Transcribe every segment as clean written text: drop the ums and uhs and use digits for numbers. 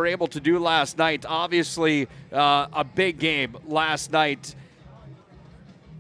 were able to do last night. Obviously, a big game last night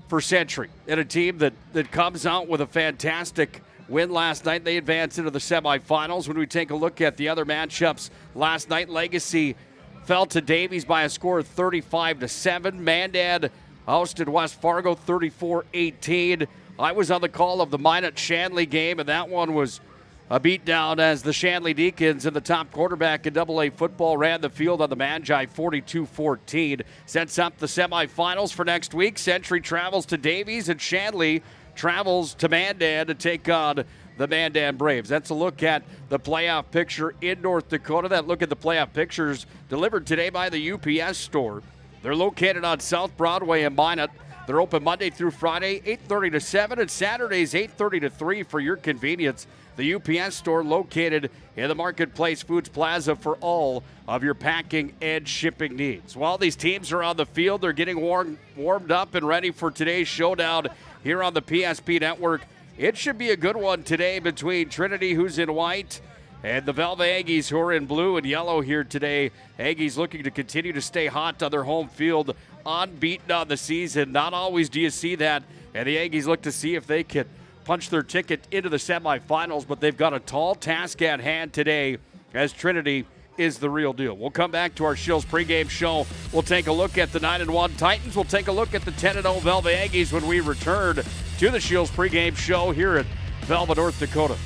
for Century, and a team that comes out with a fantastic win last night. They advance into the semifinals. When we take a look at the other matchups last night, Legacy fell to Davies by a score of 35-7. Mandan hosted West Fargo 34-18. I was on the call of the Minot-Shanley game, and that one was a beatdown as the Shanley Deacons and the top quarterback in AA football ran the field on the Magi 42-14. Sets up the semifinals for next week. Century travels to Davies, and Shanley travels to Mandan to take on the Mandan Braves. That's a look at the playoff picture in North Dakota. That look at the playoff pictures delivered today by the UPS store. They're located on South Broadway in Minot. They're open Monday through Friday, 8:30 to 7, and Saturdays, 8:30 to 3 for your convenience. The UPS store located in the Marketplace Foods Plaza for all of your packing and shipping needs. While these teams are on the field, they're getting warmed up and ready for today's showdown here on the PSP Network. It should be a good one today between Trinity, who's in white, and the Velva-D-A-G's, who are in blue and yellow here today. Aggies looking to continue to stay hot on their home field, unbeaten on the season. Not always do you see that, and the Aggies look to see if they can punch their ticket into the semifinals, but they've got a tall task at hand today as Trinity is the real deal. We'll come back to our Shills pregame show. We'll take a look at the 9-1 Titans. We'll take a look at the 10-0 Velva-D-A-G's when we return to the Shills pregame show here at Velva, North Dakota.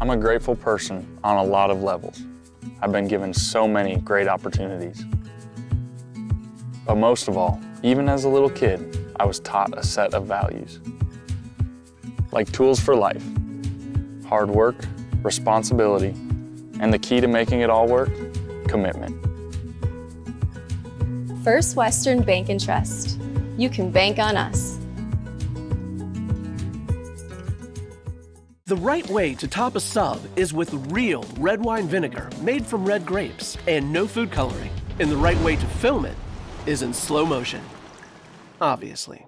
I'm a grateful person on a lot of levels. I've been given so many great opportunities. But most of all, even as a little kid, I was taught a set of values. Like tools for life, hard work, responsibility, and the key to making it all work, commitment. First Western Bank and Trust. You can bank on us. The right way to top a sub is with real red wine vinegar made from red grapes and no food coloring. And the right way to film it is in slow motion. Obviously.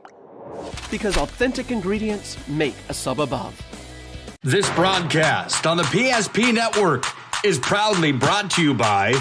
Because authentic ingredients make a sub above. This broadcast on the PSP Network is proudly brought to you by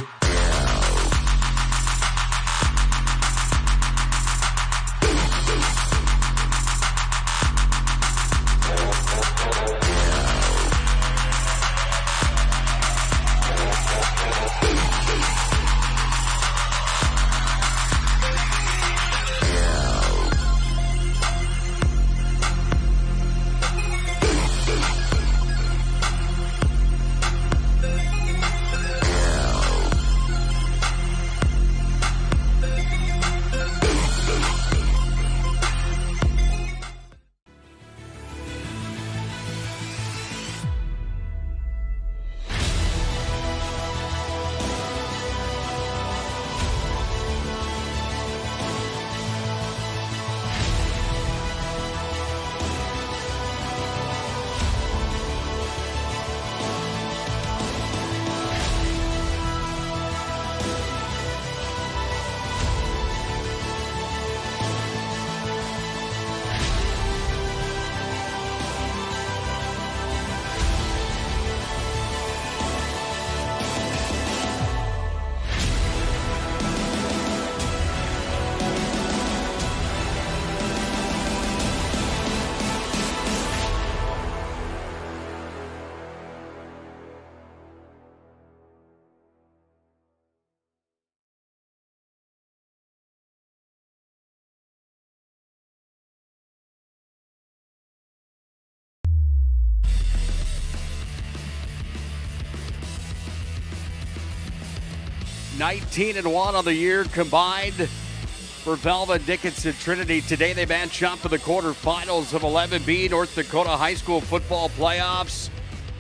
(19-1) on the year combined for Velva and Dickinson Trinity. Today they match up for the quarterfinals of 11B North Dakota High School Football Playoffs.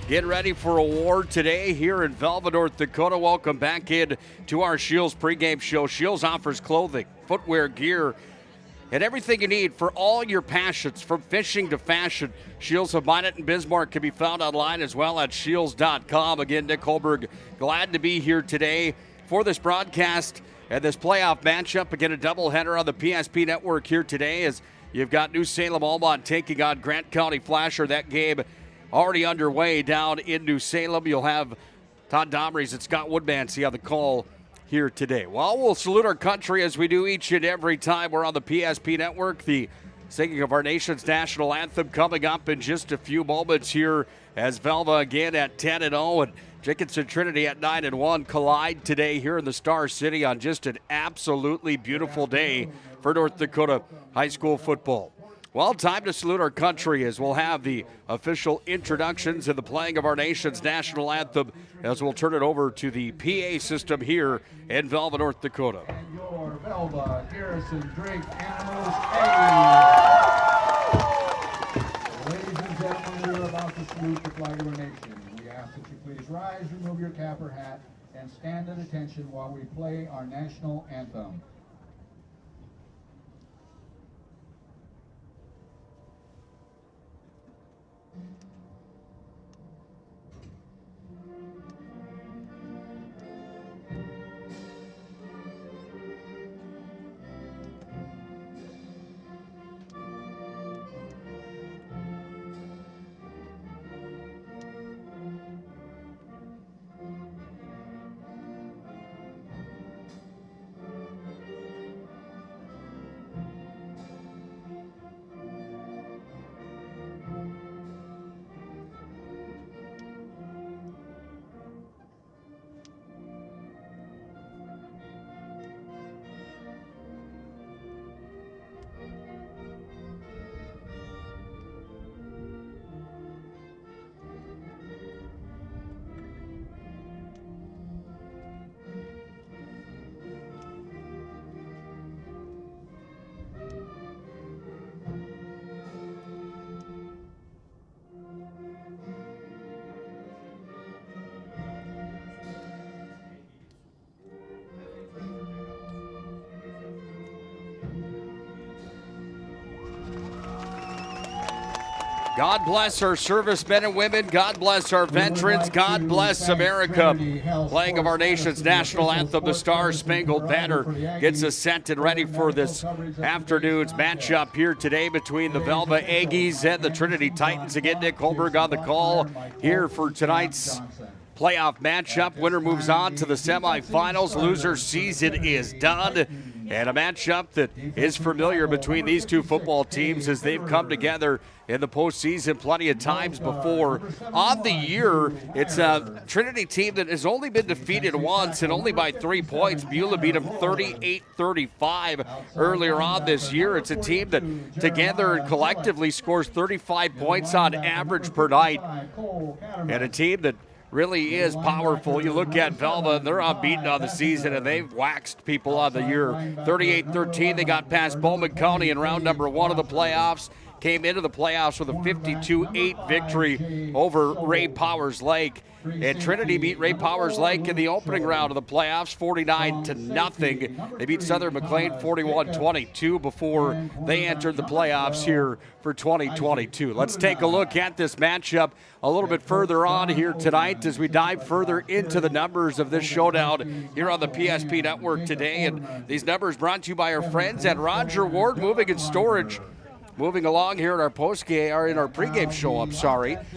Get ready for a war today here in Velva, North Dakota. Welcome back in to our Shields pregame show. Shields offers clothing, footwear, gear, and everything you need for all your passions, from fishing to fashion. Shields of Minot and Bismarck can be found online as well at shields.com. Again, Nick Holberg, glad to be here today for this broadcast and this playoff matchup. Again, a doubleheader on the PSP Network here today as you've got New Salem Almont taking on Grant County Flasher. That game already underway down in New Salem. You'll have Todd Domrys and Scott Woodmansey on the call here today. Well, we'll salute our country as we do each and every time we're on the PSP Network. The singing of our nation's national anthem coming up in just a few moments here as Velva again at 10-0 and Dickinson Trinity at 9-1 collide today here in the Star City on just an absolutely beautiful day for North Dakota high school football. Well, time to salute our country as we'll have the official introductions and the playing of our nation's national anthem as we'll turn it over to the PA system here in Velva, North Dakota. And your Velva, Garrison, Drake, Animals, Ladies and gentlemen, we are about to salute the flag of our nation. We ask that you please rise, remove your cap or hat, and stand at attention while we play our national anthem. God bless our servicemen and women. God bless our veterans. God bless America. Playing of our nation's national anthem, the Star-Spangled Banner, gets us set and ready for this afternoon's matchup here today between the Velva-D-A-G's and the Trinity Titans. Again, Nick Holberg on the call here for tonight's playoff matchup. Winner moves on to the semifinals. Loser season is done. And a matchup that is familiar between these two football teams as they've come together in the postseason plenty of times before. On the year, it's a Trinity team that has only been defeated once and only by 3 points. Beulah beat them 38-35 earlier on this year. It's a team that together and collectively scores 35 points on average per night. And a team that really is powerful. You look at Velva, and they're unbeaten on the season, and they've waxed people on the year. 38-13, they got past Bowman County in round number 1 of the playoffs. Came into the playoffs with a 52-8 victory over Ray Powers Lake. And Trinity beat Ray Powers Lake in the opening round of the playoffs, 49-0. They beat Southern McLean 41-22 before they entered the playoffs here for 2022. Let's take a look at this matchup a little bit further on here tonight as we dive further into the numbers of this showdown here on the PSP Network today. And these numbers brought to you by our friends at Roger Ward Moving and Storage. Moving along here in our postgame, or in our pregame show,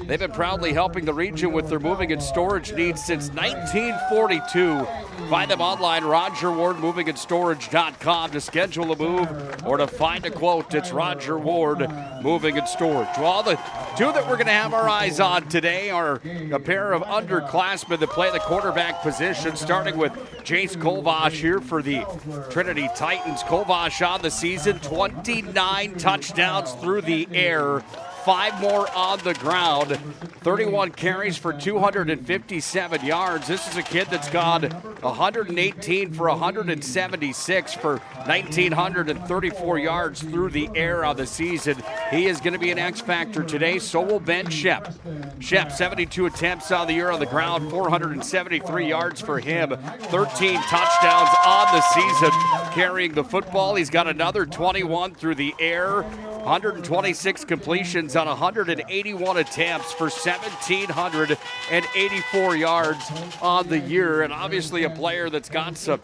They've been proudly helping the region with their moving and storage needs since 1942. Find them online, RogerWardMovingAndStorage.com to schedule a move or to find a quote. It's Roger Ward Moving and Storage. Well, the two that we're going to have our eyes on today are a pair of underclassmen that play the quarterback position, starting with Jace Kovash here for the Trinity Titans. Kovash on the season, 29 touchdowns through the air, 5 more on the ground, 31 carries for 257 yards. This is a kid that's gone 118 for 176 for 1,934 yards through the air on the season. He is going to be an X factor today. So will Ben Shep. Shep, 72 attempts on the year on the ground, 473 yards for him, 13 touchdowns on the season carrying the football. He's got another 21 through the air, 126 completions on 181 attempts for 1,784 yards on the year. And obviously a player that's got some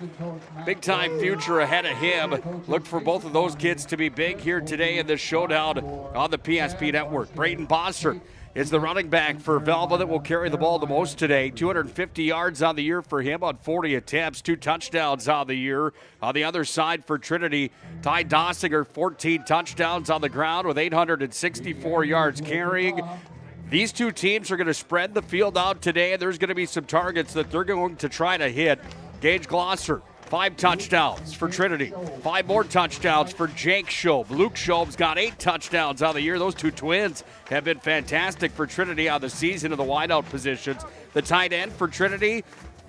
big-time future ahead of him. Look for both of those kids to be big here today in this showdown on the PSP Network. Brayton Bossert, is the running back for Velva that will carry the ball the most today. 250 yards on the year for him on 40 attempts, 2 touchdowns on the year. On the other side for Trinity, Ty Dossinger, 14 touchdowns on the ground with 864 yards carrying. These two teams are going to spread the field out today, and there's going to be some targets that they're going to try to hit. Gage Glosser, 5 touchdowns for Trinity. 5 more touchdowns for Jake Shobe. Luke Shobe's got 8 touchdowns on the year. Those two twins have been fantastic for Trinity on the season in the wideout positions. The tight end for Trinity,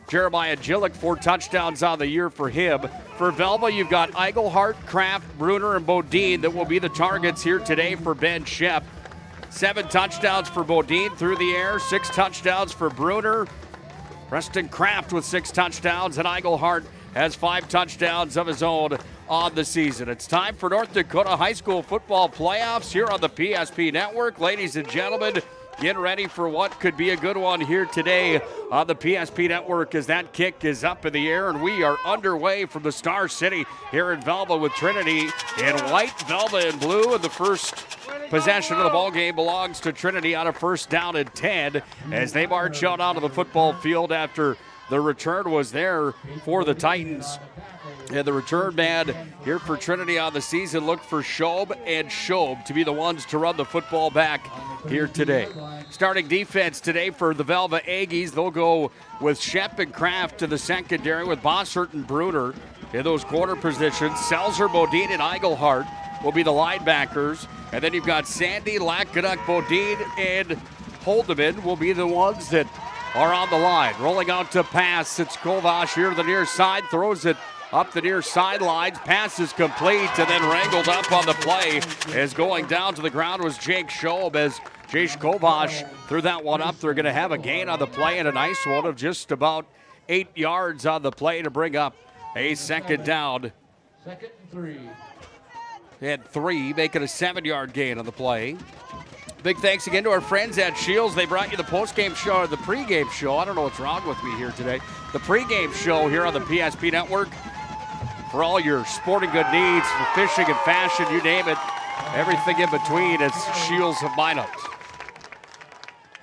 Jeremiah Gillick, 4 touchdowns on the year for him. For Velva, you've got Eigelhart, Kraft, Bruner, and Bodine that will be the targets here today for Ben Shep. 7 touchdowns for Bodine through the air, 6 touchdowns for Bruner. Preston Kraft with 6 touchdowns, and Eigelhart has 5 touchdowns of his own on the season. It's time for North Dakota High School football playoffs here on the PSP Network. Ladies and gentlemen, get ready for what could be a good one here today on the PSP Network as that kick is up in the air, and we are underway from the Star City here in Velva with Trinity in white, Velva in blue, and the first possession of the ball game belongs to Trinity on a first down and 10 as they march out onto the football field after the return was there for the Titans. And the return man here for Trinity on the season looked for Shobe and Shobe to be the ones to run the football back here today. Starting defense today for the Velva-Aggies, they'll go with Shep and Kraft to the secondary with Bossert and Bruner in those corner positions. Selzer, Bodine, and Eigelhart will be the linebackers. And then you've got Sandy, Lackaduk, Bodine, and Holdeman will be the ones that are on the line. Rolling out to pass, it's Kovash here to the near side, throws it up the near sidelines, pass is complete, and then wrangled up on the play as going down to the ground was Jake Shobe as Jace Kovash threw that one up. They're going to have a gain on the play and a nice one of just about 8 yards on the play to bring up a second down. Second and 3. They had 3, making a 7-yard gain on the play. Big thanks again to our friends at Shields. They brought you the postgame show, or the pregame show. I don't know what's wrong with me here today. The pregame show here on the PSP Network for all your sporting good needs, for fishing and fashion, you name it. Everything in between, it's Shields of Minot.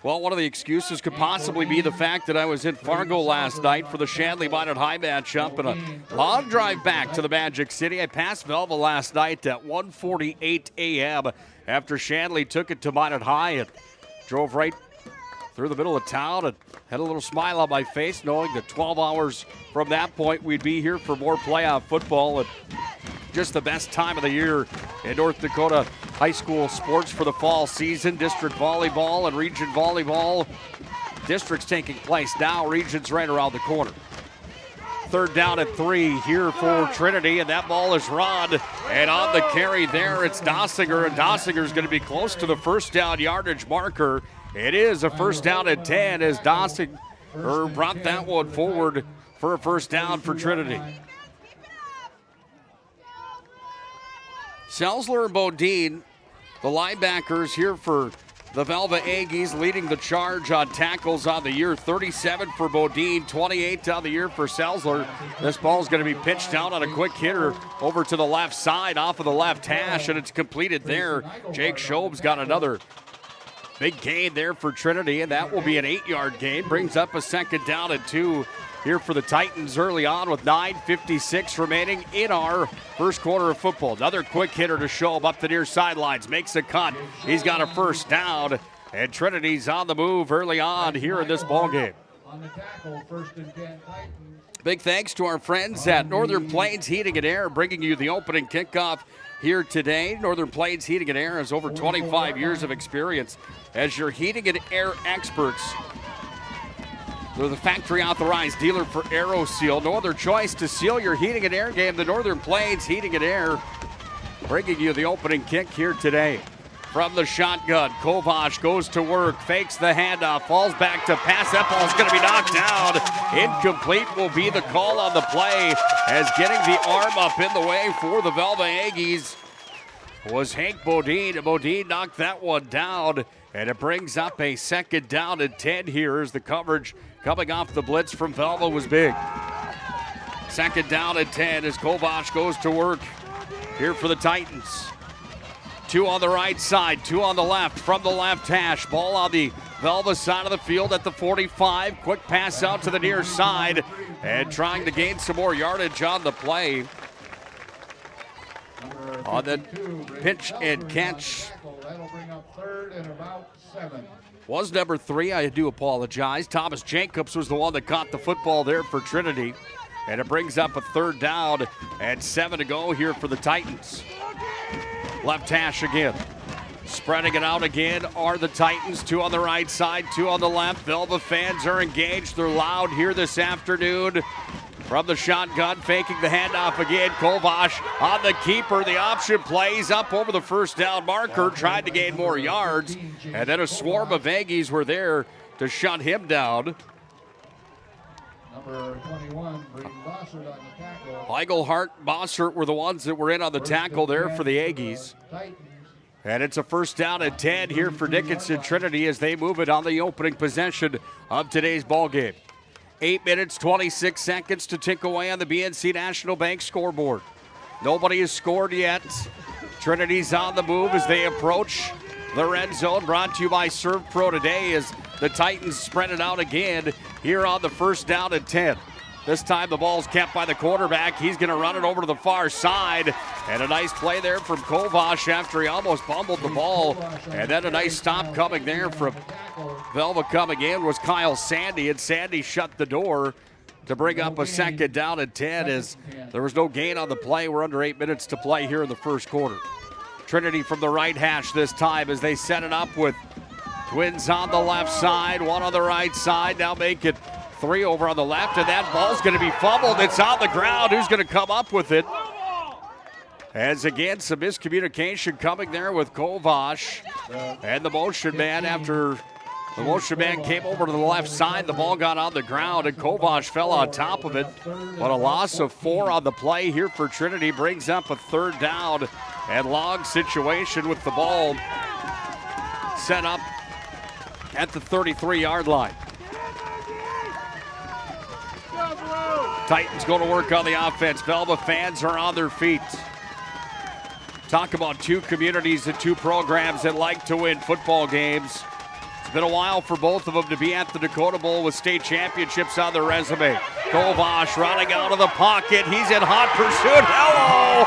Well, one of the excuses could possibly be the fact that I was in Fargo last night for the Shanley Minot High matchup and a long drive back to the Magic City. I passed Velva last night at 1:48 a.m. after Shanley took it to Minot High and drove right through the middle of town and had a little smile on my face knowing that 12 hours from that point we'd be here for more playoff football and just the best time of the year in North Dakota high school sports for the fall season. District volleyball and region volleyball. District's taking place now. Region's right around the corner. Third down and 3 here for Trinity, and that ball is run. And on the carry there, it's Dossinger, and Dossinger's going to be close to the first down yardage marker. It is a first down and 10 as Dossinger brought that one forward for a first down for Trinity. Selzler and Bodine, the linebackers here for the Velva-Aggies, leading the charge on tackles on the year. 37 for Bodine, 28 on the year for Selzler. This ball is going to be pitched out on a quick hitter over to the left side off of the left hash, and it's completed there. Jake Shobe's got another big gain there for Trinity, and that will be an 8-yard gain. Brings up a second down and 2 here for the Titans early on with 9:56 remaining in our first quarter of football. Another quick hitter to Shobe up the near sidelines. Makes a cut. He's got a first down, and Trinity's on the move early on here in this ballgame. On the tackle, first and 10 Titans. Big thanks to our friends at Northern Plains Heating and Air bringing you the opening kickoff here today. Northern Plains Heating and Air has over 25 years of experience as your heating and air experts. They're the factory-authorized dealer for AeroSeal. No other choice to seal your heating and air game. The Northern Plains Heating and Air bringing you the opening kick here today. From the shotgun, Kovash goes to work, fakes the handoff, falls back to pass. That ball's going to be knocked down. Incomplete will be the call on the play as getting the arm up in the way for the Velva-Aggies was Hank Bodine. Bodine knocked that one down, and it brings up a second down and 10 here as the coverage coming off the blitz from Velva was big. Second down and 10 as Kovash goes to work here for the Titans. Two on the right side, two on the left, from the left hash. Ball on the Velva side of the field at the 45. Quick pass out to the near side and trying to gain some more yardage on the play. On the pitch and catch. That'll bring up third and about 7. Was number 3, I do apologize. Thomas Jacobs was the one that caught the football there for Trinity. And it brings up a third down and 7 to go here for the Titans. Left hash again. Spreading it out again are the Titans. 2 on the right side, 2 on the left. Velva fans are engaged. They're loud here this afternoon. From the shotgun, faking the handoff again. Kovash on the keeper. The option plays up over the first down marker, tried to gain more yards. And then a swarm of Aggies were there to shut him down. Number 21, Breen Bossert on the tackle. Eigelhart, Bossert were the ones that were in on the tackle there for the Aggies. And it's a first down and 10 here for Dickinson Trinity as they move it on the opening possession of today's ball game. 8 minutes, 26 seconds to tick away on the BNC National Bank scoreboard. Nobody has scored yet. Trinity's on the move as they approach the red zone. Brought to you by Serve Pro today as the Titans spread it out again here on the first down and 10. This time the ball's kept by the quarterback. He's going to run it over to the far side. And a nice play there from Kovash after he almost fumbled the ball. And then a nice stop coming there from Velva coming in was Kyle Sandy. And Sandy shut the door to bring up a second down and 10 as there was no gain on the play. We're under 8 minutes to play here in the first quarter. Trinity from the right hash this time as they set it up with twins on the left side, one on the right side. Now make it 3 over on the left, and that ball's going to be fumbled. It's on the ground. Who's going to come up with it? As again, some miscommunication coming there with Kovash. And the motion man, after the motion man came over to the left side, the ball got on the ground, and Kovash fell on top of it. But a loss of 4 on the play here for Trinity brings up a third down and long situation with the ball set up at the 33-yard line. Titans going to work on the offense. Velva fans are on their feet. Talk about 2 communities and 2 programs that like to win football games. It's been a while for both of them to be at the Dakota Bowl with state championships on their resume. Kovash running out of the pocket. He's in hot pursuit. Hello!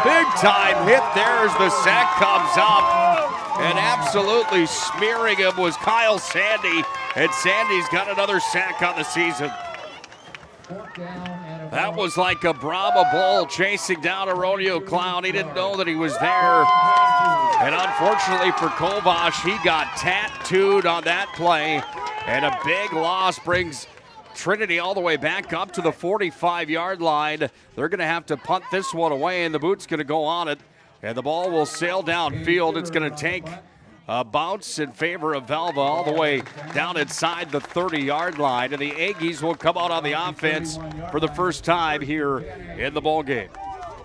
Big time hit there as the sack comes up. And absolutely smearing him was Kyle Sandy. And Sandy's got another sack on the season. That was like a Brahma bull chasing down a rodeo clown. He didn't know that he was there. And unfortunately for Kovash, he got tattooed on that play. And a big loss brings Trinity all the way back up to the 45-yard line. They're going to have to punt this one away, and the boot's going to go on it. And the ball will sail downfield. It's going to take a bounce in favor of Velva all the way down inside the 30-yard line. And the Aggies will come out on the offense for the first time here in the ballgame.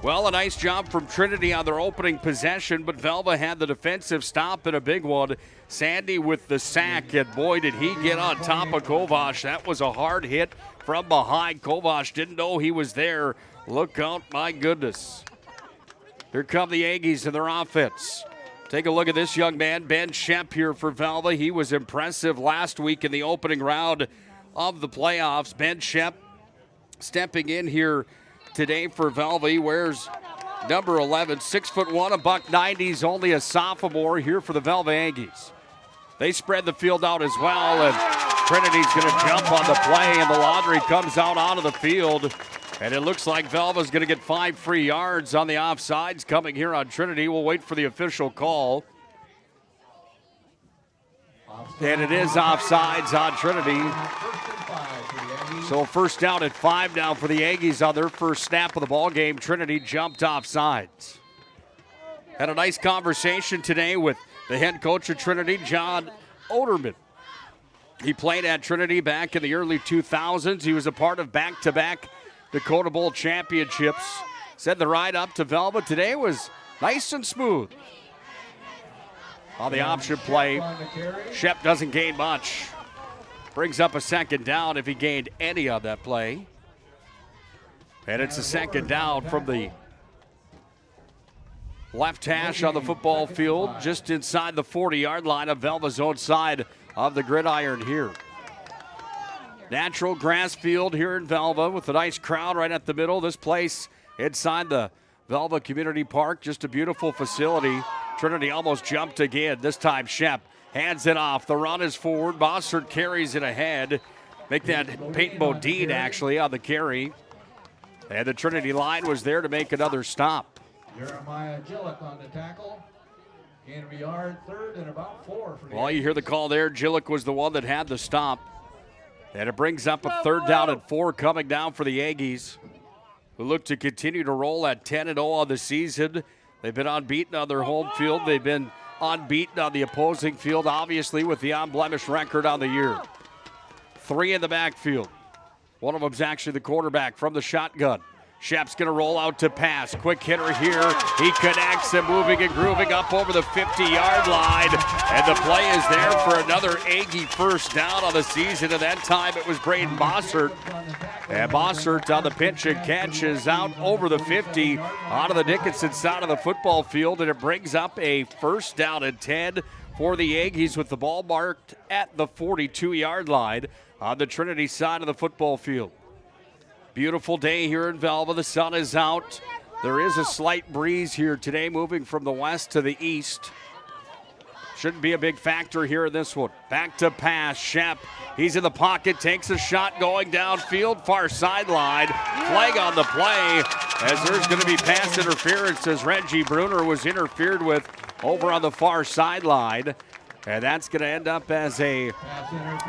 Well, a nice job from Trinity on their opening possession, but Velva had the defensive stop and a big one. Sandy with the sack, and boy, did he get on top of Kovash. That was a hard hit from behind. Kovash didn't know he was there. Look out, my goodness. Here come the Aggies and their offense. Take a look at this young man, Ben Shep here for Velva. He was impressive last week in the opening round of the playoffs. Ben Shep stepping in here today for Velva. He wears number 11, 6'1", $190. He's only a sophomore here for the Velva Aggies. They spread the field out as well, and Trinity's going to jump on the play, and the laundry comes out onto the field. And it looks like Velva's going to get 5 free yards on the offsides coming here on Trinity. We'll wait for the official call. And it is offsides on Trinity. So first down at 5 now for the Aggies on their first snap of the ball game. Trinity jumped offsides. Had a nice conversation today with the head coach of Trinity, John Oderman. He played at Trinity back in the early 2000s. He was a part of back-to-back Dakota Bowl championships. Said the ride up to Velva today was nice and smooth. On the option play, Shep doesn't gain much. Brings up a second down if he gained any on that play. And it's a second down from the left hash on the football field, just inside the 40-yard line of Velva's own side of the gridiron here. Natural grass field here in Velva with a nice crowd right at the middle. This place inside the Velva Community Park, just a beautiful facility. Trinity almost jumped again. This time Shep hands it off. The run is forward. Bossert carries it ahead. Make that Peyton Bodine actually on the carry. And the Trinity line was there to make another stop. Jeremiah Gillick on the tackle. Gain of a yard, third and about 4 for the Well, you hear the call there. Gillick was the one that had the stop. And it brings up a 3rd down and 4 coming down for the Aggies, who look to continue to roll at 10-0 on the season. They've been unbeaten on their home field. They've been unbeaten on the opposing field, obviously, with the unblemished record on the year. 3 in the backfield. One of them's actually the quarterback from the shotgun. Shep's going to roll out to pass. Quick hitter here. He connects and moving and grooving up over the 50-yard line. And the play is there for another Aggie first down on the season. And that time it was Braden Bossert. And Bossert on the pinch and catch is out over the 50 out of the Dickinson side of the football field. And it brings up a 1st down and 10 for the Aggies with the ball marked at the 42-yard line on the Trinity side of the football field. Beautiful day here in Velva. The sun is out. There is a slight breeze here today, moving from the west to the east. Shouldn't be a big factor here in this one. Back to pass. Shep, he's in the pocket, takes a shot going downfield, far sideline. Flag on the play as there's going to be pass interference as Reggie Bruner was interfered with over on the far sideline. And that's going to end up as a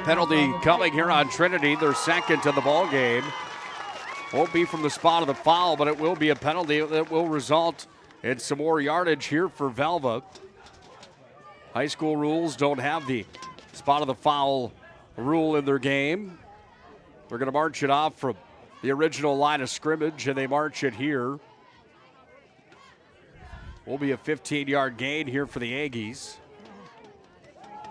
penalty coming here on Trinity, their 2nd of the ball game. Won't be from the spot of the foul, but it will be a penalty that will result in some more yardage here for Velva. High school rules don't have the spot of the foul rule in their game. They're going to march it off from the original line of scrimmage, and they march it here. Will be a 15-yard gain here for the Aggies.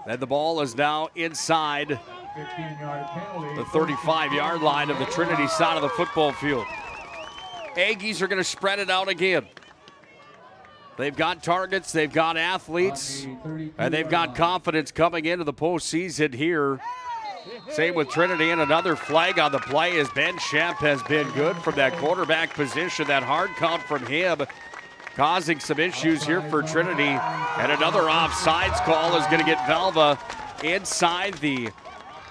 And the ball is now inside the 35-yard line of the Trinity side of the football field. Aggies are going to spread it out again. They've got targets, they've got athletes, and they've got confidence coming into the postseason here. Same with Trinity, and another flag on the play as Ben Shep has been good from that quarterback position. That hard count from him causing some issues here for Trinity. And another offsides call is going to get Velva inside the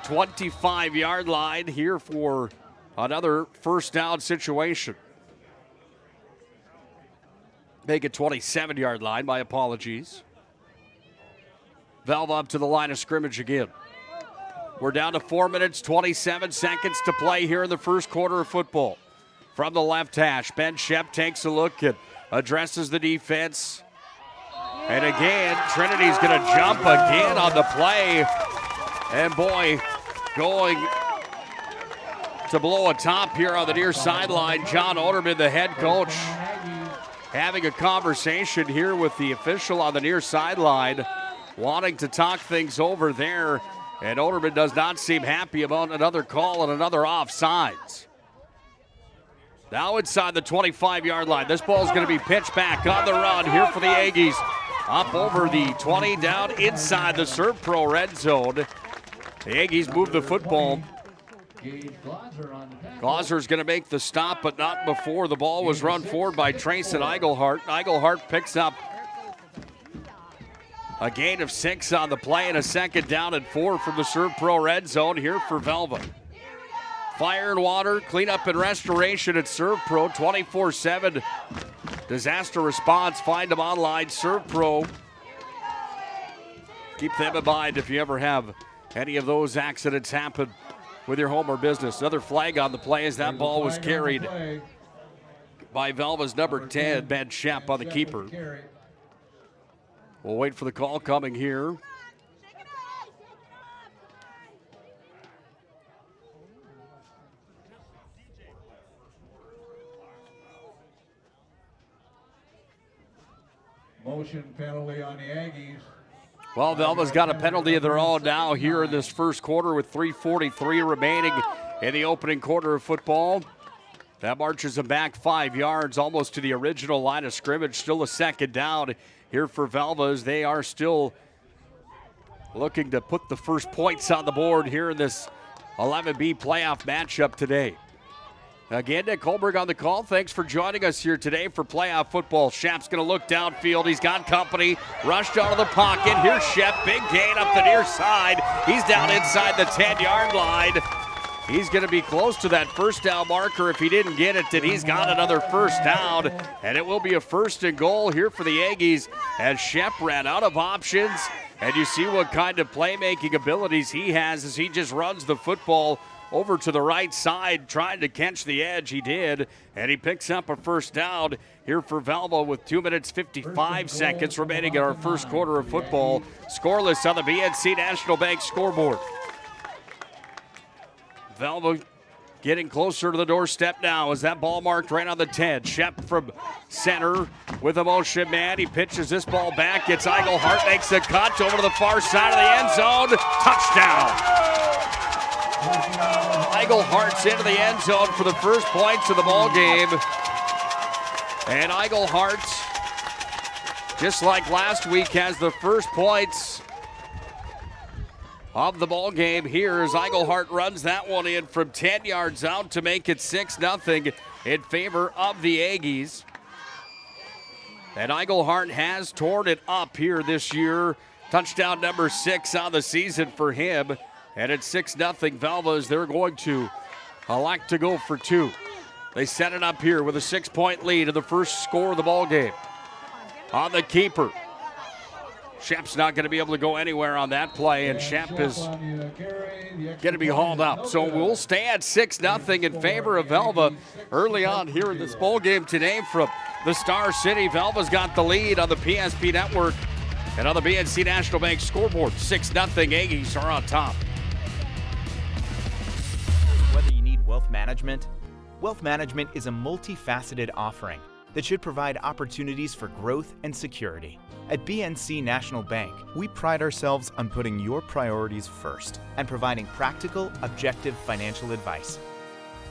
25-yard line here for another 1st down situation. Make it 27-yard line, my apologies. Velva up to the line of scrimmage again. We're down to 4 minutes, 27 seconds to play here in the 1st quarter of football. From the left hash, Ben Shep takes a look and addresses the defense. And again, Trinity's going to jump again on the play. And boy, going to blow a top here on the near sideline. John Oderman, the head coach, having a conversation here with the official on the near sideline, wanting to talk things over there. And Oderman does not seem happy about another call and another offsides. Now inside the 25-yard line. This ball is going to be pitched back on the run here for the Aggies. Up over the 20, down inside the Serve Pro red zone. The Aggies move the football. Glosser's going to make the stop, but not before the ball was run forward by Trayson Eigelhart. Eigelhart picks up a gain of 6 on the play and a 2nd down and 4 from the Serve Pro red zone here for Velva. Fire and water, cleanup and restoration at Serve Pro 24/7. Disaster response, find them online, Serve Pro. Keep them in mind if you ever have any of those accidents happen with your home or business. Another flag on the play as that ball was carried by Velva's number 10, Ben Shep on the keeper. We'll wait for the call coming here. Motion penalty on the Aggies. Well, Velva's got a penalty of their own now here in this 1st quarter with 3:43 remaining in the opening quarter of football. That marches them back 5 yards, almost to the original line of scrimmage. Still a second down here for Velva as they are still looking to put the first points on the board here in this 11B playoff matchup today. Again, Nick Holberg on the call. Thanks for joining us here today for playoff football. Shep's going to look downfield. He's got company. Rushed out of the pocket. Here's Shep. Big gain up the near side. He's down inside the 10-yard line. He's going to be close to that first down marker. If he didn't get it, then he's got another first down. And it will be a 1st and goal here for the Aggies as Shep ran out of options. And you see what kind of playmaking abilities he has as he just runs the football over to the right side, trying to catch the edge. He did, and he picks up a first down here for Velva with 2 minutes 55 seconds remaining in our first quarter of football. Scoreless on the BNC National Bank scoreboard. Velva getting closer to the doorstep now as that ball marked right on the 10. Shep from center with a motion man. He pitches this ball back. Gets Eigelhart, makes a cut over to the far side of the end zone. Touchdown. Eigelhart's into the end zone for the first points of the ball game. And Eigelhart, just like last week, has the first points of the ball game here as Eigelhart runs that one in from 10 yards out to make it 6-0 in favor of the Aggies. And Eigelhart has torn it up here this year. Touchdown number 6 on the season for him. And it's 6-0 Velva as they're going to elect to go for 2. They set it up here with a 6-point lead in the first score of the ball game. On the keeper. Shep's not going to be able to go anywhere on that play, and Shep is going to be hauled up. So we'll stay at 6-0 in favor of Velva early on here in this ball game today from the Star City. Velva's got the lead on the PSP Network and on the BNC National Bank scoreboard. 6-0 Aggies are on top. Whether you need wealth management is a multifaceted offering that should provide opportunities for growth and security. At BNC National Bank, we pride ourselves on putting your priorities first and providing practical, objective financial advice.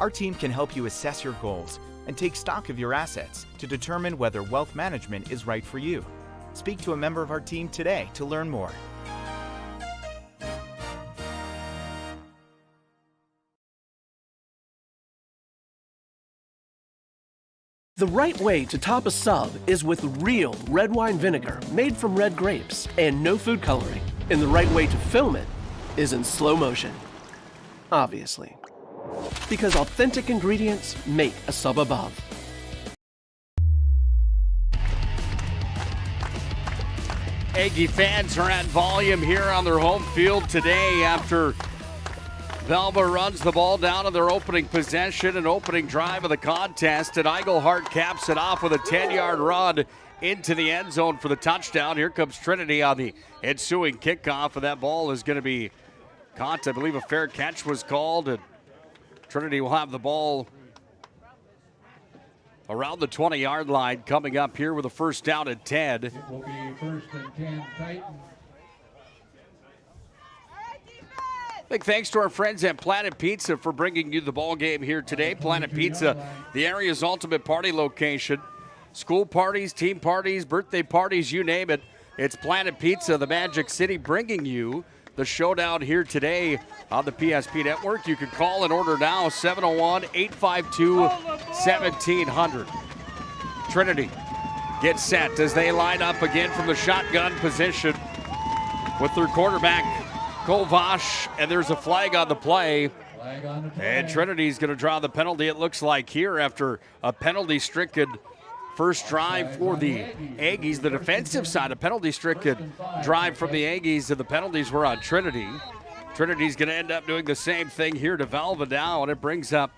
Our team can help you assess your goals and take stock of your assets to determine whether wealth management is right for you. Speak to a member of our team today to learn more. The right way to top a sub is with real red wine vinegar made from red grapes and no food coloring. And the right way to film it is in slow motion. Obviously. Because authentic ingredients make a sub above. Aggie fans are at volume here on their home field today after Velva runs the ball down to their opening possession and opening drive of the contest, and Eigelhart caps it off with a 10-yard run into the end zone for the touchdown. Here comes Trinity on the ensuing kickoff, and that ball is going to be caught. I believe a fair catch was called, and Trinity will have the ball around the 20-yard line coming up here with a first down and 10. It will be 1st and 10 Titans. Big thanks to our friends at Planet Pizza for bringing you the ball game here today. Planet Pizza, the area's ultimate party location. School parties, team parties, birthday parties, you name it. It's Planet Pizza, the Magic City, bringing you the showdown here today on the PSP Network. You can call and order now, 701-852-1700. Trinity gets set as they line up again from the shotgun position with their quarterback, Kovash, and there's a flag on the play. And Trinity's going to draw the penalty, it looks like, here after a penalty-stricken first drive for the Aggies. The defensive side, a penalty-stricken drive from the Aggies, and the penalties were on Trinity. Trinity's going to end up doing the same thing here to Velva now, and it brings up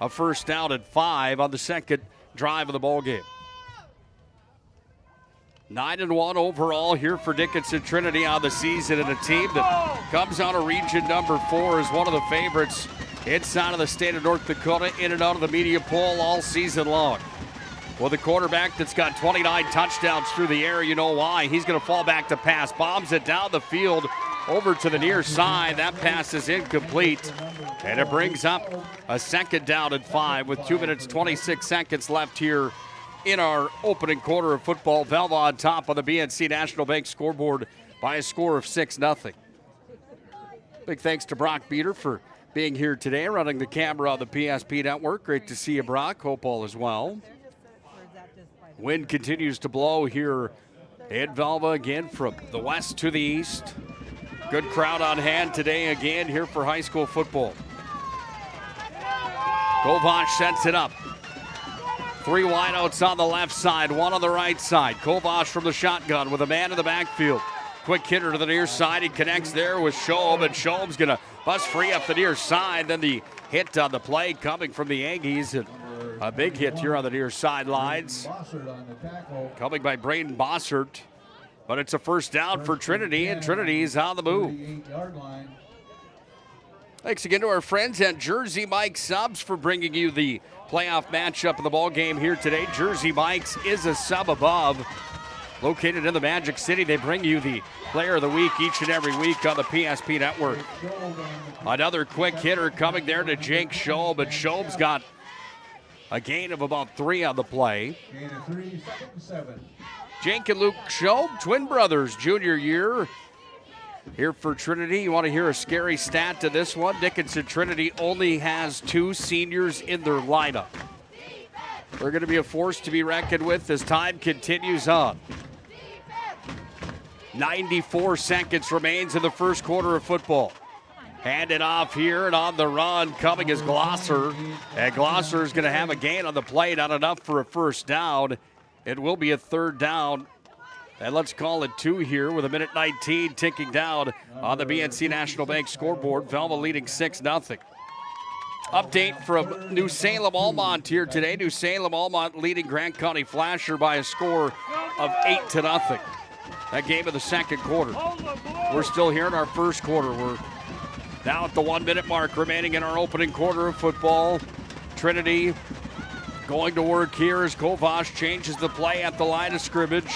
a first down and 5 on the second drive of the ball game. 9-1 overall here for Dickinson Trinity on the season, and a team that comes out of region number 4 is one of the favorites inside of the state of North Dakota, in and out of the media poll all season long. With a quarterback that's got 29 touchdowns through the air, you know why. He's going to fall back to pass, bombs it down the field over to the near side. That pass is incomplete, and it brings up a second down and 5 with 2 minutes 26 seconds left here in our opening quarter of football. Velva on top on the BNC National Bank scoreboard by a score of 6-0. Big thanks to Brock Beater for being here today, running the camera on the PSP network. Great to see you, Brock. Hope all is well. Wind continues to blow here in Velva again from the west to the east. Good crowd on hand today again here for high school football. Kovac sets it up. 3 wideouts on the left side, 1 on the right side. Kovac from the shotgun with a man in the backfield. Quick hitter to the near side. He connects there with Schob, and Schob's going to bust free up the near side. Then the hit on the play coming from the Aggies. And a big hit here on the near sidelines. Coming by Braden Bossert. But it's a first down for Trinity, and Trinity's on the move. Thanks again to our friends at Jersey Mike's Subs for bringing you the playoff matchup of the ball game here today. Jersey Mike's is a sub above. Located in the Magic City, they bring you the player of the week each and every week on the PSP network. Another quick hitter coming there to Jake Schob, but Schob's got a gain of about 3 on the play. Jake and Luke Schob, twin brothers, junior year here for Trinity. You want to hear a scary stat to this one? Dickinson Trinity only has 2 seniors in their lineup. They're going to be a force to be reckoned with as time continues on. 94 seconds remains in the first quarter of football. Handed off here, and on the run coming is Glosser. And Glosser is going to have a gain on the play, not enough for a first down. It will be a third down. And let's call it 2 here with 1:19 ticking down on the BNC National Bank scoreboard. Velva leading 6-0. Update from New Salem Almont here today. New Salem Almont leading Grant County Flasher by a score of 8-0. That game of the second quarter. We're still here in our first quarter. We're now at the 1 minute mark remaining in our opening quarter of football. Trinity going to work here as Kovac changes the play at the line of scrimmage.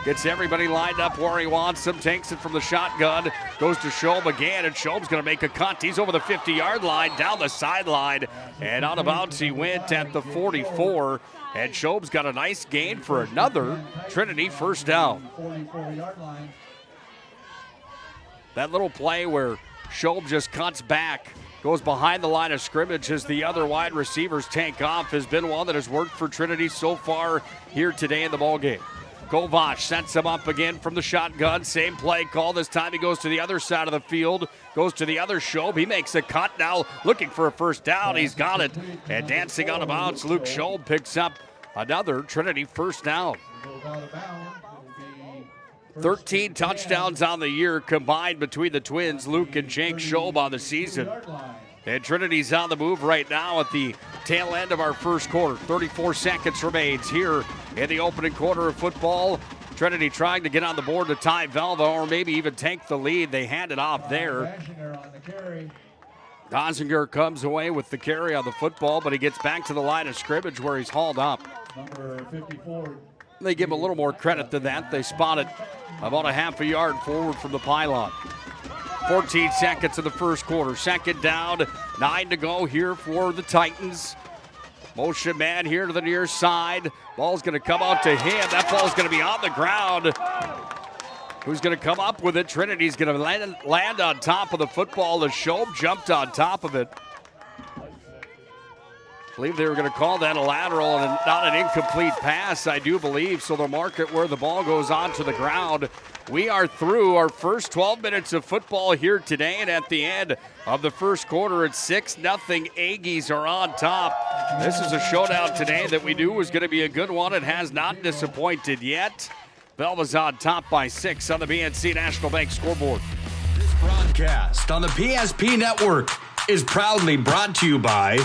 Gets everybody lined up where he wants them. Takes it from the shotgun. Goes to Schob again, and Schob's going to make a cut. He's over the 50-yard line, down the sideline, and out of bounds he went at the 44. And Schob's got a nice gain for another Trinity first down. That little play where Schob just cuts back, goes behind the line of scrimmage as the other wide receivers take off, has been one that has worked for Trinity so far here today in the ballgame. Kovac sets him up again from the shotgun. Same play call. This time he goes to the other side of the field. Goes to the other Schob. He makes a cut now, looking for a first down. He's got it. And dancing out of bounds, Luke Schob picks up another Trinity first down. 13 touchdowns on the year combined between the twins, Luke and Jake Schob on the season. And Trinity's on the move right now at the tail end of our first quarter. 34 seconds remains here in the opening quarter of football. Trinity trying to get on the board to tie Velva or maybe even take the lead. They hand it off there. Dosinger comes away with the carry on the football, but he gets back to the line of scrimmage where he's hauled up. Number 54. They give him a little more credit than that. They spot it about a half a yard forward from the pylon. 14 seconds of the first quarter. Second down, 9 to go here for the Titans. Motion man here to the near side. Ball's going to come out to him. That ball's going to be on the ground. Who's going to come up with it? Trinity's going to land on top of the football. The Schob jumped on top of it. I believe they were going to call that a lateral and not an incomplete pass, I do believe. So they'll mark it where the ball goes onto the ground. We are through our first 12 minutes of football here today, and at the end of the first quarter, it's 6-0. Aggies are on top. This is a showdown today that we knew was going to be a good one. It has not disappointed yet. Velva's on top by 6 on the BNC National Bank scoreboard. This broadcast on the PSP Network is proudly brought to you by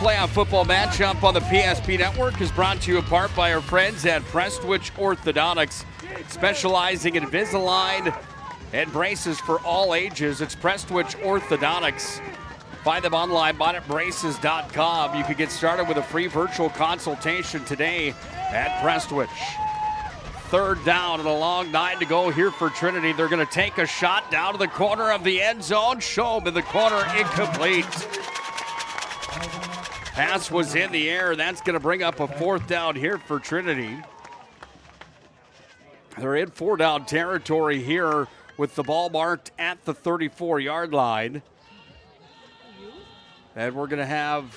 Playoff Football Match Up on the PSP Network is brought to you in part by our friends at Prestwich Orthodontics, specializing in Invisalign and braces for all ages. It's Prestwich Orthodontics. Find them online, bonetbraces.com. You can get started with a free virtual consultation today at Prestwich. Third down and a long 9 to go here for Trinity. They're going to take a shot down to the corner of the end zone. Schob in the corner, incomplete. Pass was in the air. That's going to bring up a fourth down here for Trinity. They're in 4-down territory here with the ball marked at the 34-yard line. And we're going to have...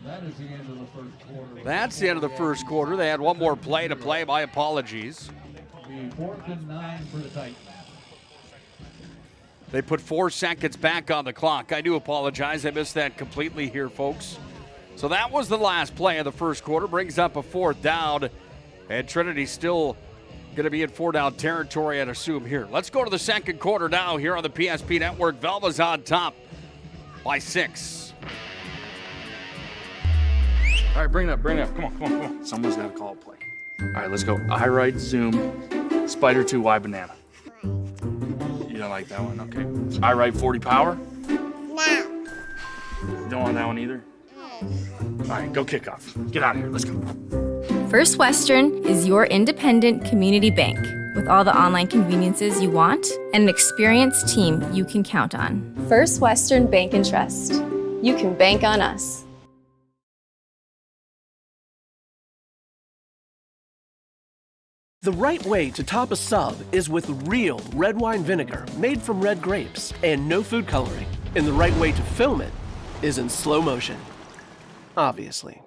That is the end of the first quarter. That's the end of the first quarter. They had one more play to play. My apologies. The 4th and 9 for the Titans. They put 4 seconds back on the clock. I do apologize. I missed that completely here, folks. So that was the last play of the first quarter. Brings up a 4th down. And Trinity still going to be in 4-down territory, I'd assume, here. Let's go to the second quarter now here on the PSP Network. Velva's on top by 6. All right, bring it up. Come on. Someone's got to call a play. All right, let's go. I right, zoom, spider 2, Y banana. You don't like that one? Okay. I right, 40 power? No. Don't want that one either? All right, go kickoff. Get out of here. Let's go. First Western is your independent community bank with all the online conveniences you want and an experienced team you can count on. First Western Bank and Trust. You can bank on us. The right way to top a sub is with real red wine vinegar made from red grapes and no food coloring. And the right way to film it is in slow motion. Obviously.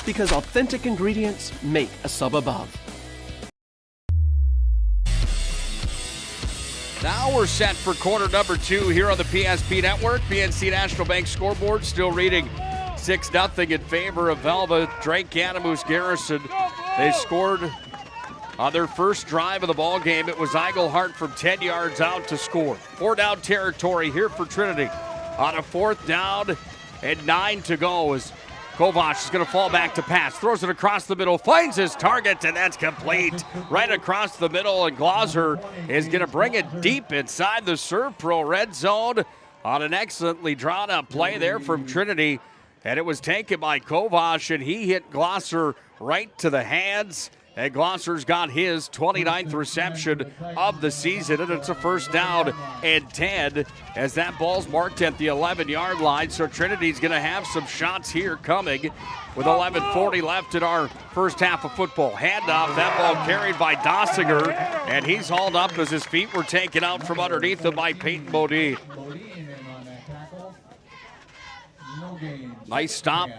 Because authentic ingredients make a sub above. Now we're set for quarter number 2 here on the PSP Network. PNC National Bank scoreboard still reading 6-0 in favor of Velva. Drake Canamoose Garrison. They scored on their first drive of the ball game. It was Eigelhart from 10 yards out to score. 4-down territory here for Trinity. On a 4th down and 9 to go as Kovac is going to fall back to pass. Throws it across the middle, finds his target, and that's complete. Right across the middle, and Glauser is going to bring it deep inside the Serve Pro red zone on an excellently drawn up play there from Trinity. And it was taken by Kovac, and he hit Glauser right to the hands. And Glosser's got his 29th reception of the season, and it's a first down and 10 as that ball's marked at the 11-yard line. So Trinity's going to have some shots here coming with 11:40 left in our first half of football. Handoff, that ball carried by Dossiger, and he's hauled up as his feet were taken out from underneath him by Peyton Bodine. Nice stop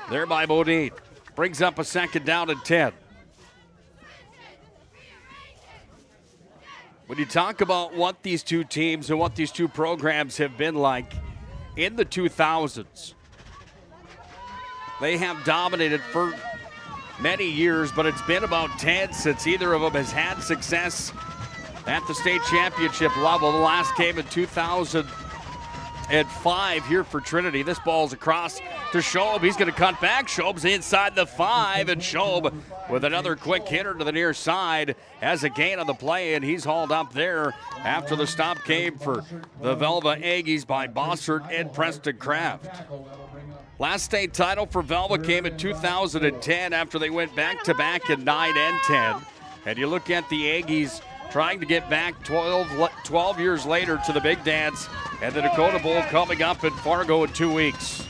there by Bodine. Brings up a second down and 10. When you talk about what these two teams and what these two programs have been like in the 2000s, they have dominated for many years, but it's been about 10 since either of them has had success at the state championship level. The last came in 2005 here for Trinity. This ball's across to Schob. He's going to cut back. Schob's inside the 5, and Schob with another quick hitter to the near side has a gain on the play, and he's hauled up there after the stop came for the Velva-Aggies by Bossert and Preston Kraft. Last state title for Velva came in 2010 after they went back-to-back in 9 and 10. And you look at the Aggies trying to get back 12 years later to the Big Dance and the Dakota Bowl coming up in Fargo in 2 weeks.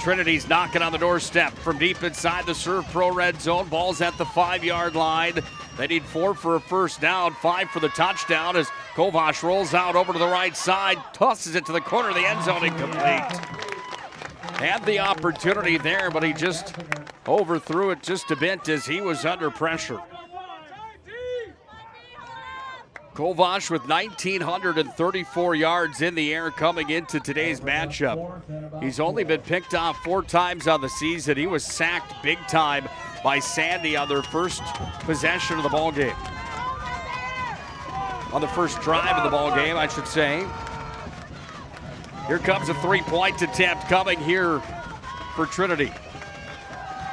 Trinity's knocking on the doorstep from deep inside the Serve Pro red zone. Ball's at the 5-yard line. They need 4 for a first down, 5 for the touchdown as Kovac rolls out over to the right side, tosses it to the corner of the end zone, incomplete. Had the opportunity there, but he just overthrew it just a bit as he was under pressure. Kovac with 1,934 yards in the air coming into today's matchup. He's only been picked off 4 times on the season. He was sacked big time by Sandy on their first possession of the ball game. On the first drive of the ball game, I should say. Here comes a three-point attempt coming here for Trinity.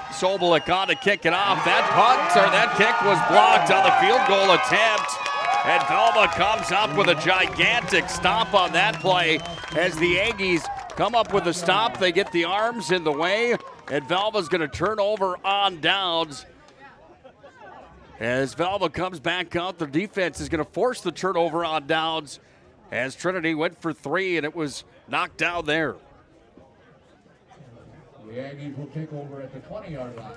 Sobolik on to kick it off. That kick was blocked on the field goal attempt. And Velva comes up with a gigantic stop on that play. As the Aggies come up with a stop, they get the arms in the way. And Velva's going to turn over on downs. As Velva comes back out, the defense is going to force the turnover on downs. As Trinity went for three, and it was knocked down there. The Aggies will take over at the 20-yard line.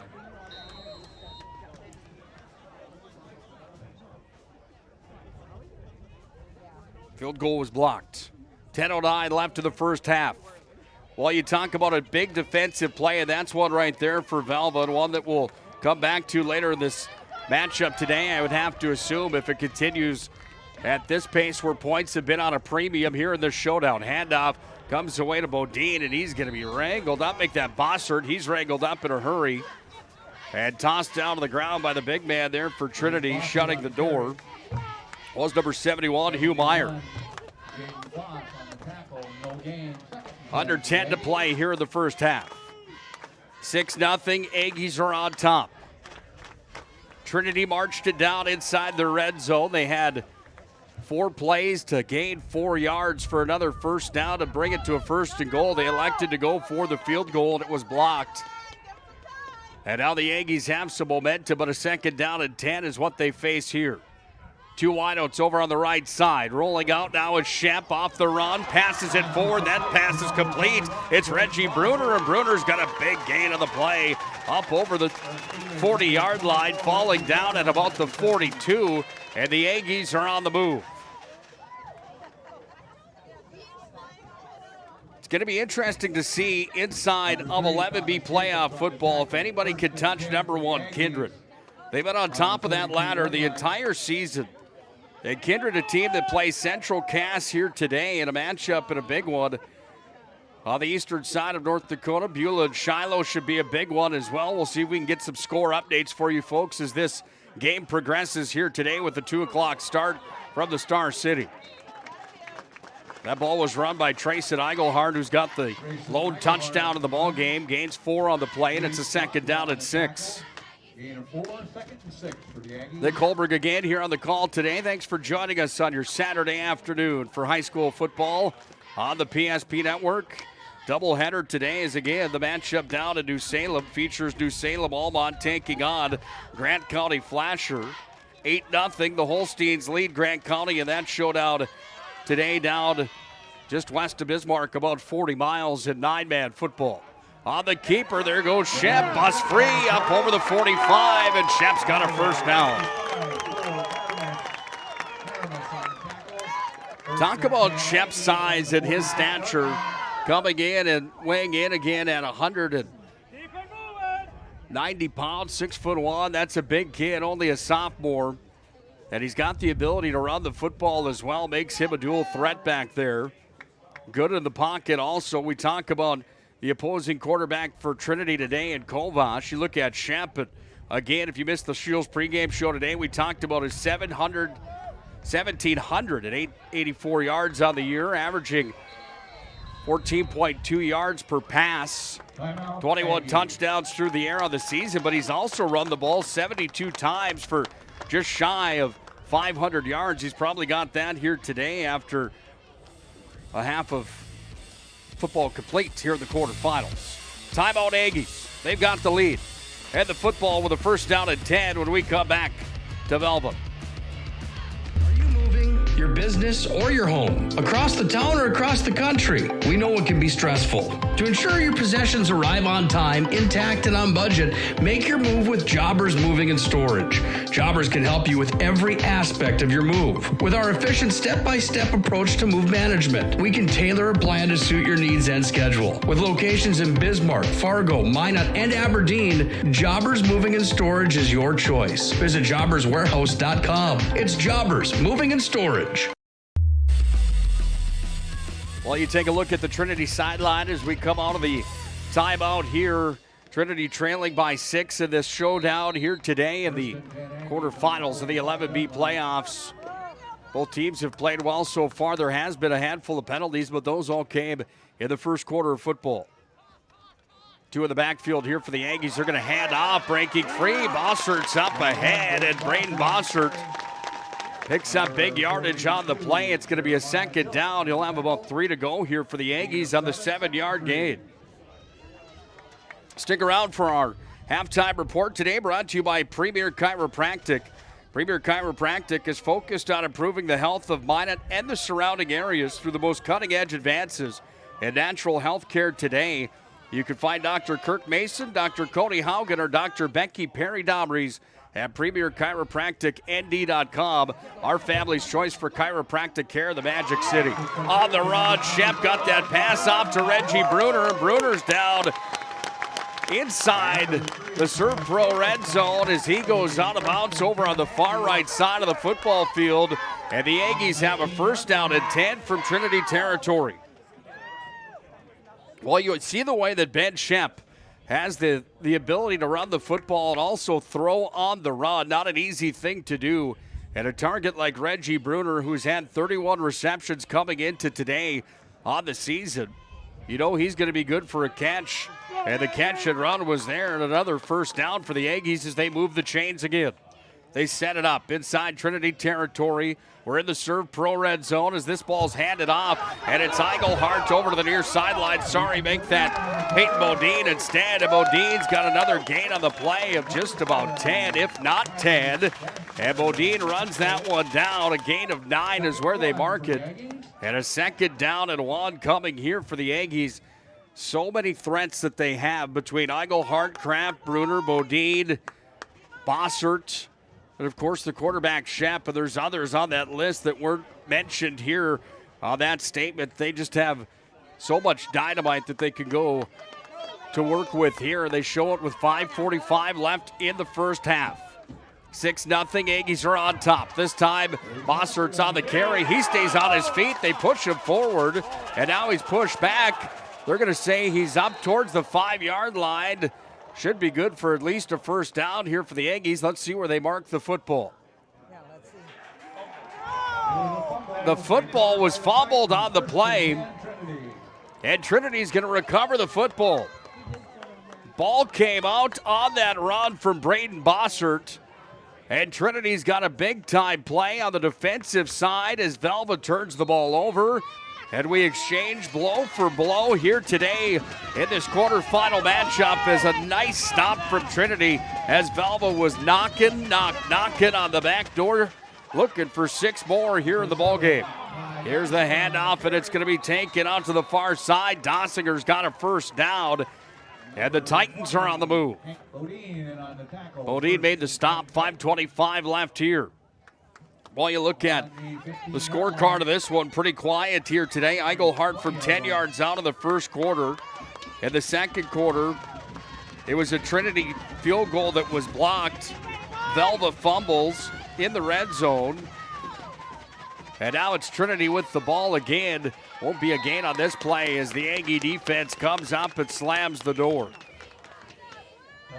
Field goal was blocked. 10:09 left in the first half. Well, you talk about a big defensive play, and that's one right there for Velva, and one that we'll come back to later in this matchup today. I would have to assume if it continues at this pace where points have been on a premium here in this showdown. Handoff comes away to Bodine, and he's going to be wrangled up. Make that Bossert. He's wrangled up in a hurry. And tossed down to the ground by the big man there for Trinity, shutting the door. Was number 71, Hugh Meyer. Under 10 to play here in the first half. 6-0, Aggies are on top. Trinity marched it down inside the red zone. They had 4 plays to gain 4 yards for another first down to bring it to a 1st and goal. They elected to go for the field goal, and it was blocked. And now the Aggies have some momentum, but a 2nd down and 10 is what they face here. 2 wideouts over on the right side. Rolling out now is Shep off the run. Passes it forward. That pass is complete. It's Reggie Bruner, and Bruner's got a big gain on the play. Up over the 40-yard line, falling down at about the 42. And the Aggies are on the move. It's going to be interesting to see inside of 11B playoff football if anybody can touch number 1, Kindred. They've been on top of that ladder the entire season. And Kindred, a team that plays Central Cass here today in a matchup and a big one. On the eastern side of North Dakota, Beulah and Shiloh should be a big one as well. We'll see if we can get some score updates for you folks as this game progresses here today with the 2 o'clock start from the Star City. That ball was run by Trayson Eigelhard, who's got the lone touchdown of the ball game. Gains 4 on the play, and it's a 2nd down and 6. Nick Holberg again here on the call today. Thanks for joining us on your Saturday afternoon for high school football on the PSP Network. Doubleheader today is again the matchup down in New Salem. Features New Salem Almont taking on Grant County Flasher. 8-0, the Holsteins lead Grant County in that showdown today down just west of Bismarck, about 40 miles in 9-man football. On the keeper, there goes Shep, bust free up over the 45, and Shep's got a 1st down. Talk about Shep's size and his stature, coming in and weighing in again at 190 pounds, 6'1". That's a big kid, only a sophomore. And he's got the ability to run the football as well, makes him a dual threat back there. Good in the pocket also. We talk about the opposing quarterback for Trinity today in Kovash. You look at Shep, but again, if you missed the Shields pregame show today, we talked about his 1,784 yards on the year, averaging 14.2 yards per pass, 21 touchdowns through the air on the season, but he's also run the ball 72 times for just shy of 500 yards. He's probably got that here today after a half of football complete here in the quarterfinals. Timeout Aggies. They've got the lead. And the football with a 1st down and 10 when we come back to Velva. Your business or your home, across the town or across the country. We know it can be stressful. To ensure your possessions arrive on time, intact, and on budget, make your move with Jobbers Moving and Storage. Jobbers can help you with every aspect of your move. With our efficient step-by-step approach to move management, we can tailor a plan to suit your needs and schedule. With locations in Bismarck, Fargo, Minot, and Aberdeen, Jobbers Moving and Storage is your choice. Visit jobberswarehouse.com. It's Jobbers Moving and Storage. Well, you take a look at the Trinity sideline as we come out of the timeout here. Trinity trailing by 6 in this showdown here today in the quarterfinals of the 11B playoffs. Both teams have played well so far. There has been a handful of penalties, but those all came in the first quarter of football. Two in the backfield here for the Aggies. They're going to hand off, breaking free. Bossert's up ahead, and Braden Bossert picks up big yardage on the play. It's going to be a second down. He'll have about 3 to go here for the Aggies on the 7-yard gain. Stick around for our halftime report today, brought to you by Premier Chiropractic. Premier Chiropractic is focused on improving the health of Minot and the surrounding areas through the most cutting-edge advances in natural health care today. You can find Dr. Kirk Mason, Dr. Cody Haugen, or Dr. Becky Perry-Domries at PremierChiropracticND.com. Our family's choice for chiropractic care in the Magic City. On the run, Shep got that pass off to Reggie Bruner, and Bruner's down inside the Serve Pro red zone as he goes out of bounds over on the far right side of the football field. And the Aggies have a first down and 10 from Trinity territory. Well, you see the way that Ben Shep has the ability to run the football and also throw on the run. Not an easy thing to do. And a target like Reggie Bruner, who's had 31 receptions coming into today on the season, you know he's going to be good for a catch. And the catch and run was there, and another first down for the Aggies as they move the chains again. They set it up inside Trinity territory. We're in the Serve Pro red zone as this ball's handed off, and it's Eigelhart over to the near sideline. Sorry, make that Peyton Bodine instead. And Bodine's got another gain on the play of just about 10, if not 10. And Bodine runs that one down. A gain of 9 is where they mark it. And a second down and 1 coming here for the Aggies. So many threats that they have between Eigelhart, Kraft, Bruner, Bodine, Bossert, and of course the quarterback Shep. And there's others on that list that weren't mentioned here on that statement. They just have so much dynamite that they can go to work with here. They show it with 5:45 left in the first half. 6-0, Aggies are on top. This time, Bossert's on the carry. He stays on his feet. They push him forward, and now he's pushed back. They're going to say he's up towards the 5-yard line. Should be good for at least a first down here for the Aggies. Let's see where they mark the football. The football was fumbled on the play, and Trinity's going to recover the football. Ball came out on that run from Braden Bossert, and Trinity's got a big-time play on the defensive side as Velva turns the ball over. And we exchange blow for blow here today in this quarterfinal matchup as a nice stop from Trinity as Velva was knocking on the back door, looking for 6 more here in the ballgame. Here's the handoff, and it's going to be taken out to the far side. Dossinger's got a first down, and the Titans are on the move. Bodine made the stop, 5:25 left here. Well, you look at the scorecard of this one, pretty quiet here today. Eigelhart from 10 yards out of the first quarter. In the second quarter, it was a Trinity field goal that was blocked. Velva fumbles in the red zone. And now it's Trinity with the ball again. Won't be a gain on this play as the Aggie defense comes up and slams the door.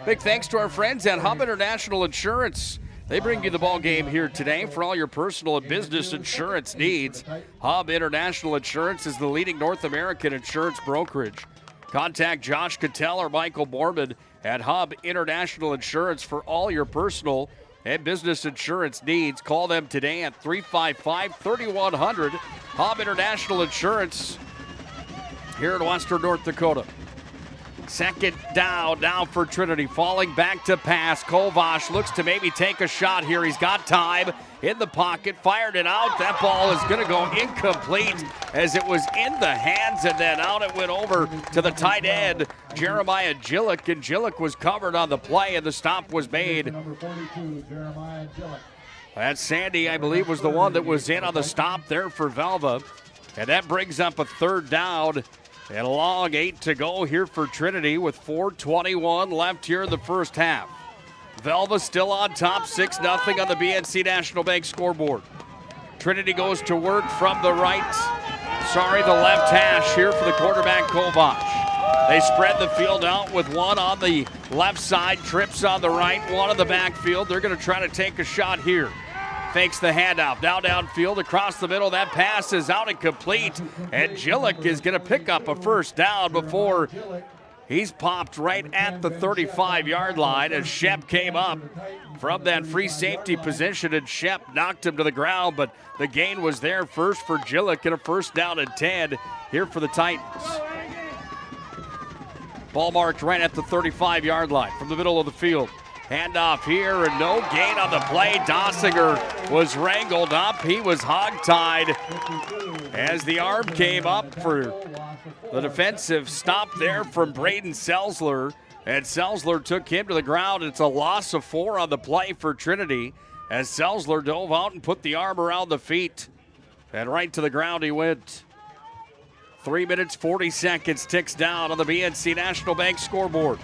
Big thanks to our friends at Hub International Insurance. They bring you the ball game here today for all your personal and business insurance needs. Hub International Insurance is the leading North American insurance brokerage. Contact Josh Cattell or Michael Borman at Hub International Insurance for all your personal and business insurance needs. Call them today at 355-3100. Hub International Insurance here in Western North Dakota. Second down now for Trinity. Falling back to pass. Kovash looks to maybe take a shot here. He's got time in the pocket. Fired it out. That ball is going to go incomplete as it was in the hands, and then out it went over to the tight end, Jeremiah Gillick, and Gillick was covered on the play, and the stop was made. That Sandy, I believe, was the one that was in on the stop there for Velva. And that brings up a third down. And a long 8 to go here for Trinity with 4:21 left here in the first half. Velva still on top, 6-0 on the BNC National Bank scoreboard. Trinity goes to work from the left hash here for the quarterback Kovash. They spread the field out with one on the left side, trips on the right, one on the backfield. They're going to try to take a shot here. fakes the handoff. Now downfield across the middle. That pass is out and complete. And Gillick is going to pick up a first down before he's popped right at the 35-yard line as Shep came up from that free safety position, and Shep knocked him to the ground, but the gain was there first for Gillick, and a first down and 10 here for the Titans. Ball marked right at the 35-yard line from the middle of the field. Handoff here, and no gain on the play. Dossinger was wrangled up. He was hogtied as the arm came up for the defensive stop there from Braden Selzler, and Selzler took him to the ground. It's a loss of 4 on the play for Trinity as Selzler dove out and put the arm around the feet, and right to the ground he went. 3 minutes, 40 seconds ticks down on the BNC National Bank scoreboard.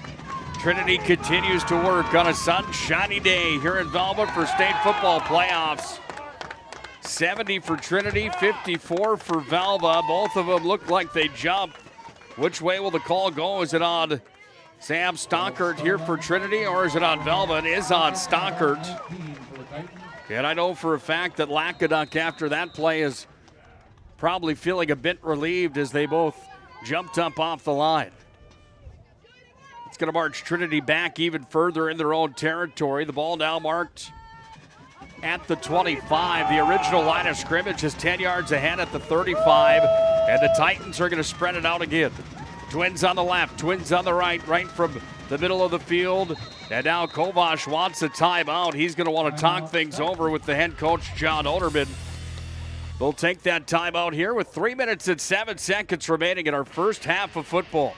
Trinity continues to work on a sunshiny day here in Velva for state football playoffs. 70 for Trinity, 54 for Velva. Both of them look like they jump. Which way will the call go? Is it on Sam Stockert here for Trinity, or is it on Velva? It is on Stockert. And I know for a fact that Lackaduck after that play is probably feeling a bit relieved as they both jumped up off the line. It's going to march Trinity back even further in their own territory. The ball now marked at the 25. The original line of scrimmage is 10 yards ahead at the 35, and the Titans are going to spread it out again. Twins on the left, Twins on the right, right from the middle of the field. And now Kovash wants a timeout. He's going to want to talk things over with the head coach, John Oderman. They'll take that timeout here with 3 minutes and 7 seconds remaining in our first half of football.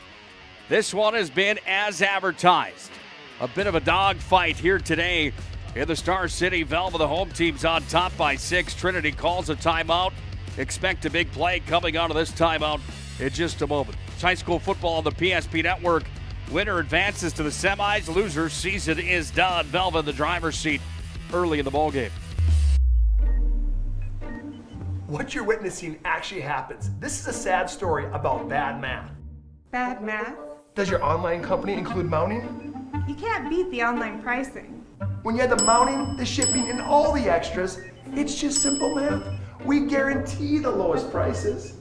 This one has been as advertised. A bit of a dogfight here today in the Star City. Velva, the home team's on top by 6. Trinity calls a timeout. Expect a big play coming out of this timeout in just a moment. It's high school football on the PSP Network. Winner advances to the semis. Loser season is done. Velva in the driver's seat early in the ballgame. What you're witnessing actually happens. This is a sad story about bad math. Bad math? Does your online company include mounting? You can't beat the online pricing. When you add the mounting, the shipping, and all the extras, it's just simple math. We guarantee the lowest prices.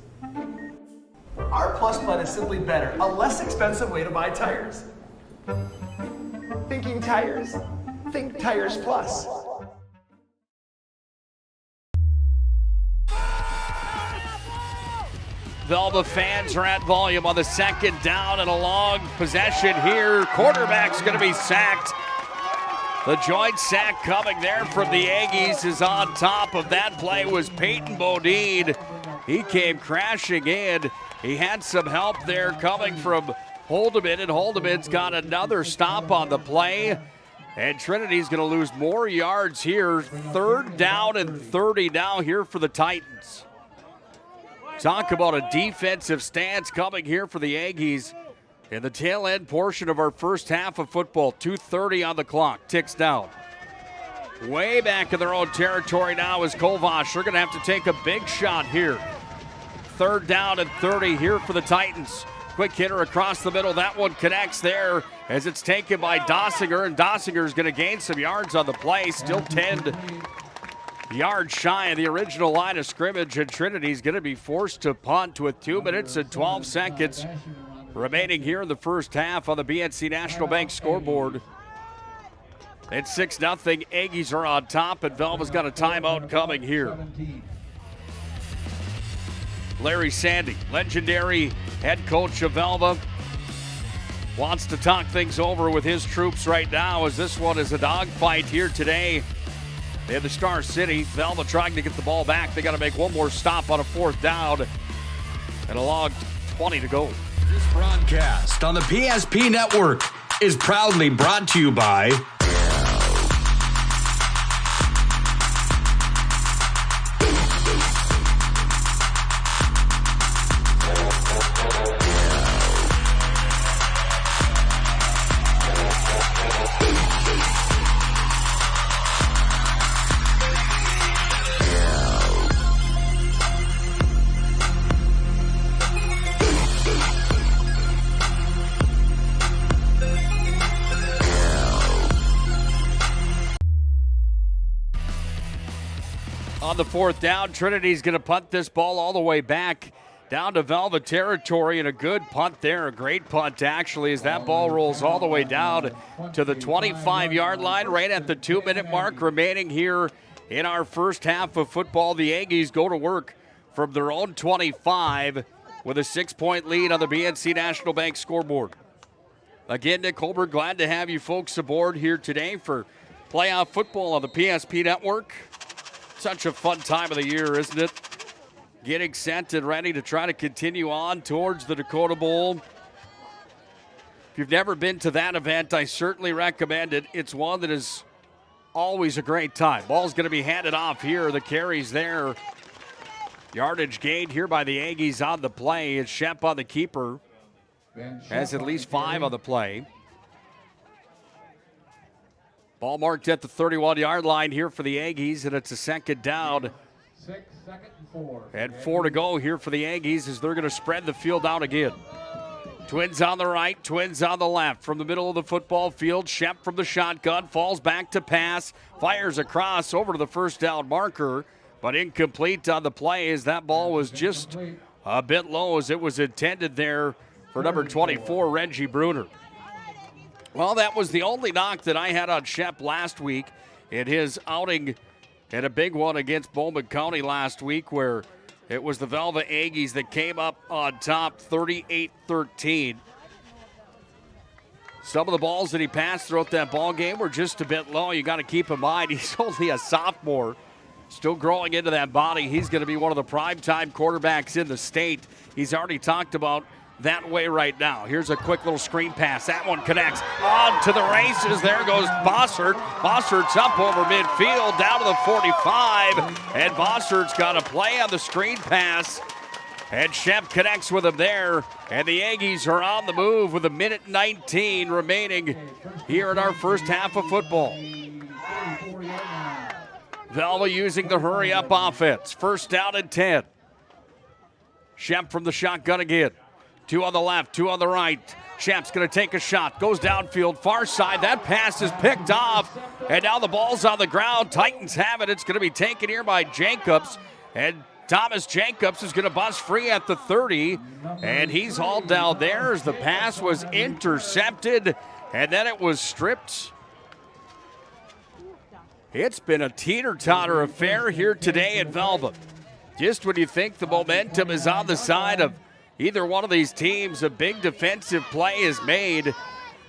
Our Plus plan is simply better, a less expensive way to buy tires. Thinking tires? Think Tires Plus. Velva fans are at volume on the second down and a long possession here. Quarterback's going to be sacked. The joint sack coming there from the Aggies is on top of that play was Peyton Bodine. He came crashing in. He had some help there coming from Holdeman, and Holdeman's got another stop on the play. And Trinity's going to lose more yards here. 3rd down and 30 now here for the Titans. Talk about a defensive stance coming here for the Aggies in the tail end portion of our first half of football. 2:30 on the clock, ticks down. Way back in their own territory now is Kovash. They're going to have to take a big shot here. 3rd down and 30 here for the Titans. Quick hitter across the middle. That one connects there as it's taken by Dossinger, and Dossinger is going to gain some yards on the play. Still 10 yards shy of the original line of scrimmage, and Trinity's going to be forced to punt with 2 minutes and 12 seconds remaining here in the first half on the BNC National Bank scoreboard. It's 6-0. Aggies are on top, and Velva's got a timeout coming here. Larry Sandy, legendary head coach of Velva, wants to talk things over with his troops right now as this one is a dogfight here today in the Star City. Velva trying to get the ball back. They got to make one more stop on a 4th down and a long 20 to go. This broadcast on the PSP Network is proudly brought to you by on the 4th down. Trinity's going to punt this ball all the way back down to Velva territory, and a good punt there, a great punt actually, as that ball rolls all the way down to the 25-yard line, right at the 2-minute mark remaining here in our first half of football. The Aggies go to work from their own 25 with a 6-point lead on the BNC National Bank scoreboard. Again, Nick Holberg, glad to have you folks aboard here today for playoff football on the PSP Network. Such a fun time of the year, isn't it? Getting set and ready to try to continue on towards the Dakota Bowl. If you've never been to that event, I certainly recommend it. It's one that is always a great time. Ball's going to be handed off here. The carry's there. Yardage gained here by the Aggies on the play. It's Shep on the keeper. Has at least 5 on the play. Ball marked at the 31-yard line here for the Aggies, and it's a 2nd down. 6, 2nd and 4. And 4 to go here for the Aggies as they're going to spread the field out again. Twins on the right, Twins on the left. From the middle of the football field, Shep from the shotgun, falls back to pass, fires across over to the 1st down marker, but incomplete on the play as that ball was just a bit low as it was intended there for number 24, Reggie Bruner. Well, that was the only knock that I had on Shep last week in his outing. Had a big one against Bowman County last week where it was the Velva-Aggies that came up on top 38-13. Some of the balls that he passed throughout that ball game were just a bit low. You got to keep in mind he's only a sophomore, still growing into that body. He's going to be one of the primetime quarterbacks in the state. He's already talked about that way right now. Here's a quick little screen pass. That one connects on to the races. There goes Bossert. Bossert's up over midfield, down to the 45. And Bossert's got a play on the screen pass. And Shep connects with him there. And the Aggies are on the move with 1:19 remaining here in our first half of football. Velva using the hurry-up offense. 1st down and 10. Shep from the shotgun again. 2 on the left, 2 on the right. Shep's going to take a shot, goes downfield, far side. That pass is picked off, and now the ball's on the ground. Titans have it. It's going to be taken here by Jacobs, and Thomas Jacobs is going to bust free at the 30, and he's hauled down there as the pass was intercepted, and then it was stripped. It's been a teeter-totter affair here today in Velva. Just when you think the momentum is on the side of either one of these teams, a big defensive play is made.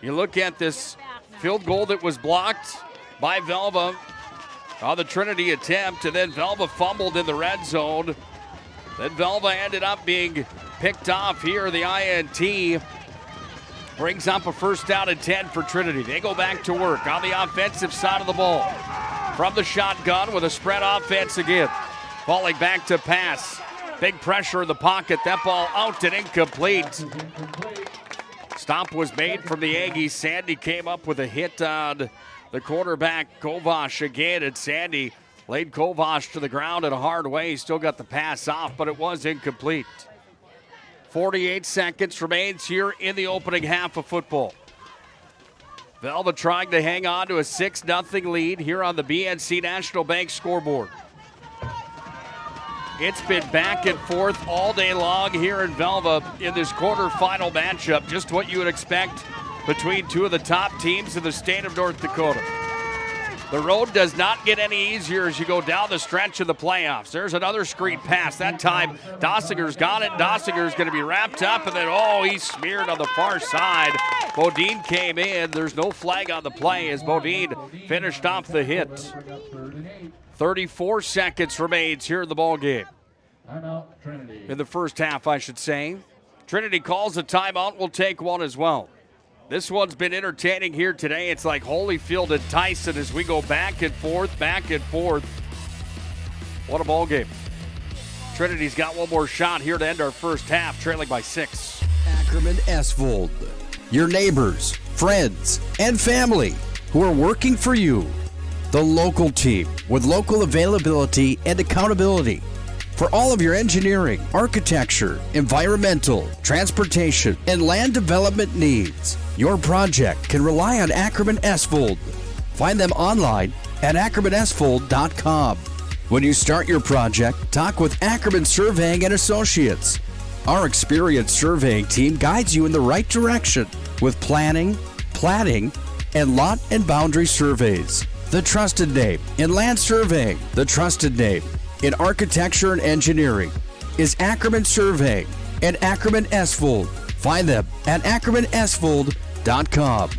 You look at this field goal that was blocked by Velva on the Trinity attempt, and then Velva fumbled in the red zone. Then Velva ended up being picked off here. The INT brings up a 1st down and 10 for Trinity. They go back to work on the offensive side of the ball. From the shotgun with a spread offense again. Falling back to pass. Big pressure in the pocket. That ball out and incomplete. Stop was made from the Aggies. Sandy came up with a hit on the quarterback, Kovash, again. And Sandy laid Kovash to the ground in a hard way. He still got the pass off, but it was incomplete. 48 seconds remains here in the opening half of football. Velva trying to hang on to a 6-0 lead here on the BNC National Bank scoreboard. It's been back and forth all day long here in Velva in this quarterfinal matchup. Just what you would expect between 2 of the top teams in the state of North Dakota. The road does not get any easier as you go down the stretch of the playoffs. There's another screen pass. That time, Dossinger's got it. Dossinger's going to be wrapped up, and then, he's smeared on the far side. Bodine came in. There's no flag on the play as Bodine finished off the hit. 34 seconds remains here in the ball game. Timeout, Trinity. In the first half, I should say. Trinity calls a timeout. We'll take one as well. This one's been entertaining here today. It's like Holyfield and Tyson as we go back and forth, back and forth. What a ball game. Trinity's got one more shot here to end our first half, trailing by 6. Ackerman Esvold, your neighbors, friends, and family who are working for you. The local team with local availability and accountability for all of your engineering, architecture, environmental, transportation, and land development needs. Your project can rely on Ackerman Esvold. Find them online at ackermanesvold.com. When you start your project, talk with Ackerman Surveying and Associates. Our experienced surveying team guides you in the right direction with planning, platting, and lot and boundary surveys. The trusted name in land surveying, the trusted name in architecture and engineering is Ackerman Surveying and Ackerman Esvold. Find them at ackermanesvold.com.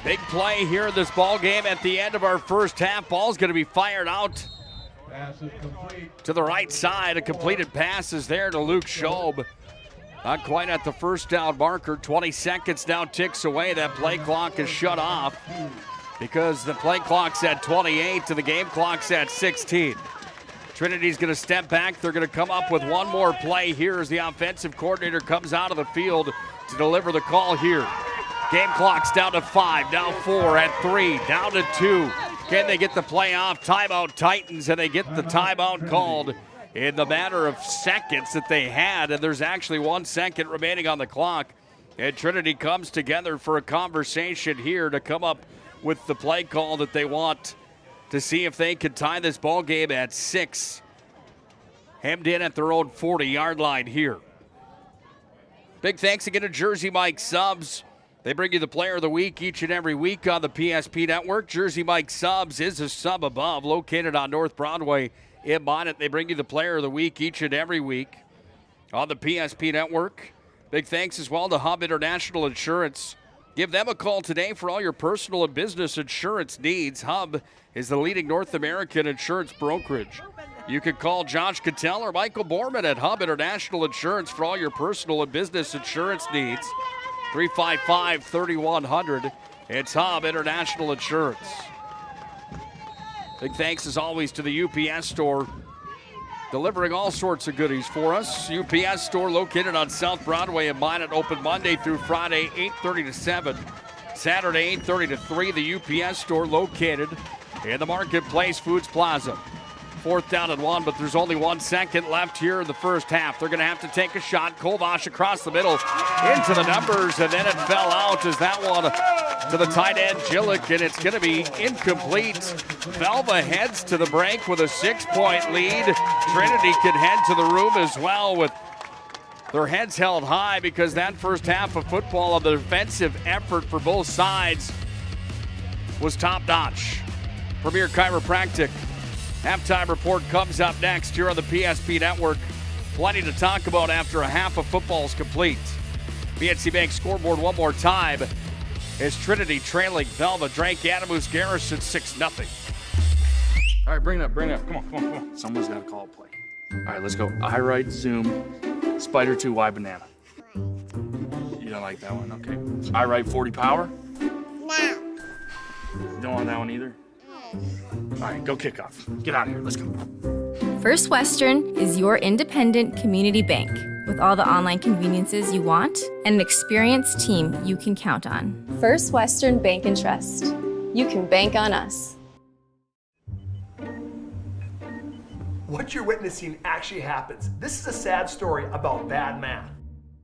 Big play here in this ball game at the end of our first half. Ball's going to be fired out to the right side. A completed pass is there to Luke Schob. Not quite at the first down marker. 20 seconds now ticks away. That play clock is shut off because the play clock's at 28 and the game clock's at 16. Trinity's going to step back. They're going to come up with one more play here as the offensive coordinator comes out of the field to deliver the call here. Game clock's down to 5, now 4, at 3, down to 2. Can they get the play off? Timeout Titans, and they get the timeout called in the matter of seconds that they had, and there's actually 1 second remaining on the clock. And Trinity comes together for a conversation here to come up with the play call that they want to see if they can tie this ball game at 6. Hemmed in at their own 40-yard line here. Big thanks again to Jersey Mike Subs. They bring you the player of the week each and every week on the PSP Network. Jersey Mike Subs is a sub above, located on North Broadway in Minot. They bring you the player of the week each and every week on the PSP Network. Big thanks as well to Hub International Insurance. Give them a call today for all your personal and business insurance needs. Hub is the leading North American insurance brokerage. You can call Josh Cattell or Michael Borman at Hub International Insurance for all your personal and business insurance needs. 355-3100. It's Hub International Insurance. Big thanks as always to the UPS store, delivering all sorts of goodies for us. UPS store located on South Broadway in Minot, open Monday through Friday, 8:30 to 7. Saturday, 8:30 to 3. The UPS store located in the Marketplace Foods Plaza. 4th down and 1, but there's only 1 second left here in the first half. They're going to have to take a shot. Kovash across the middle into the numbers, and then it fell out as that one to the tight end, Gillick, and it's going to be incomplete. Velva heads to the break with a 6-point lead. Trinity can head to the room as well with their heads held high because that first half of football of the defensive effort for both sides was top-notch. Premier Chiropractic halftime report comes up next here on the PSP Network. Plenty to talk about after a half of football is complete. PNC Bank scoreboard one more time as Trinity trailing Velva. Drake Adamus Garrison 6-0. All right, bring it up. Come on. Someone's got to call a play. All right, let's go. I right, zoom, spider 2, Y banana. You don't like that one, okay. I right, 40 power? No. You don't want that one either? All right, go kick off. Get out of here. Let's go. First Western is your independent community bank with all the online conveniences you want and an experienced team you can count on. First Western Bank and Trust. You can bank on us. What you're witnessing actually happens. This is a sad story about bad math.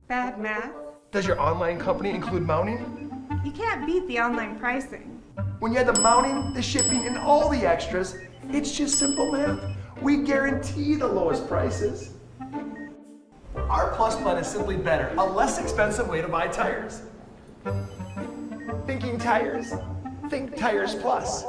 Bad math? Does your online company include mounting? You can't beat the online pricing. When you have the mounting, the shipping, and all the extras, it's just simple math. We guarantee the lowest prices. Our Plus Plan is simply better, a less expensive way to buy tires. Thinking tires? Think Tires Plus.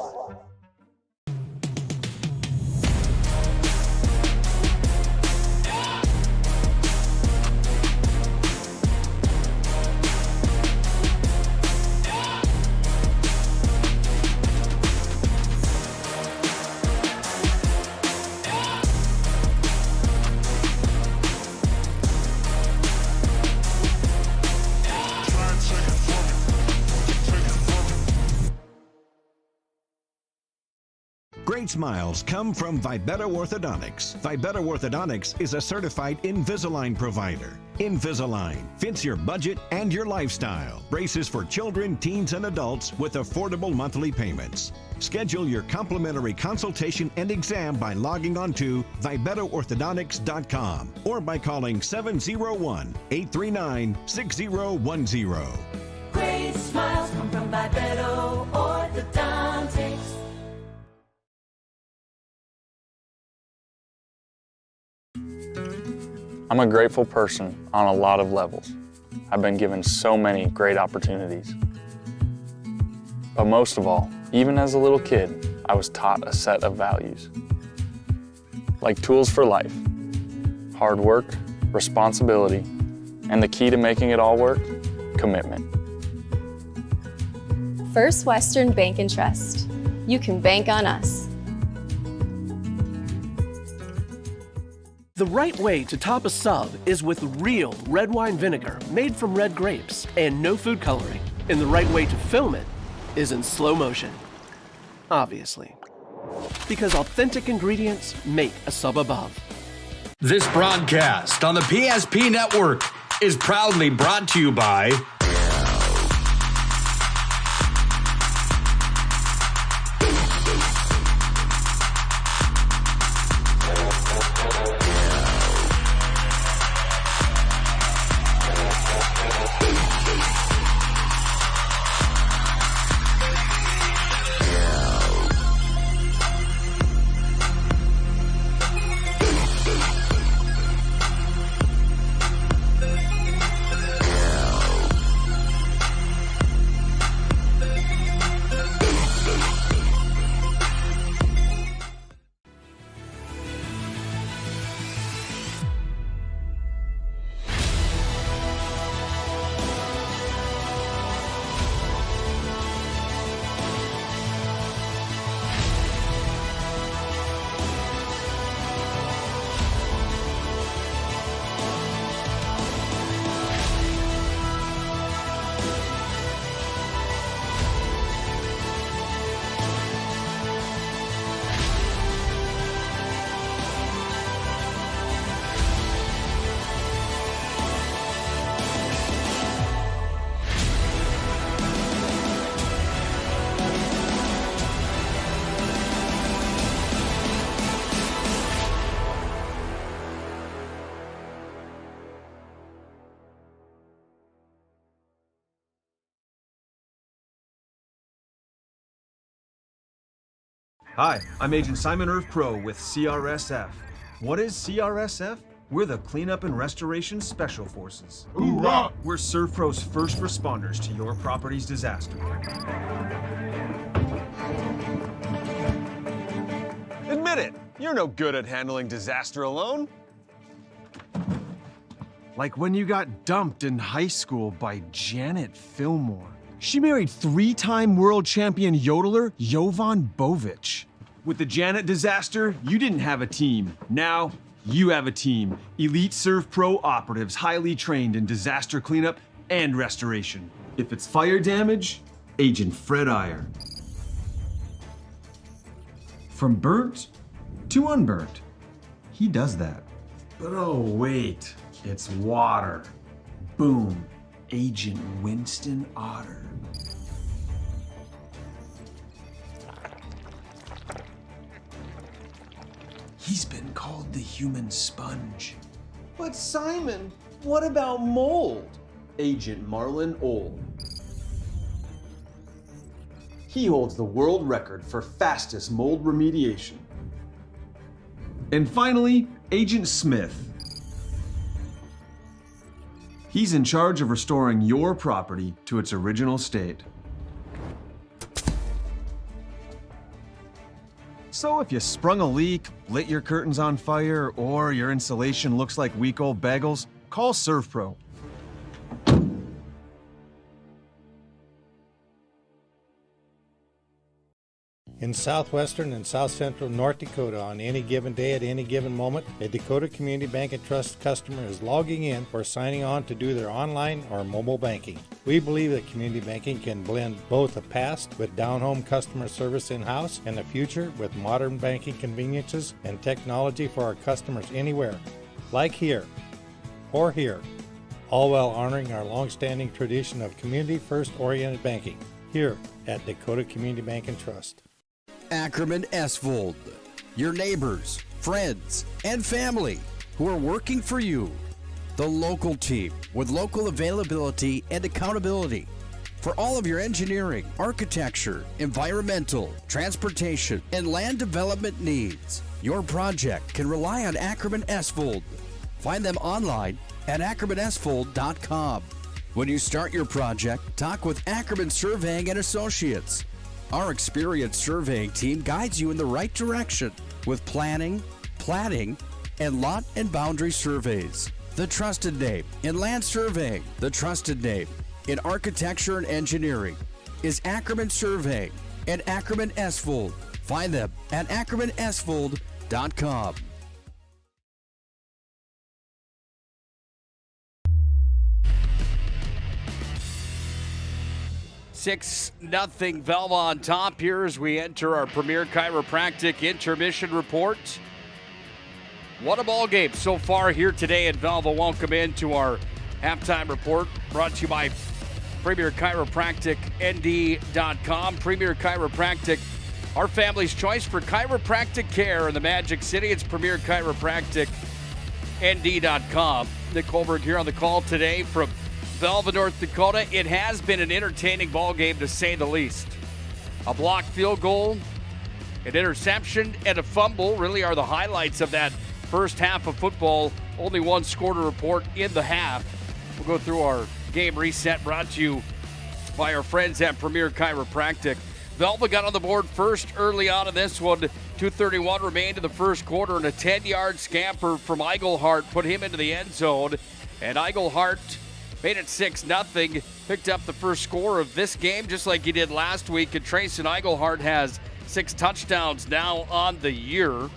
Great smiles come from Vibetta Orthodontics. Vibetta Orthodontics is a certified Invisalign provider. Invisalign fits your budget and your lifestyle. Braces for children, teens, and adults with affordable monthly payments. Schedule your complimentary consultation and exam by logging on to VibettaOrthodontics.com or by calling 701-839-6010. Great smiles come from Vibetta I'm a grateful person on a lot of levels. I've been given so many great opportunities. But most of all, even as a little kid, I was taught a set of values. Like tools for life, hard work, responsibility, and the key to making it all work, commitment. First Western Bank and Trust. You can bank on us. The right way to top a sub is with real red wine vinegar made from red grapes and no food coloring. And the right way to film it is in slow motion. Obviously. Because authentic ingredients make a sub above. This broadcast on the PSP Network is proudly brought to you by Hi, I'm Agent Simon Irv Pro with CRSF. What is CRSF? We're the Cleanup and Restoration Special Forces. Hoorah! We're ServPro's first responders to your property's disaster. Admit it, you're no good at handling disaster alone. Like when you got dumped in high school by Janet Fillmore. She married three-time world champion yodeler Jovan Bovic. With the Janet disaster, you didn't have a team. Now, you have a team. Elite ServPro operatives, highly trained in disaster cleanup and restoration. If it's fire damage, Agent Fred Iyer. From burnt to unburnt, he does that. But oh wait, it's water. Boom, Agent Winston Otter. He's been called the human sponge. But Simon, what about mold? Agent Marlon Old. He holds the world record for fastest mold remediation. And finally, Agent Smith. He's in charge of restoring your property to its original state. So if you sprung a leak, lit your curtains on fire, or your insulation looks like week old bagels, call ServPro. In southwestern and south central North Dakota, on any given day at any given moment, a Dakota Community Bank and Trust customer is logging in or signing on to do their online or mobile banking. We believe that community banking can blend both the past with down-home customer service in-house and the future with modern banking conveniences and technology for our customers anywhere, like here or here, all while honoring our long-standing tradition of community-first-oriented banking here at Dakota Community Bank and Trust. Ackerman Esvold, your neighbors, friends, and family who are working for you. The local team with local availability and accountability for all of your engineering, architecture, environmental, transportation, and land development needs. Your project can rely on Ackerman Esvold. Find them online at AckermanAsphalt.com. When you start your project, talk with Ackerman Surveying and Associates. Our experienced surveying team guides you in the right direction with planning, platting, and lot and boundary surveys. The trusted name in land surveying, the trusted name in architecture and engineering is Ackerman Surveying and Ackerman Asphalt. Find them at AckermanAsphalt.com. Six nothing Velva on top here as we enter our Premier Chiropractic intermission report. What a ball game so far here today, and Velva welcome into our halftime report brought to you by Premier Chiropractic ND.com. Premier Chiropractic, our family's choice for chiropractic care in the Magic City. It's Premier Chiropractic ND.com. Nick Holberg here on the call today from Velva, North Dakota. It has been an entertaining ball game to say the least. A blocked field goal, an interception, and a fumble really are the highlights of that first half of football. Only one score to report in the half. We'll go through our game reset brought to you by our friends at Premier Chiropractic. Velva got on the board first early on in this one. 2:31 remained in the first quarter, and a 10-yard scamper from Eigelhart put him into the end zone. And Eigelhart made it 6-0, picked up the first score of this game just like he did last week. And Trayson Eigelhart has 6 touchdowns now on the year.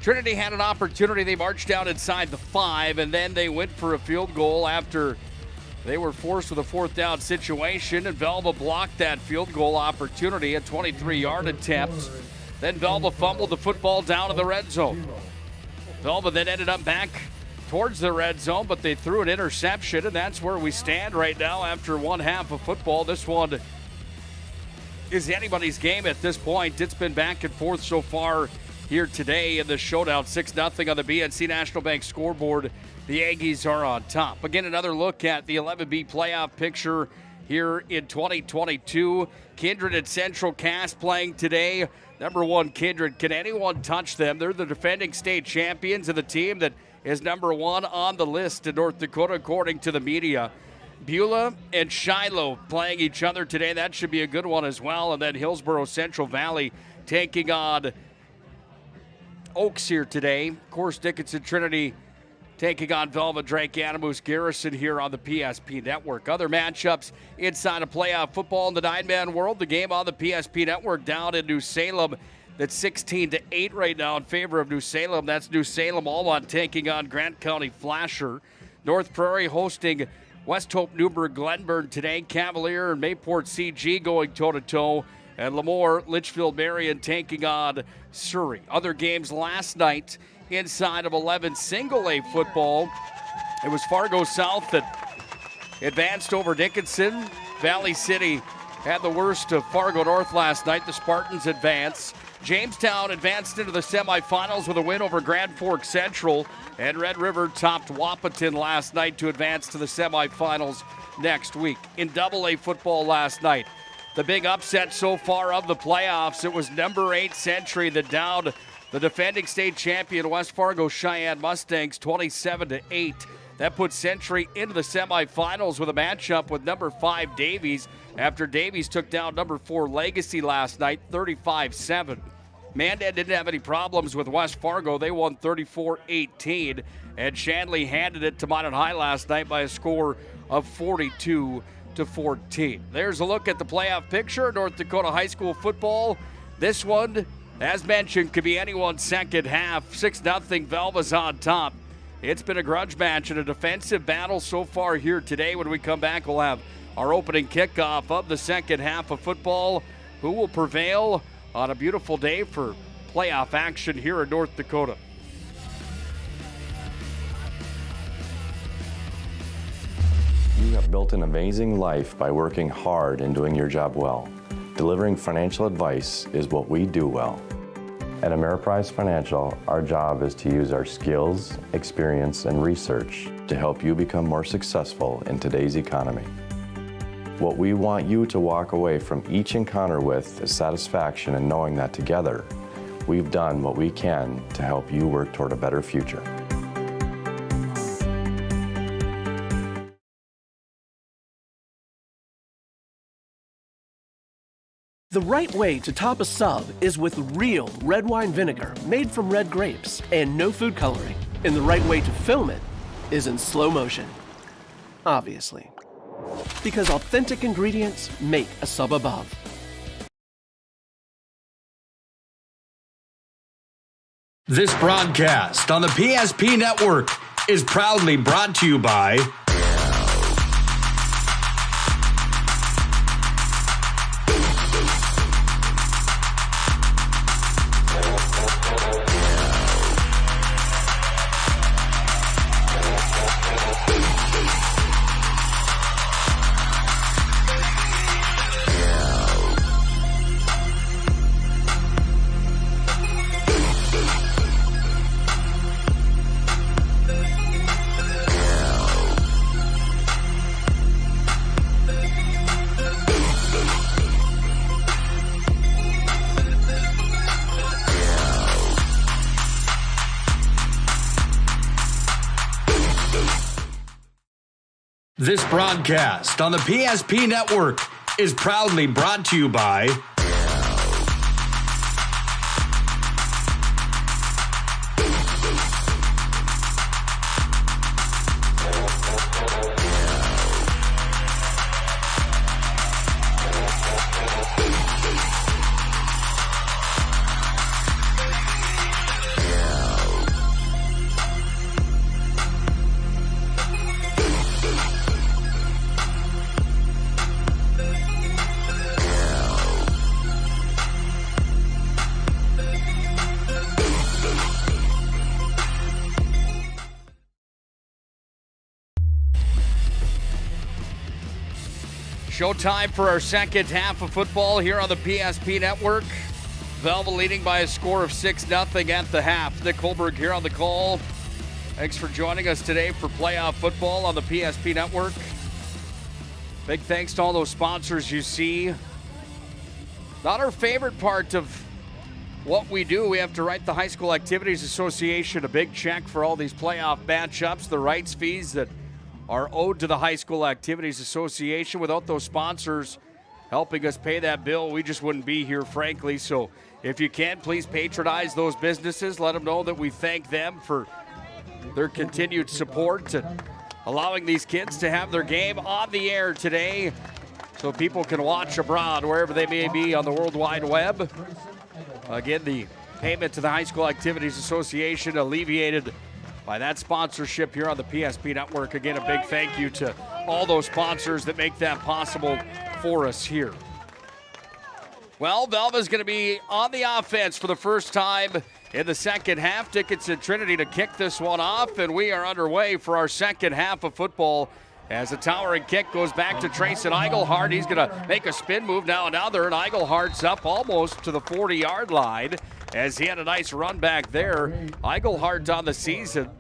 Trinity had an opportunity. They marched down inside the 5, and then they went for a field goal after they were forced with a 4th down situation, and Velva blocked that field goal opportunity, a 23-yard attempt. Then Velva fumbled the football down in the red zone. Velva then ended up back towards the red zone, but they threw an interception, and that's where we stand right now after one half of football. This one is anybody's game at this point. It's been back and forth so far here today in the showdown. 6-0 on the BNC National Bank scoreboard. The Aggies are on top. Again, another look at the 11B playoff picture here in 2022. Kindred and Central Cass playing today. Number 1, Kindred. Can anyone touch them? They're the defending state champions and the team that is number 1 on the list in North Dakota, according to the media. Beulah and Shiloh playing each other today. That should be a good one as well. And then Hillsborough Central Valley taking on Oaks here today. Of course, Dickinson Trinity taking on Velva, Drake, Animus, Garrison here on the PSP Network. Other matchups inside of playoff football in the 9-man world. The game on the PSP Network down in New Salem. That's 16-8 right now in favor of New Salem. That's New Salem Almont taking on Grant County Flasher. North Prairie hosting West Hope Newburgh Glenburn today. Cavalier and Mayport CG going toe-to-toe. And Lemoore, Litchfield Marion taking on Surrey. Other games last night inside of 11 single-A football. It was Fargo South that advanced over Dickinson. Valley City had the worst of Fargo North last night. The Spartans advance. Jamestown advanced into the semifinals with a win over Grand Forks Central. And Red River topped Wahpeton last night to advance to the semifinals next week. In AA football last night, the big upset so far of the playoffs, it was number 8 Century that downed the defending state champion West Fargo Cheyenne Mustangs 27-8. That puts Century into the semifinals with a matchup with number 5 Davies after Davies took down number 4 Legacy last night 35-7. Mandan didn't have any problems with West Fargo. They won 34-18, and Shanley handed it to Minot High last night by a score of 42-14. There's a look at the playoff picture. North Dakota high school football. This one, as mentioned, could be anyone's second half. 6-0, Velva's on top. It's been a grudge match and a defensive battle so far here today. When we come back, we'll have our opening kickoff of the second half of football. Who will prevail on a beautiful day for playoff action here in North Dakota? You have built an amazing life by working hard and doing your job well. Delivering financial advice is what we do well. At Ameriprise Financial, our job is to use our skills, experience, and research to help you become more successful in today's economy. What we want you to walk away from each encounter with is satisfaction in knowing that together, we've done what we can to help you work toward a better future. The right way to top a sub is with real red wine vinegar made from red grapes and no food coloring. And the right way to film it is in slow motion. Obviously. Because authentic ingredients make a sub above. This broadcast on the PSP Network is proudly brought to you by This broadcast on the PSP Network is proudly brought to you by Showtime for our second half of football here on the PSP Network. Velva leading by a score of 6-0 at the half. Nick Holberg here on the call. Thanks for joining us today for playoff football on the PSP Network. Big thanks to all those sponsors you see. Not our favorite part of what we do. We have to write the High School Activities Association a big check for all these playoff matchups, the rights fees that are owed to the High School Activities Association. Without those sponsors helping us pay that bill, we just wouldn't be here, frankly. So if you can, please patronize those businesses. Let them know that we thank them for their continued support and allowing these kids to have their game on the air today so people can watch abroad wherever they may be on the World Wide Web. Again, the payment to the High School Activities Association alleviated by that sponsorship here on the PSP Network. Again, a big thank you to all those sponsors that make that possible for us here. Well, Velva's going to be on the offense for the first time in the second half. Dickinson Trinity to kick this one off, and we are underway for our second half of football as a towering kick goes back to Trayson Eigelhart. He's going to make a spin move now, another, and Eigelhart's up almost to the 40-yard line as he had a nice run back there. Eigelhart on the season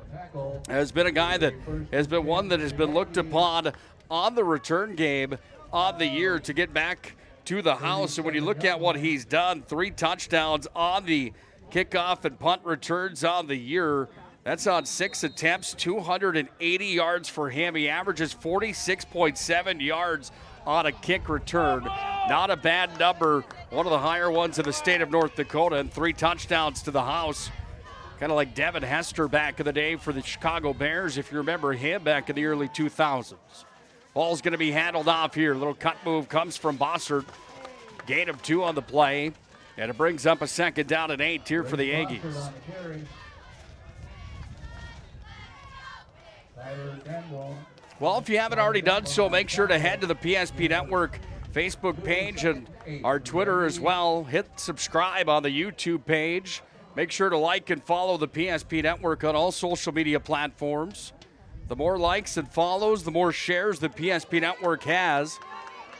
has been a guy that has been one that has been looked upon on the return game on the year to get back to the house. And when you look at what he's done, 3 touchdowns on the kickoff and punt returns on the year. That's on 6 attempts, 280 yards for him. He averages 46.7 yards on a kick return. Not a bad number, one of the higher ones in the state of North Dakota, and 3 touchdowns to the house. Kind of like Devin Hester back in the day for the Chicago Bears, if you remember him back in the early 2000s. Ball's going to be handled off here. Little cut move comes from Bossert. Gain of 2 on the play, and it brings up a second down and 8 here for the Aggies. Well, if you haven't already done so, make sure to head to the PSP Network Facebook page and our Twitter as well. Hit subscribe on the YouTube page. Make sure to like and follow the PSP Network on all social media platforms. The more likes and follows, the more shares the PSP Network has,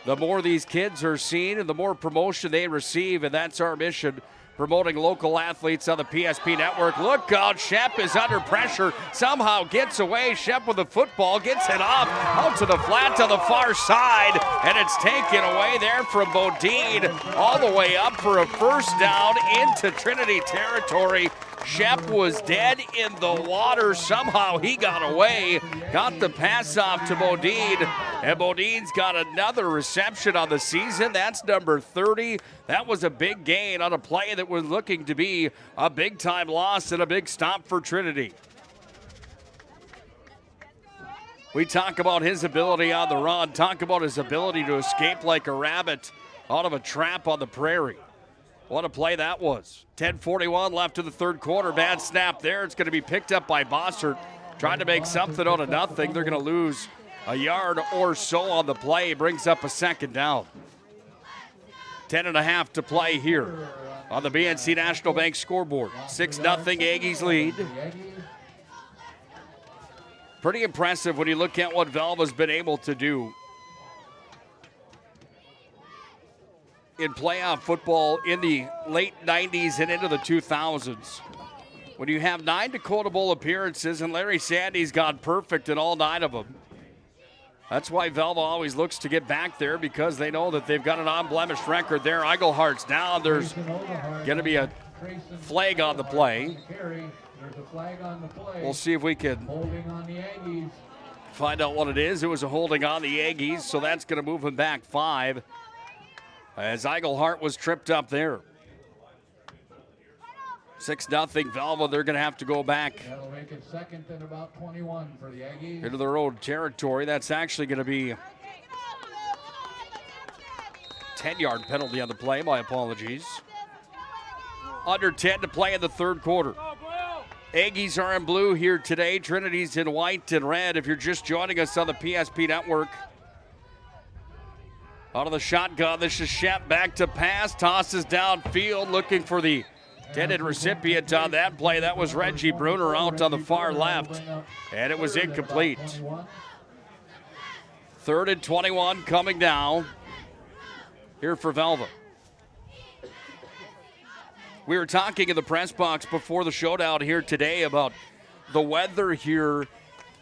the more these kids are seen and the more promotion they receive, and that's our mission promoting local athletes on the PSP network. Look out, Shep is under pressure, somehow gets away. Shep with the football, gets it off, out to the flat to the far side, and it's taken away there from Bodine, all the way up for a first down into Trinity territory. Shep was dead in the water. Somehow he got away, got the pass off to Bodine, and Bodine's got another reception on the season. That's number 30. That was a big gain on a play that was looking to be a big-time loss and a big stop for Trinity. We talk about his ability on the run, talk about his ability to escape like a rabbit out of a trap on the prairie. What a play that was. 10:41 left in the third quarter. Bad snap there. It's going to be picked up by Bossert. Trying to make something out of nothing. They're going to lose a yard or so on the play. Brings up a second down. 10.5 to play here on the BNC National Bank scoreboard. 6-0 Aggies lead. Pretty impressive when you look at what Velva's been able to do in playoff football in the late 90s and into the 2000s. When you have 9 Dakota Bowl appearances and Larry Sandy's gone perfect in all 9 of them. That's why Velva always looks to get back there, because they know that they've got an unblemished record there. Eaglehart's down. There's going to be a flag on the play. We'll see if we can find out what it is. It was a holding on the Aggies, so that's going to move him back 5. As Eigelhart was tripped up there. 6-0 Velva. They're going to have to go back That'll make it second and about 21 for the Aggies. into their own territory. That's actually going to be a 10-yard penalty on the play. My apologies. Under 10 to play in the third quarter. Aggies are in blue here today. Trinity's in white and red. If you're just joining us on the PSP network. Out of the shotgun, this is Shep back to pass, tosses downfield, looking for the intended recipient on that play. That was Reggie Bruner out on the far left, and it was incomplete. 3rd and 21 coming down here for Velva. We were talking in the press box before the showdown here today about the weather here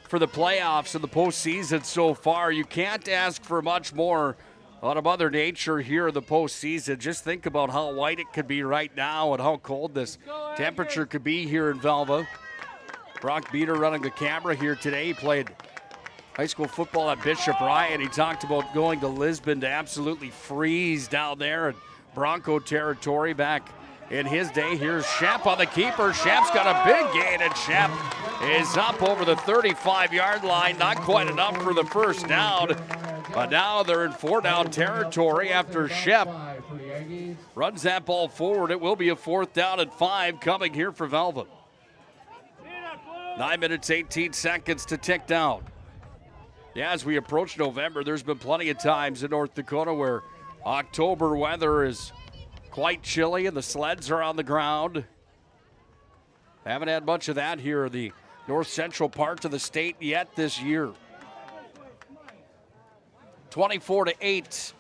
for the playoffs and the postseason so far. You can't ask for much more out of Mother Nature here in the postseason. Just think about how white it could be right now and how cold this temperature could be here in Velva. Brock Beater running the camera here today. He played high school football at Bishop Ryan. He talked about going to Lisbon to absolutely freeze down there in Bronco territory back in his day. Here's Shep on the keeper. Shep's got a big gain, and Shep is up over the 35-yard line. Not quite enough for the first down. But now they're in 4-down territory after Shep runs that ball forward. It will be a 4th down and 5 coming here for Velva. 9 minutes, 18 seconds to tick down. Yeah, as we approach November, there's been plenty of times in North Dakota where October weather is quite chilly and the sleds are on the ground. Haven't had much of that here in the north central part of the state yet this year. 24-8.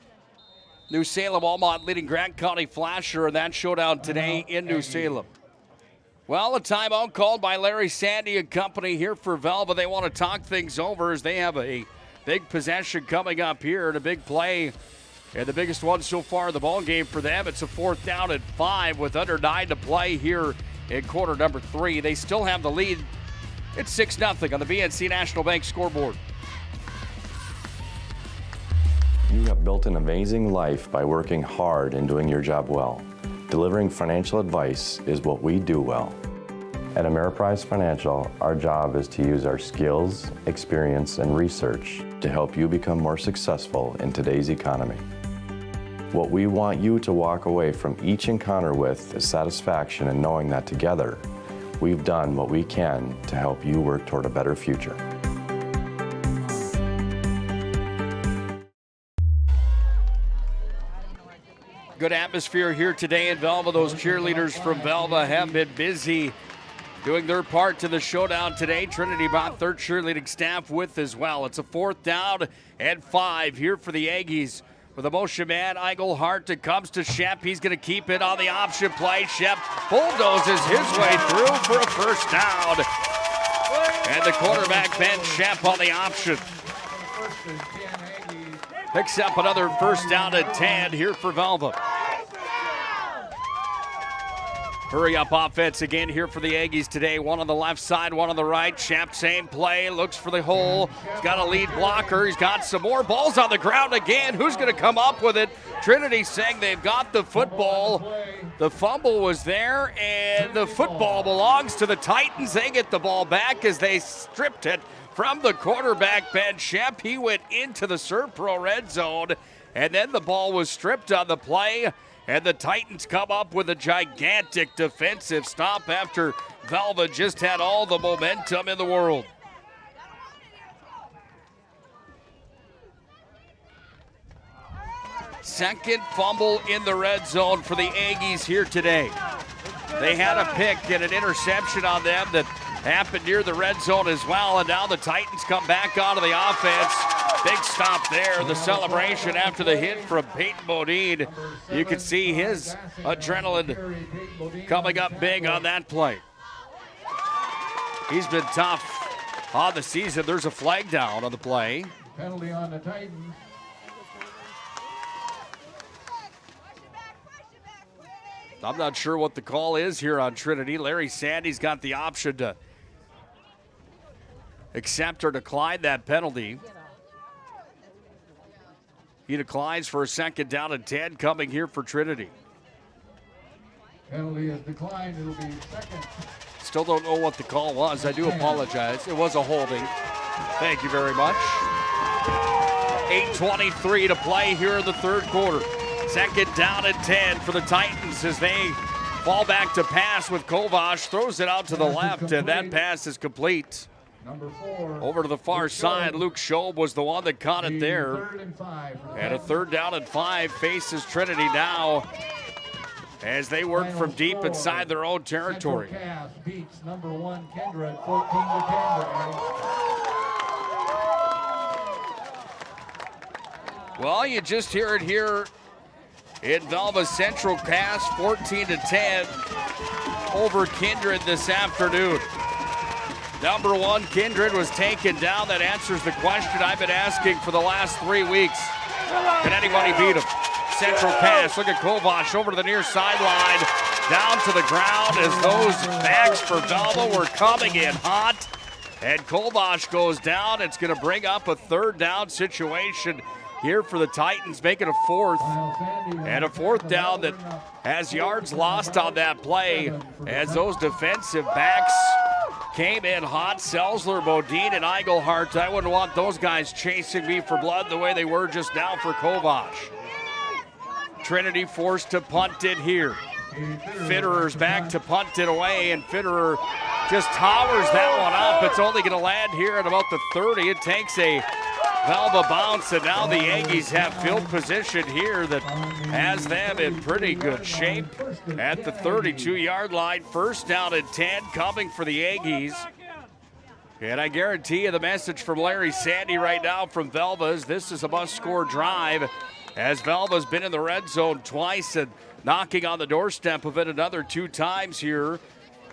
New Salem Almont leading Grant County Flasher in that showdown today in New Salem. Well, a timeout called by Larry Sandy and company here for Velva. They want to talk things over as they have a big possession coming up here and a big play. And the biggest one so far in the ball game for them. It's a 4th down and 5 with under 9 to play here in quarter number 3. They still have the lead. It's 6-0 on the BNC National Bank scoreboard. You have built an amazing life by working hard and doing your job well. Delivering financial advice is what we do well. At Ameriprise Financial, our job is to use our skills, experience, and research to help you become more successful in today's economy. What we want you to walk away from each encounter with is satisfaction in knowing that together, we've done what we can to help you work toward a better future. Good atmosphere here today in Velva. Those cheerleaders from Velva have been busy doing their part to the showdown today. Trinity brought their cheerleading staff with as well. It's a 4th down and 5 here for the Aggies with a motion man, Eigelhart. It comes to Shep. He's going to keep it on the option play. Shep bulldozes his way through for a first down. And the quarterback, Ben Shep, on the option. Picks up another first down at 10 here for Velva. Hurry up offense again here for the Aggies today. One on the left side, one on the right. Shep, same play, looks for the hole. He's got a lead blocker. He's got some more balls on the ground again. Who's going to come up with it? Trinity saying they've got the football. The fumble was there, and the football belongs to the Titans. They get the ball back as they stripped it from the quarterback, Ben Shep. He went into the Serpro red zone, and then the ball was stripped on the play. And the Titans come up with a gigantic defensive stop after Velva just had all the momentum in the world. Second fumble in the red zone for the Aggies here today. They had a pick and an interception on them that happened near the red zone as well, and now the Titans come back onto the offense. Big stop there, the celebration after the hit from Peyton Bodine. You can see his adrenaline coming up big on that play. He's been tough on the season. There's a flag down on the play. Penalty on the Titans. I'm not sure what the call is here on Trinity. Larry Sandy's got the option to accept or decline that penalty. He declines for a second down and 10 coming here for Trinity. Penalty is declined. It'll be second. Still don't know what the call was. I do apologize. It was a holding. Thank you very much. 8:23 to play here in the third quarter. Second down and 10 for the Titans as they fall back to pass with Kovac. Throws it out to the left, and that pass is complete. Number 4. Over to the far side, Luke Schob was the one that caught it there. And a third down and 5 faces Trinity now as they work from deep inside their own territory. Beats number 1 Kendra at 14-10. Well, you just hear it here in Velva Central. Cass 14-10 over Kindred this afternoon. Number 1 Kindred was taken down. That answers the question I've been asking for the last 3 weeks. Can anybody beat him? Central Cass, look at Kovac over to the near sideline, down to the ground as those backs for Velva were coming in hot. And Kovac goes down. It's going to bring up a third down situation here for the Titans, making a fourth. And a fourth down that has yards lost on that play as those defensive backs came in hot. Selzler, Bodine, and Eigelhart. I wouldn't want those guys chasing me for blood the way they were just now for Kovac. Trinity forced to punt it here. Fitterer's back to punt it away, and Fitterer just towers that one up. It's only going to land here at about the 30. It takes a Velva bounce, and now the Aggies have field position here that has them in pretty good shape at the 32-yard line. First down and 10 coming for the Aggies. And I guarantee you the message from Larry Sandy right now from Velva is this is a must-score drive, as Velva's been in the red zone twice and knocking on the doorstep of it another 2 times here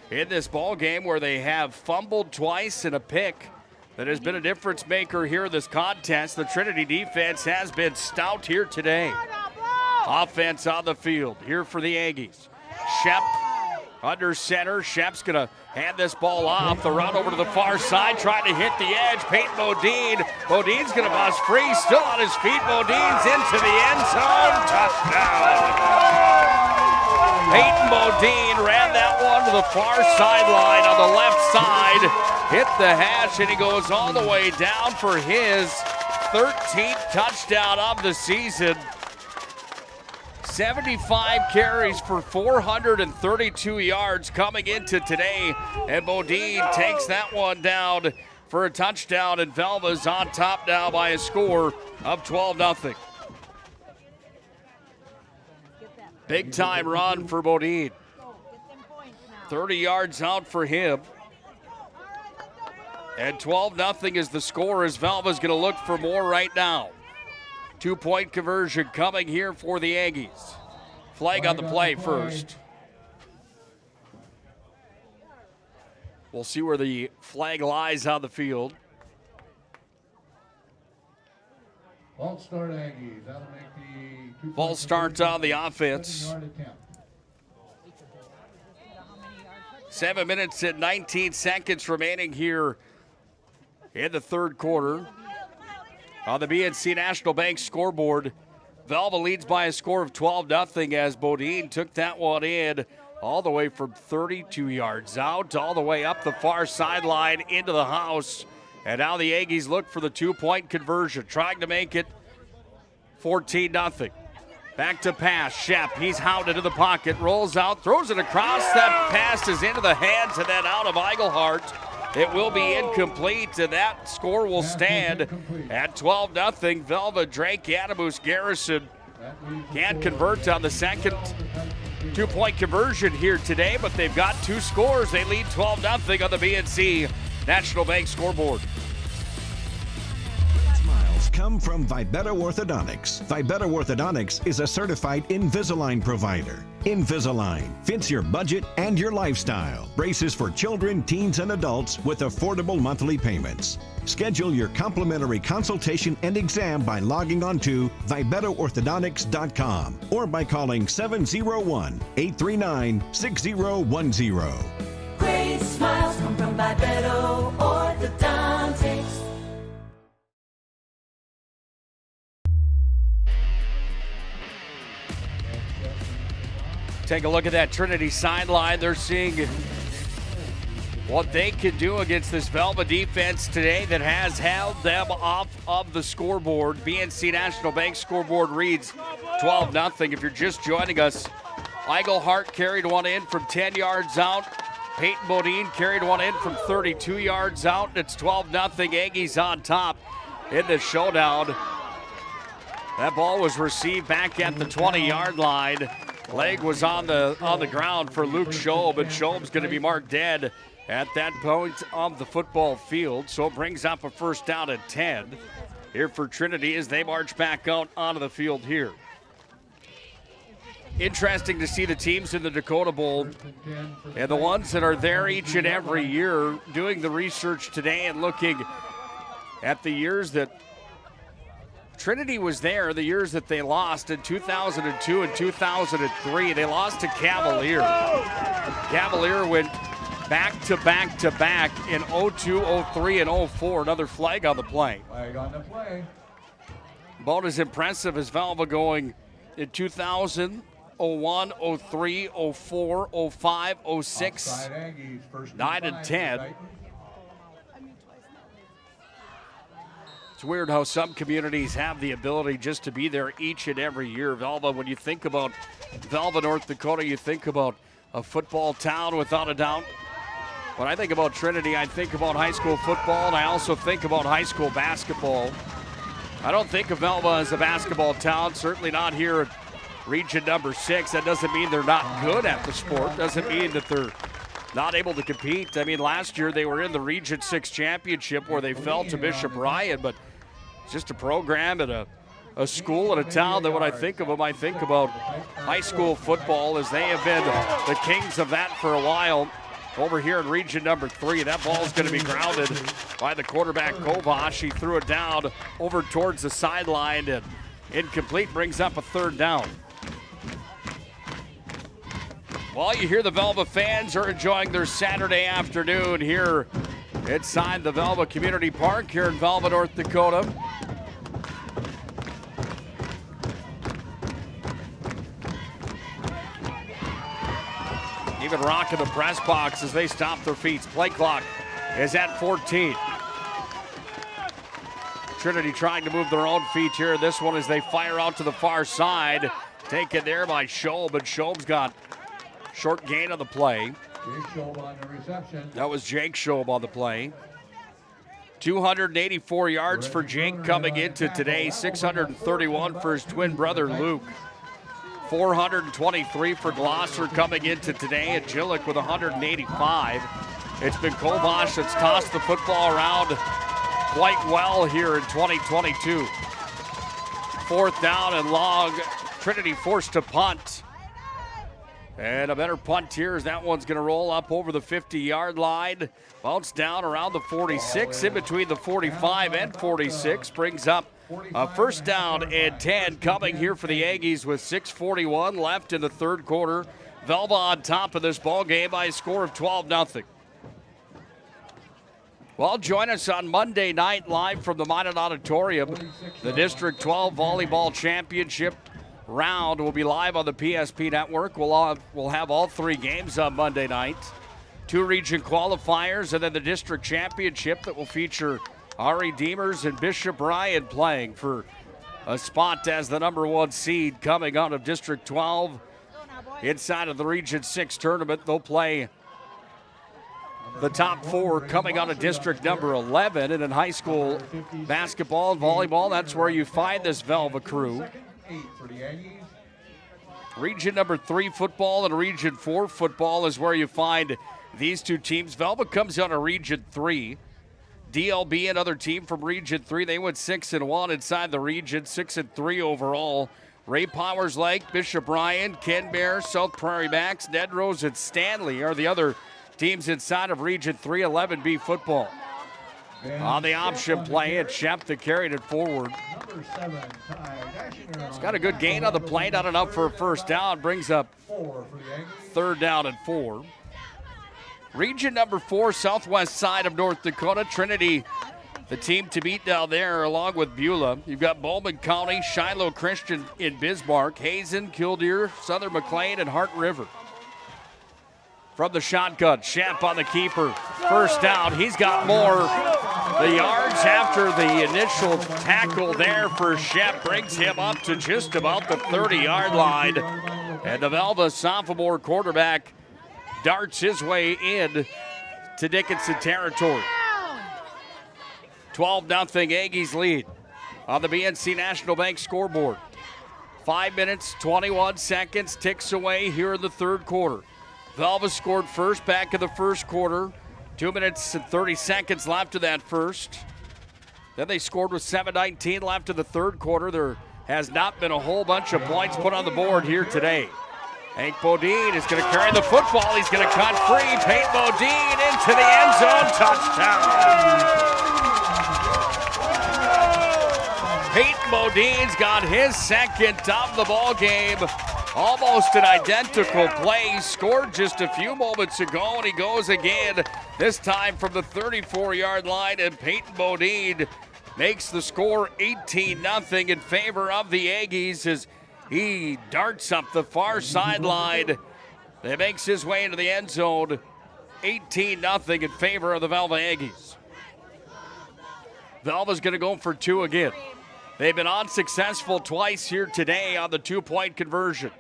in this ball game, where they have fumbled twice and a pick that has been a difference maker here in this contest. The Trinity defense has been stout here today. Offense on the field here for the Aggies. Shep under center. Shep's going to hand this ball off. The run over to the far side, trying to hit the edge. Peyton Bodine. Bodine's going to bust free. Still on his feet. Bodine's into the end zone. Touchdown. Peyton Bodine ran that one to the far sideline on the left side. Hit the hash, and he goes all the way down for his 13th touchdown of the season. 75 carries for 432 yards coming into today, and Bodine takes that one down for a touchdown, and Velva's on top now by a score of 12-0. Big time run for Bodine. 30 yards out for him. And 12-0 is the score, as Velva's going to look for more right now. 2-point conversion coming here for the Aggies. Flag on the play first. We'll see where the flag lies on the field. False start Aggies. That'll make the False start on the offense. 7 minutes and 19 seconds remaining here in the third quarter. On the BNC National Bank scoreboard, Velva leads by a score of 12-0 as Bodine took that one in all the way from 32 yards out, all the way up the far sideline into the house. And now the Aggies look for the 2-point conversion, trying to make it 14-0. Back to pass, Shep, he's hounded to the pocket, rolls out, throws it across. That pass is into the hands and then out of Eigelhart. It will be incomplete, and that score will stand at 12-0. Velva, Drake, Adamus, Garrison can't convert on the second 2-point conversion here today, but they've got 2 scores. They lead 12-0 on the BNC National Bank scoreboard. Smiles come from Vibetta Orthodontics. Vibetta Orthodontics is a certified Invisalign provider. Invisalign fits your budget and your lifestyle. Braces for children, teens, and adults with affordable monthly payments. Schedule your complimentary consultation and exam by logging on to VibettaOrthodontics.com or by calling 701-839-6010. Great smiles come from Vibetta Orthodontics. Take a look at that Trinity sideline. They're seeing what they can do against this Velva defense today that has held them off of the scoreboard. BNC National Bank scoreboard reads 12-0. If you're just joining us, Eigelhart carried one in from 10 yards out. Peyton Bodine carried one in from 32 yards out. It's 12-0. Aggies on top in the showdown. That ball was received back at the 20-yard line. Leg was on the ground for Luke Schob, and Schob's going to be marked dead at that point of the football field. So it brings up a first down at 10 here for Trinity as they march back out onto the field here. Interesting to see the teams in the Dakota Bowl and the ones that are there each and every year doing the research today and looking at the years that Trinity was there, the years that they lost in 2002 and 2003. They lost to Cavalier. Cavalier went back-to-back-to-back in 02, 03, and 04. Another flag on the play. Flag on the play. About as impressive as Velva going in 2000, 01, 03, 04, 05, 06, 9 and 10. It's weird how some communities have the ability just to be there each and every year. Velva, when you think about Velva, North Dakota, you think about a football town without a doubt. When I think about Trinity, I think about high school football, and I also think about high school basketball. I don't think of Velva as a basketball town, certainly not here at region number 6. That doesn't mean they're not good at the sport. Doesn't mean that they're not able to compete. I mean, last year they were in the Region 6 championship where they fell to Bishop Ryan, but it's just a program and a school and a town that when I think of them, I think about high school football as they have been the kings of that for a while. Over here in region number 3, that ball is going to be grounded by the quarterback Kovash. He threw it down over towards the sideline and incomplete, brings up a third down. Well, you hear the Velva fans are enjoying their Saturday afternoon here inside the Velva Community Park here in Velva, North Dakota. Even rocking the press box as they stop their feet. Play clock is at 14. Trinity trying to move their own feet here. This one as they fire out to the far side. Taken there by Schob, but Schob's got short gain on the play. Jake Schob on the reception. That was Jake Schob on the play. 284 yards for Jake coming into today. 631 for his twin brother Luke. 423 for Glosser coming into today, and Jillick with 185. It's been Kovash that's tossed the football around quite well here in 2022. 4th down and long. Trinity forced to punt. And a better punt here as that one's going to roll up over the 50-yard line. Bounce down around the 46, in between the 45 and 46. Brings up a 1st down and 10 coming here for the Aggies with 6:41 left in the 3rd quarter. Velva on top of this ball game by a score of 12-0. Well, join us on Monday night live from the Minot Auditorium. The District 12 Volleyball Championship round will be live on the PSP Network. We'll have all 3 games on Monday night. 2 region qualifiers, and then the District Championship that will feature Ari Deemers and Bishop Ryan playing for a spot as the number 1 seed coming out of District 12. Inside of the Region 6 tournament, they'll play the top 4 coming out of District number 11. And in high school basketball and volleyball, that's where you find this Velva crew. Region number 3 football and Region 4 football is where you find these 2 teams. Velva comes out of Region 3. DLB, another team from Region 3, they went 6-1 inside the region, 6-3 overall. Ray Powers Lake, Bishop Ryan, Ken Bear, South Prairie Max, Ned Rose, and Stanley are the other teams inside of Region 3 11B football. On the option play, it's Shep that carried it forward. He's got a good gain on the play, not enough for a 1st down. Brings up 3rd down and 4. Region number 4, southwest side of North Dakota. Trinity, the team to beat down there, along with Beulah. You've got Bowman County, Shiloh Christian in Bismarck, Hazen, Killdeer, Southern McLean, and Hart River. From the shotgun, Shep on the keeper. 1st down, he's got more. The yards after the initial tackle there for Shep brings him up to just about the 30-yard line. And the Velva sophomore quarterback darts his way in to Dickinson territory. 12-0 Aggies lead on the BNC National Bank scoreboard. 5 minutes, 21 seconds ticks away here in the 3rd quarter. Velva scored first back in the 1st quarter. 2 minutes and 30 seconds left of that first. Then they scored with 7:19 left in the 3rd quarter. There has not been a whole bunch of points put on the board here today. Hank Bodine is going to carry the football. He's going to cut free. Peyton Bodine into the end zone. Touchdown. Peyton Bodine's got his 2nd of the ball game. Almost an identical play. Scored just a few moments ago, and he goes again, this time from the 34-yard line, and Peyton Bodine makes the score 18-0 in favor of the Aggies as he darts up the far sideline. That makes his way into the end zone. 18-0 in favor of the Velva Aggies. Velva's going to go for 2 again. They've been unsuccessful twice here today on the 2-point conversion.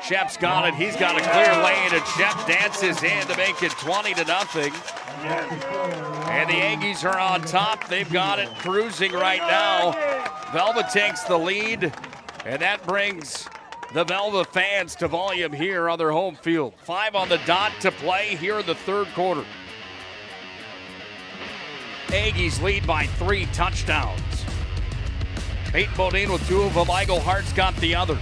Shep's got it. He's got a clear lane, and Shep dances in to make it 20-0. And the Aggies are on top. They've got it cruising right now. Velva takes the lead, and that brings the Velva fans to volume here on their home field. 5 on the dot to play here in the 3rd quarter. Aggies lead by 3 touchdowns. Peyton Bodine with 2 of them. Michael Hart's got the other.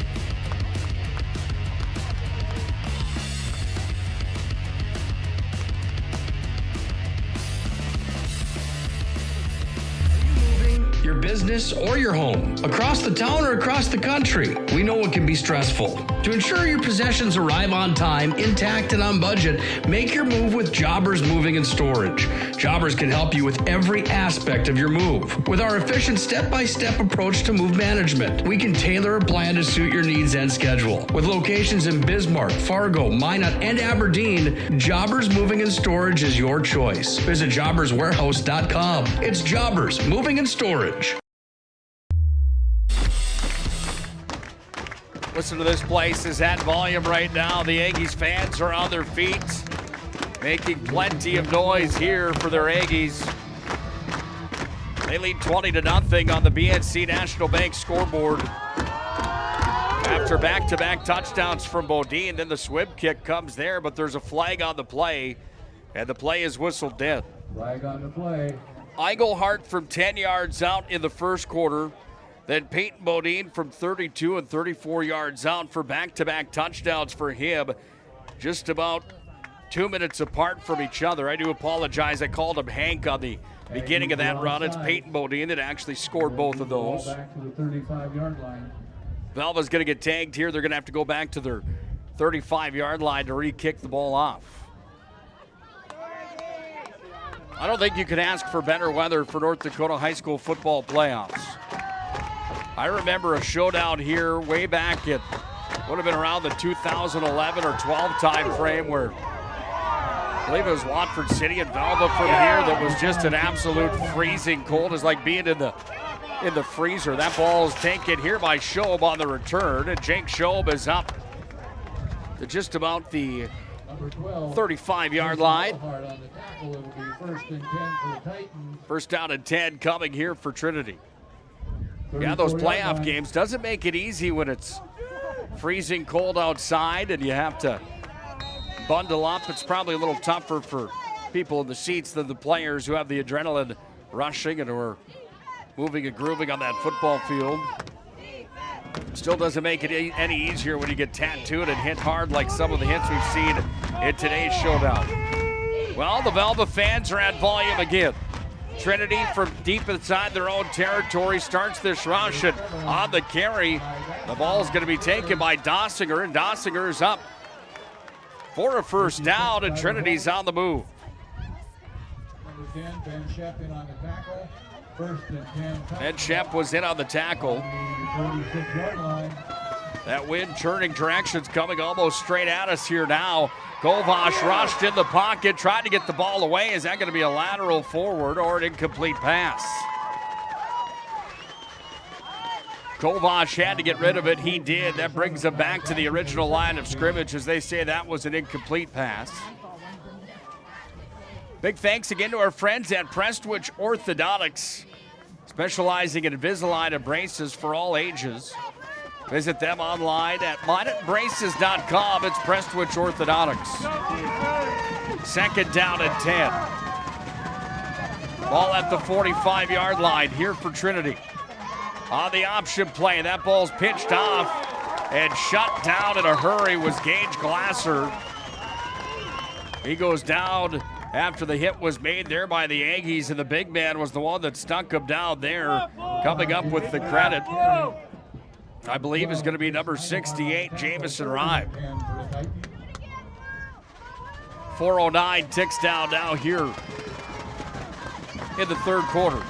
Your business or your home, across the town or across the country. We know it can be stressful. To ensure your possessions arrive on time, intact, and on budget, make your move with Jobbers Moving and Storage. Jobbers can help you with every aspect of your move. With our efficient step-by-step approach to move management, we can tailor a plan to suit your needs and schedule. With locations in Bismarck, Fargo, Minot, and Aberdeen, Jobbers Moving and Storage is your choice. Visit jobberswarehouse.com. It's Jobbers Moving and Storage. Listen to this place is at volume right now. The Aggies fans are on their feet, making plenty of noise here for their Aggies. They lead 20-0 on the BNC National Bank scoreboard. After back-to-back touchdowns from Bodine, then the swim kick comes there, but there's a flag on the play, and the play is whistled dead. Flag on the play. Eigelhart from 10 yards out in the 1st quarter. Then Peyton Bodine from 32 and 34 yards out for back-to-back touchdowns for him. Just about 2 minutes apart from each other. I do apologize. I called him Hank on the beginning of that run. It's Peyton Bodine that actually scored both of those. Back to the 35-yard line. Velva's going to get tagged here. They're going to have to go back to their 35-yard line to re-kick the ball off. I don't think you could ask for better weather for North Dakota high school football playoffs. I remember a showdown here way back at, would have been around the 2011 or 12 time frame where I believe it was Watford City and Velva from here that was just an absolute freezing cold. It's like being in the freezer. That ball is taken here by Schob on the return, and Jake Schob is up to just about the 35-yard line. First down and 10 coming here for Trinity. Yeah, those playoff games doesn't make it easy when it's freezing cold outside and you have to bundle up. It's probably a little tougher for people in the seats than the players who have the adrenaline rushing and who are moving and grooving on that football field. Still doesn't make it any easier when you get tattooed and hit hard like some of the hits we've seen in today's showdown. Well, the Velva fans are at volume again. Trinity from deep inside their own territory starts this rush, and on the carry, the ball is going to be taken by Dossinger, and Dossinger is up for a first down, and Trinity's on the move. Number 10, Ben Shep in on the tackle. First and 10. Ben Shep was in on the tackle. 36-yard line. That wind turning directions coming almost straight at us here now. Kovash rushed in the pocket, tried to get the ball away. Is that going to be a lateral forward or an incomplete pass? Kovash had to get rid of it. He did. That brings him back to the original line of scrimmage as they say that was an incomplete pass. Big thanks again to our friends at Prestwich Orthodontics, specializing in Invisalign and braces for all ages. Visit them online at minebraces.com. It's Prestwich Orthodontics. Second down and 10. Ball at the 45-yard line here for Trinity. On the option play, that ball's pitched off and shut down in a hurry was Gage Glasser. He goes down after the hit was made there by the Aggies, and the big man was the one that stuck him down there. Coming up with the credit, I believe, is going to be number 68, Jamison Rhyme. 4:09 ticks down now here in the third quarter.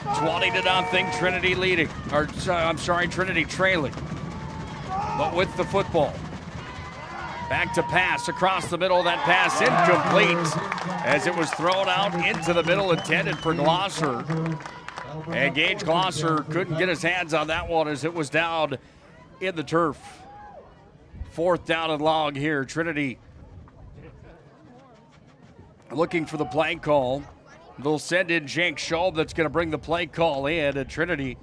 20-0, Trinity leading. Trinity trailing. But with the football. Back to pass across the middle. That pass incomplete as it was thrown out into the middle, intended for Glosser. And Gage Glosser couldn't get his hands on that one as it was down in the turf. Fourth down and long here. Trinity looking for the play call. They'll send in Jake Schob. That's going to bring the play call in. And Trinity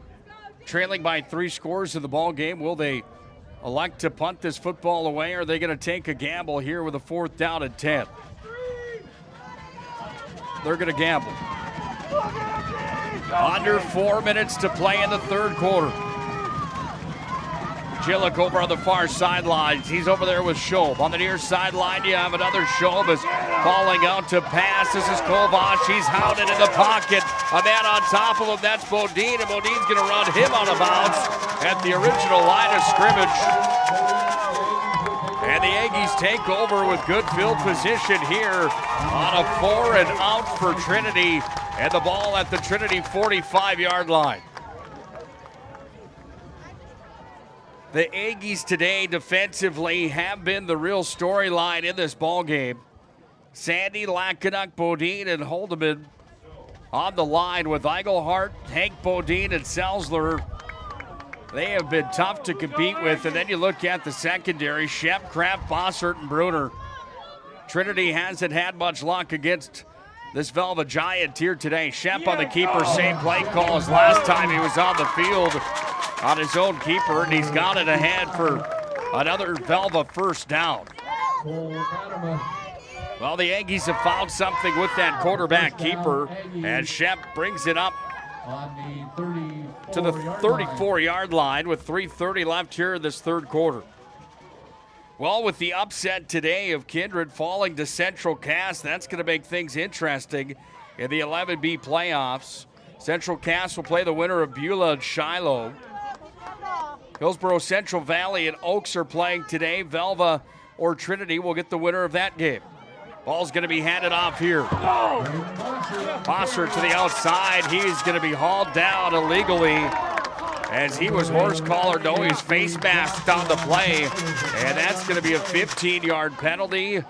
trailing by 3 scores in the ball game. Will they elect to punt this football away, or are they going to take a gamble here with a 4th down and 10? They're going to gamble. Under 4 minutes to play in the third quarter. Jillick over on the far sidelines. He's over there with Schob. On the near sideline, you have another Schob is falling out to pass. This is Kovash. He's hounded in the pocket. A man on top of him. That's Bodine, and Bodine's going to run him out of bounds at the original line of scrimmage. And the Aggies take over with good field position here on a 4 and out for Trinity. And the ball at the Trinity 45-yard line. The Aggies today defensively have been the real storyline in this ball game. Sandy, Lackaduk, Bodine, and Holdeman on the line with Eigelhart, Hank Bodine, and Salzler. They have been tough to compete with. And then you look at the secondary, Shep, Kraft, Bossert, and Bruner. Trinity hasn't had much luck against this Velva Giant here today. Shep on the keeper, same play call as last time he was on the field on his own keeper, and he's got it ahead for another Velva first down. Well, the Aggies have found something with that quarterback keeper, and Shep brings it up to the 34-yard line with 3:30 left here in this third quarter. Well, with the upset today of Kindred falling to Central Cass, that's going to make things interesting in the 11B playoffs. Central Cass will play the winner of Beulah and Shiloh. Hillsborough Central Valley and Oaks are playing today. Velva or Trinity will get the winner of that game. Ball's going to be handed off here. Foster to the outside. He's going to be hauled down illegally as he was horse collar. No, he's face masked on the play. And that's going to be a 15-yard penalty.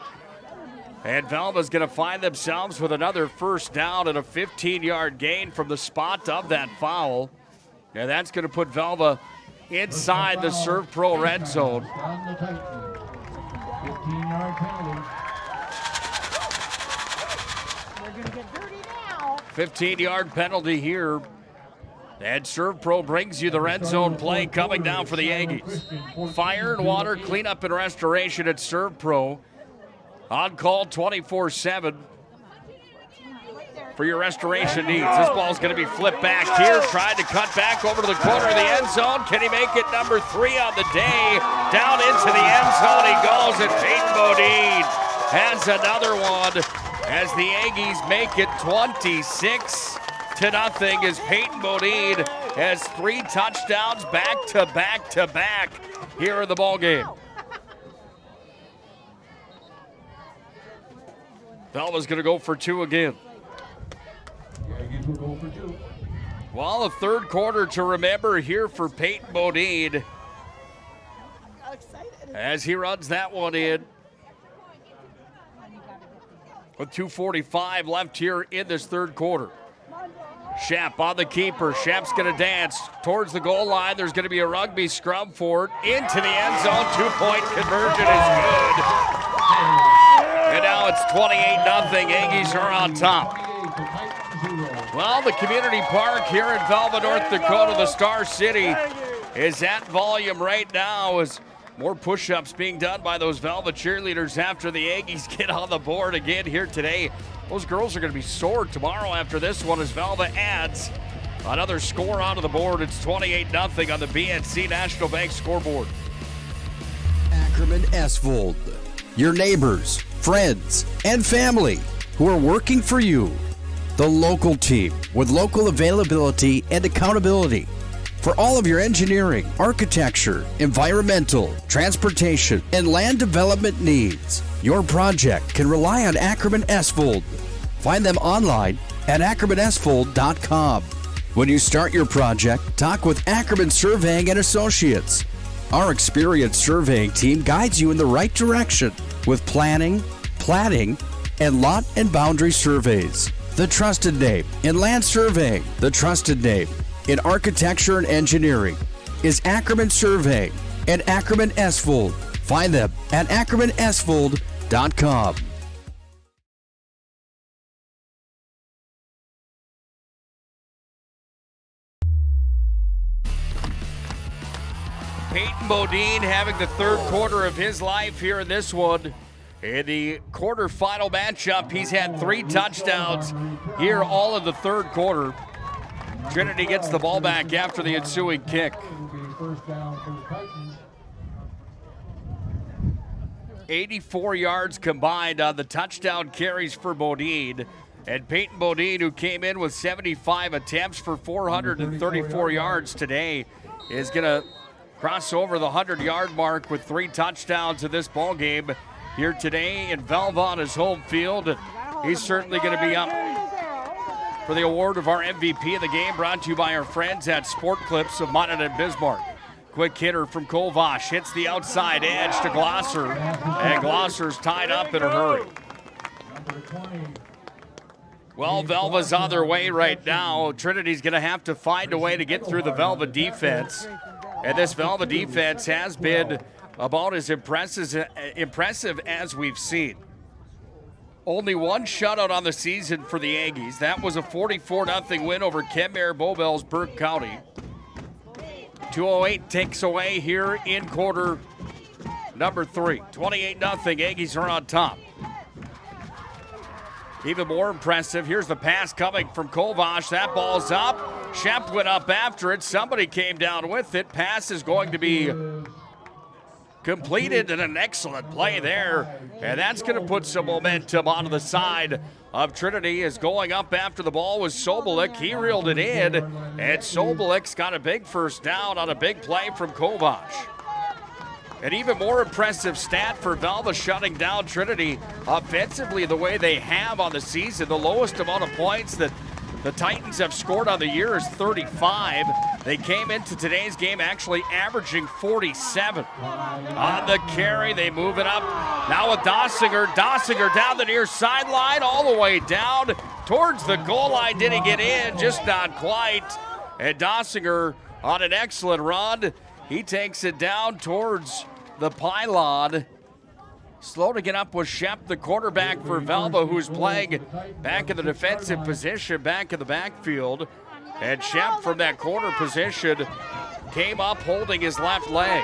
And Velva's going to find themselves with another first down and a 15-yard gain from the spot of that foul. And that's going to put Velva inside the Serve Pro red zone. 15-yard penalty. 15-yard penalty here. And Serve Pro brings you the red zone play coming down for the Aggies. Fire and water, cleanup and restoration at Serve Pro. On call 24/7 for your restoration needs. This ball's going to be flipped back here. Tried to cut back over to the corner of the end zone. Can he make it? Number 3 on the day. Down into the end zone he goes, and Peyton Bodine has another one as the Aggies make it 26-0 as Peyton Bodine has 3 touchdowns back to back to back here in the ballgame. Velva's going to go for 2 again. Well, a third quarter to remember here for Peyton Bodine as he runs that one in. With 2:45 left here in this third quarter. Shep on the keeper. Shep's going to dance towards the goal line. There's going to be a rugby scrum for it. Into the end zone. 2-point conversion is good. And now it's 28-0. Aggies are on top. Well, the community park here in Velva, North Dakota, the Star City, is at volume right now as more push-ups being done by those Velva cheerleaders after the Aggies get on the board again here today. Those girls are going to be sore tomorrow after this one as Velva adds another score onto the board. It's 28-0 on the BNC National Bank scoreboard. Ackerman Esvold, your neighbors, friends, and family who are working for you. The local team with local availability and accountability. For all of your engineering, architecture, environmental, transportation, and land development needs, your project can rely on Ackerman Esvold. Find them online at ackermanesvold.com. When you start your project, talk with Ackerman Surveying and Associates. Our experienced surveying team guides you in the right direction with planning, platting, and lot and boundary surveys. The trusted name in land surveying, the trusted name in architecture and engineering is Ackerman Surveying and Ackerman Esvold. Find them at ackermanesvold.com. Peyton Bodine having the third quarter of his life here in this one. In the quarterfinal matchup, he's had 3 touchdowns here all of the third quarter. Trinity gets the ball back after the ensuing kick. 84 yards combined on the touchdown carries for Bodine. And Peyton Bodine, who came in with 75 attempts for 434 yards today, is going to cross over the 100-yard mark with 3 touchdowns in this ball game here today in Velva on his home field. And he's certainly going to be up for the award of our MVP of the game, brought to you by our friends at Sport Clips of Moncton and Bismarck. Quick hitter from Kovash hits the outside edge to Glosser, and Glosser's tied up in a hurry. Well, Velva's on their way right now. Trinity's going to have to find a way to get through the Velva defense. And this Velva defense has been about as impressive as we've seen. Only 1 shutout on the season for the Aggies. That was a 44-0 win over Kenmare Bowbells Burke County. 2:08 takes away here in quarter number 3. 28-0, Aggies are on top. Even more impressive, here's the pass coming from Kovash. That ball's up. Shep went up after it. Somebody came down with it. Pass is going to be completed, and an excellent play there. And that's going to put some momentum onto the side of Trinity. Is going up after the ball was Sobolik. He reeled it in, and Sobolik's got a big first down on a big play from Kovac. An even more impressive stat for Velva shutting down Trinity offensively the way they have on the season. The lowest amount of points that the Titans have scored on the year is 35. They came into today's game actually averaging 47. On the carry, they move it up. Now with Dossinger. Dossinger down the near sideline, all the way down towards the goal line. Did he get in? Just not quite. And Dossinger on an excellent run. He takes it down towards the pylon. Slow to get up was Shep, the quarterback for Velva, who's playing back in the defensive position, back in the backfield. And Shep from that corner position came up holding his left leg.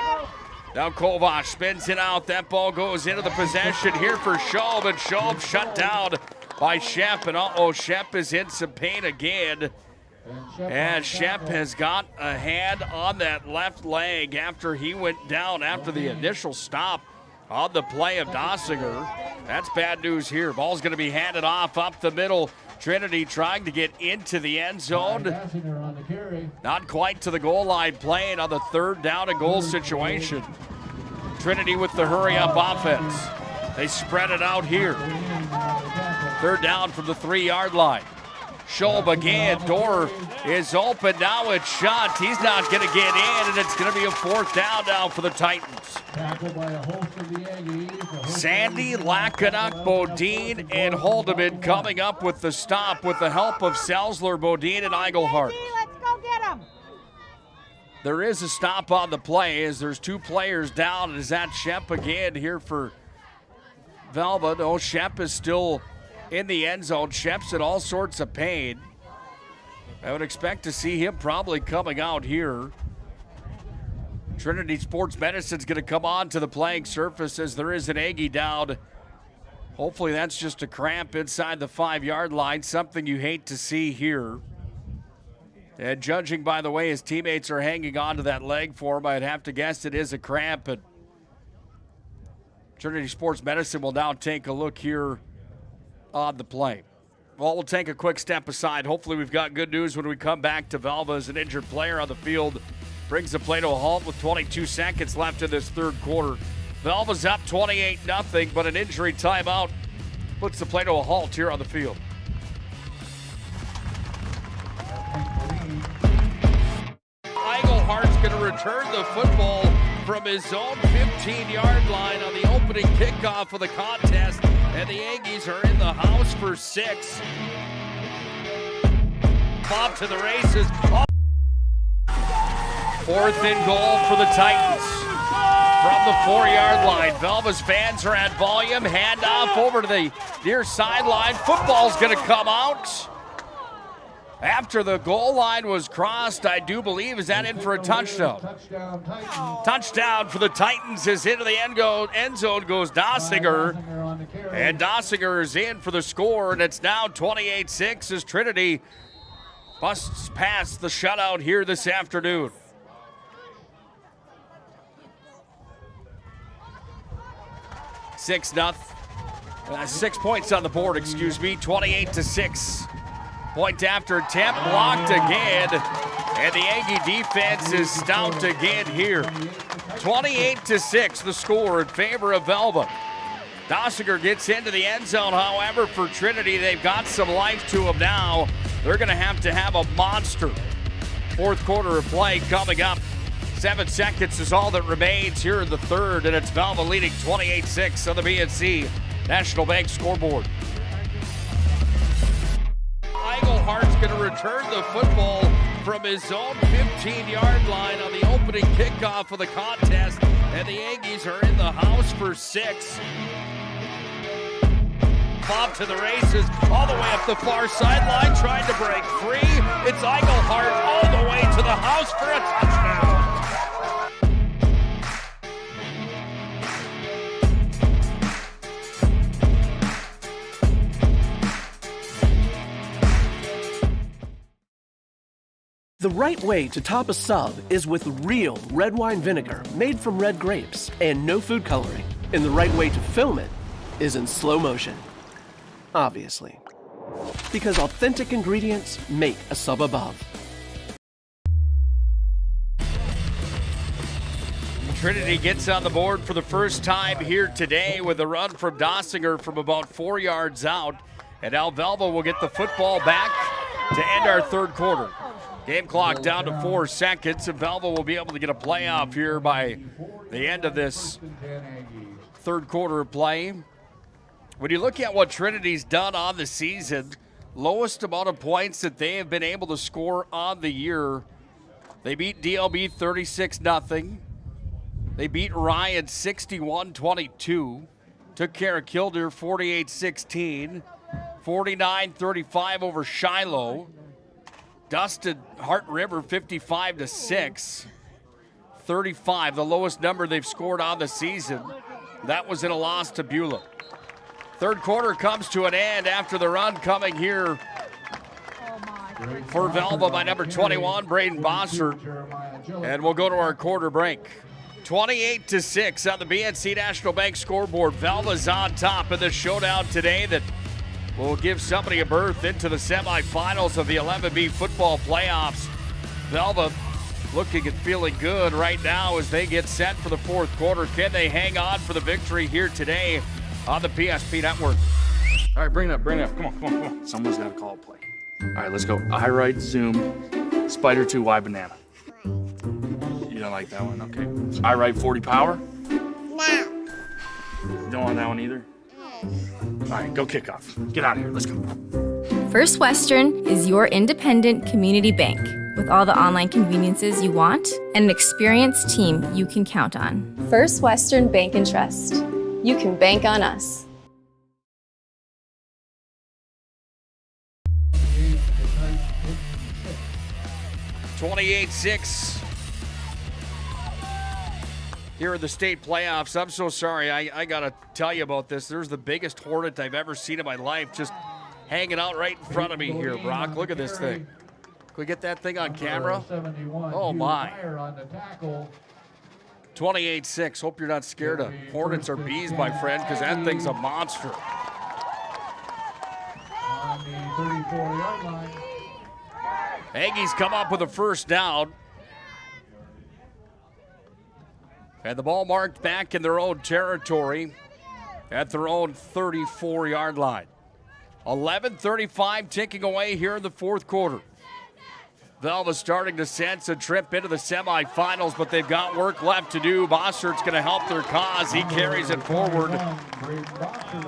Now Kovac spins it out. That ball goes into the possession here for Schaub, and Schaub shut down by Shep. And Shep is in some pain again. And Shep has got a hand on that left leg after he went down after the initial stop on the play of Dossinger. That's bad news here. Ball's going to be handed off up the middle. Trinity trying to get into the end zone. Not quite to the goal line, playing on the third down and goal situation. Trinity with the hurry-up offense. They spread it out here. Third down from the 3-yard line. Schaub again, door is open, now it's shot. He's not going to get in, and it's going to be a fourth down now for the Titans. Sandy, Lacanuck, Bodine, and Haldeman coming up with the stop with the help of Salzler, Bodine, and Eigelhart. Let's go get him. There is a stop on the play as there's two players down, and is that Shep again here for Velva? No, Shep is still in the end zone. Shep's in all sorts of pain. I would expect to see him probably coming out here. Trinity Sports Medicine's going to come on to the playing surface as there is an Aggie down. Hopefully that's just a cramp inside the 5-yard line, something you hate to see here. And judging by the way his teammates are hanging on to that leg for him, I'd have to guess it is a cramp. And Trinity Sports Medicine will now take a look here on the play. Well, we'll take a quick step aside. Hopefully we've got good news when we come back to Velva as an injured player on the field brings the play to a halt with 22 seconds left in this third quarter. Velva's up 28-0, but an injury timeout puts the play to a halt here on the field. Eigelhart's going to return the football from his own 15-yard line on the opening kickoff of the contest, and the Aggies are in the house for 6. Bob to the races. Fourth and goal for the Titans from the 4-yard line. Velva's fans are at volume. Handoff over to the near sideline. Football's going to come out after the goal line was crossed. I do believe, is that in for a touchdown? Touchdown for the Titans is into the end zone goes Dossinger. And Dossinger is in for the score, and it's now 28-6 as Trinity busts past the shutout here this afternoon. 6 points on the board, 28-6. Point after attempt, blocked again, and the Aggie defense is stout again here. 28-6, the score in favor of Velva. Dossinger gets into the end zone, however, for Trinity. They've got some life to them now. They're going to have a monster fourth quarter of play coming up. 7 seconds is all that remains here in the third, and it's Velva leading 28-6 on the BNC National Bank scoreboard. Eigelhart's going to return the football from his own 15-yard line on the opening kickoff of the contest, and the Aggies are in the house for 6. Bob to the races, all the way up the far sideline, trying to break free. It's Eigelhart all the way to the house for a touchdown. right way to top a sub is with real red wine vinegar made from red grapes and no food coloring. And the right way to film it is in slow motion. Obviously. Because authentic ingredients make a sub above. Trinity gets on the board for the first time here today with a run from Dossinger from about 4 yards out. And now Velva will get the football back to end our third quarter. Game clock down to 4 seconds, and Velva will be able to get a playoff here by the end of this third quarter of play. When you look at what Trinity's done on the season, lowest amount of points that they have been able to score on the year. They beat DLB 36-0. They beat Ryan 61-22. Took care of Kildare 48-16. 49-35 over Shiloh. Dusted Hart River 55-6. 35, the lowest number they've scored on the season. That was in a loss to Beulah. Third quarter comes to an end after the run coming here for Velva by number 21, Braden Bossert. And we'll go to our quarter break. 28-6 on the BNC National Bank scoreboard. Velva's on top in the showdown today that will give somebody a berth into the semifinals of the 11B football playoffs. Velva looking and feeling good right now as they get set for the fourth quarter. Can they hang on for the victory here today on the PSP Network? All right, bring it up. Come on. Someone's got to call a play. All right, let's go. I right, zoom, spider 2, Y banana. You don't like that one? Okay. I right, 40 power? No. Don't want that one either? All right, go kickoff. Get out of here. Let's go. First Western is your independent community bank with all the online conveniences you want and an experienced team you can count on. First Western Bank and Trust. You can bank on us. $28-6 here in the state playoffs. I'm so sorry. I got to tell you about this. There's the biggest hornet I've ever seen in my life just hanging out right in front of me here, Brock. Look at this thing. Can we get that thing on camera? Oh, my. 28-6. Hope you're not scared of hornets or bees, my friend, because that thing's a monster. On the 34-yard line. Aggies come up with a first down. And the ball marked back in their own territory at their own 34-yard line. 11:35 ticking away here in the fourth quarter. Velva starting to sense a trip into the semifinals, but they've got work left to do. Bossert's going to help their cause. He carries it forward.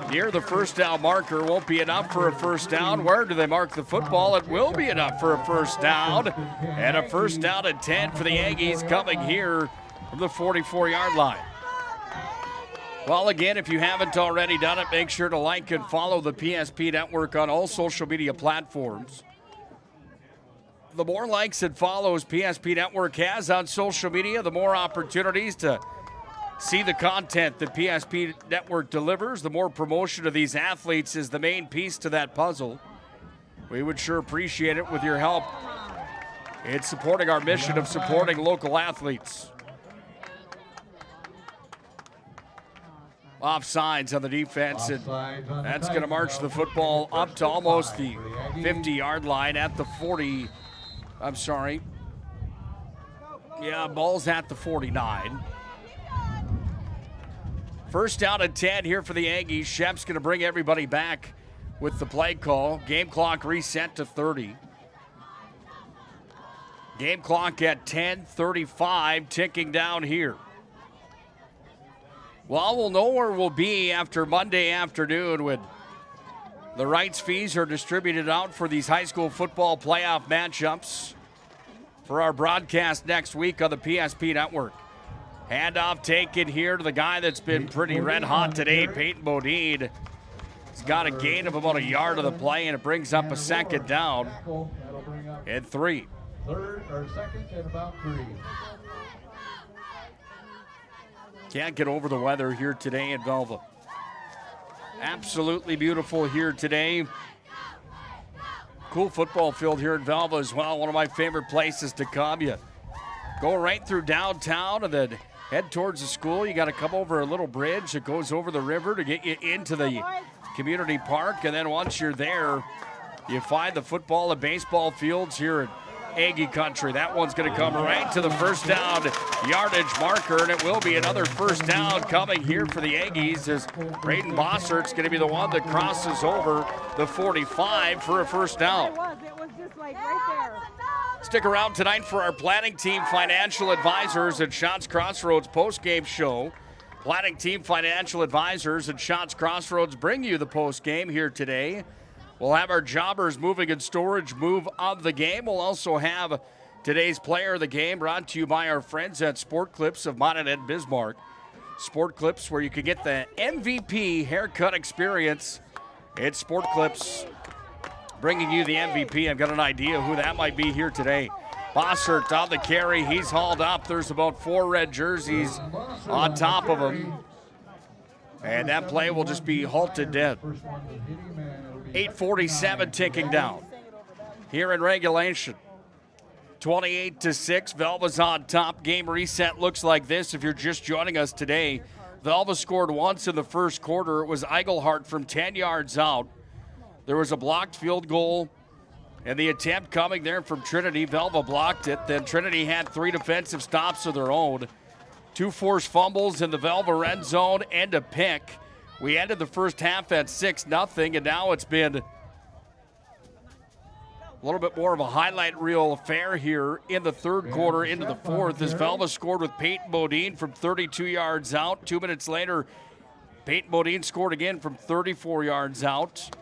Near the first down marker. Won't be enough for a first down. Where do they mark the football? It will be enough for a first down. And a first down and 10 for the Aggies coming here from the 44-yard line. Well, again, if you haven't already done it, make sure to like and follow the PSP Network on all social media platforms. The more likes and follows PSP Network has on social media, the more opportunities to see the content that PSP Network delivers. The more promotion of these athletes is the main piece to that puzzle. We would sure appreciate it with your help in supporting our mission of supporting local athletes. Offsides on the defense, and that's going to march the football up to almost the 50-yard line at the 40. I'm sorry. Yeah, ball's at the 49. First down and 10 here for the Aggies. Shep's going to bring everybody back with the play call. Game clock reset to 30. Game clock at 10:35, ticking down here. Well, we'll know where we'll be after Monday afternoon when the rights fees are distributed out for these high school football playoff matchups for our broadcast next week on the PSP Network. Handoff taken here to the guy that's been pretty red hot today, Peyton Bodine. He's got a gain of about a yard of the play, and it brings up a second down and 3. Third or second and about 3. Can't get over the weather here today in Velva. Absolutely beautiful here today. Cool football field here in Velva as well. One of my favorite places to come. You go right through downtown and then head towards the school. You got to come over a little bridge that goes over the river to get you into the community park. And then once you're there, you find the football and baseball fields here in Aggie country. That one's going to come right to the first down yardage marker, and it will be another first down coming here for the Aggies as Braden Bossert's going to be the one that crosses over the 45 for a first down. It was just like right there. Stick around tonight for our planning team financial advisors at Schatz Crossroads postgame show. Planning team financial advisors at Schatz Crossroads bring you the postgame here today. We'll have our jobbers moving and storage move of the game. We'll also have today's player of the game brought to you by our friends at Sport Clips of Mountain and Bismarck. Sport Clips, where you can get the MVP haircut experience. It's Sport Clips bringing you the MVP. I've got an idea who that might be here today. Bossert on the carry. He's hauled up. There's about 4 red jerseys on top of him. And that play will just be halted dead. 8:47 ticking down here in regulation. 28-6, Velva's on top. Game reset looks like this if you're just joining us today. Velva scored once in the first quarter. It was Eigelhart from 10 yards out. There was a blocked field goal, and the attempt coming there from Trinity. Velva blocked it. Then Trinity had 3 defensive stops of their own. 2 forced fumbles in the Velva red zone and a pick. We ended the first half at 6-0, and now it's been a little bit more of a highlight reel affair here in the third quarter into the fourth as Velva scored with Peyton Bodine from 32 yards out. 2 minutes later, Peyton Bodine scored again from 34 yards out.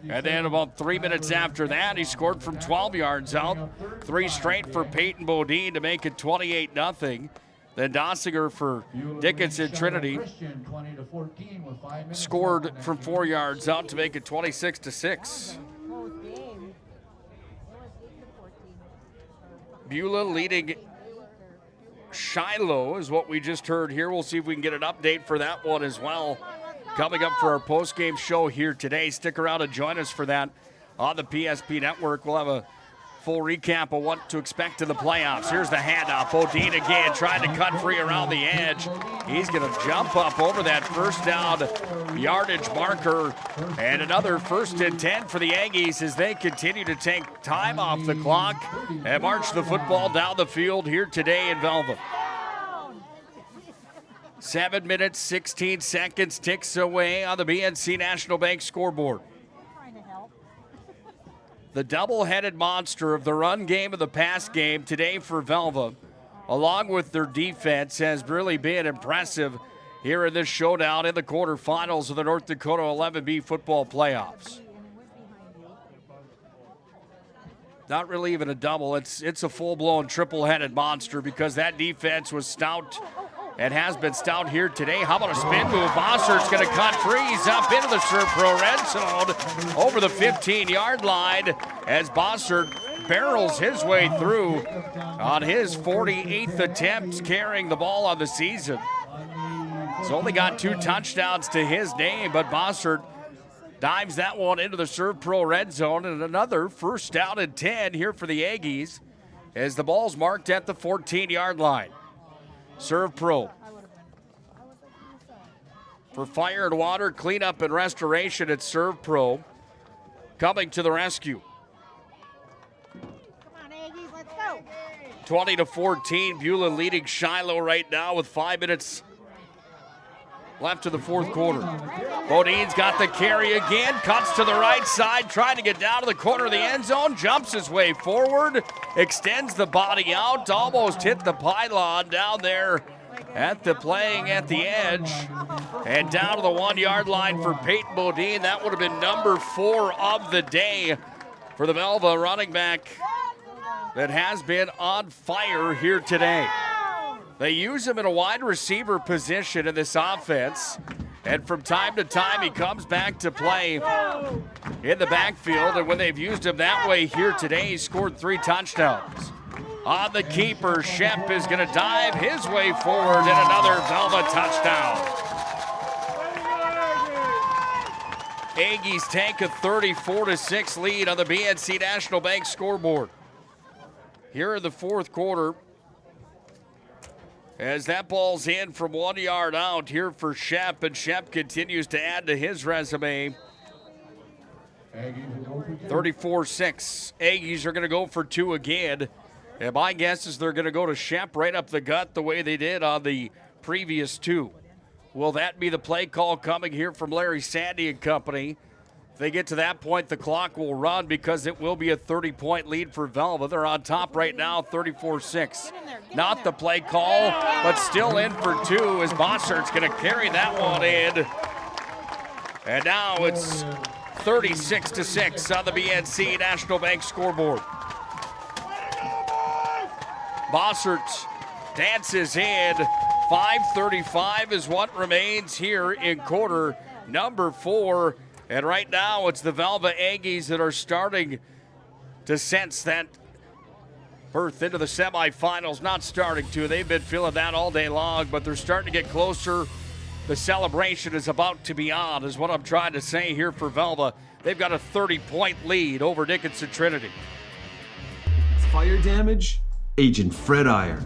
And then about 3 minutes after that, he scored from 12 yards out. 3 straight for Peyton Bodine to make it 28-0. Then Dossiger for Dickinson Trinity scored from 4 yards out to make it 26-6. Beulah leading Shiloh is what we just heard here. We'll see if we can get an update for that one as well. Coming up for our post-game show here today. Stick around and join us for that on the PSP Network. We'll have a full recap of what to expect in the playoffs. Here's the handoff. Bodine again trying to cut free around the edge. He's going to jump up over that first down yardage marker. And another 1st and 10 for the Aggies as they continue to take time off the clock and march the football down the field here today in Velva. 7 minutes, 16 seconds ticks away on the BNC National Bank scoreboard. The double-headed monster of the run game and the pass game today for Velva, along with their defense, has really been impressive here in this showdown in the quarterfinals of the North Dakota 11B football playoffs. Not really even a double. It's a full-blown triple-headed monster because that defense was stout and has been stout here today. How about a spin move? Bossert's going to cut free. He's up into the Serve Pro red zone over the 15-yard line as Bossert barrels his way through on his 48th attempt carrying the ball on the season. He's only got 2 touchdowns to his name, but Bossert dives that one into the Serve Pro red zone, and another 1st down and 10 here for the Aggies as the ball's marked at the 14-yard line. Serve Pro. For fire and water, cleanup and restoration at Serve Pro. Coming to the rescue. Come on, Aggies, let's go. 20-14, Beulah leading Shiloh right now with 5 minutes left of the fourth quarter. Bodine's got the carry again, cuts to the right side, trying to get down to the corner of the end zone, jumps his way forward, extends the body out, almost hit the pylon down there at the playing at the edge, and down to the 1-yard line for Peyton Bodine. That would have been number 4 of the day for the Velva running back that has been on fire here today. They use him in a wide receiver position in this offense, and from time to time he comes back to play in the backfield, and when they've used him that way here today, he scored 3 touchdowns. On the keeper, Shep is going to dive his way forward and another Velva touchdown. Aggies take a 34-6 lead on the BNC National Bank scoreboard. Here in the fourth quarter, as that ball's in from 1 yard out here for Shep, and Shep continues to add to his resume. 34-6. Aggies are going to go for two again. And my guess is they're going to go to Shep right up the gut the way they did on the previous two. Will that be the play call coming here from Larry Sandy and company? If they get to that point, the clock will run because it will be a 30-point lead for Velva. They're on top right now, 34-6. Not the play call, but still in for two as Bossert's going to carry that one in. And now it's 36-6 on the BNC National Bank scoreboard. Bossert dances in. 5:35 is what remains here in quarter number 4. And right now it's the Velva-Aggies that are starting to sense that berth into the semifinals. Not starting to. They've been feeling that all day long, but they're starting to get closer. The celebration is about to be on, is what I'm trying to say here for Velva. They've got a 30-point lead over Dickinson Trinity. Fire damage, Agent Fred Iyer.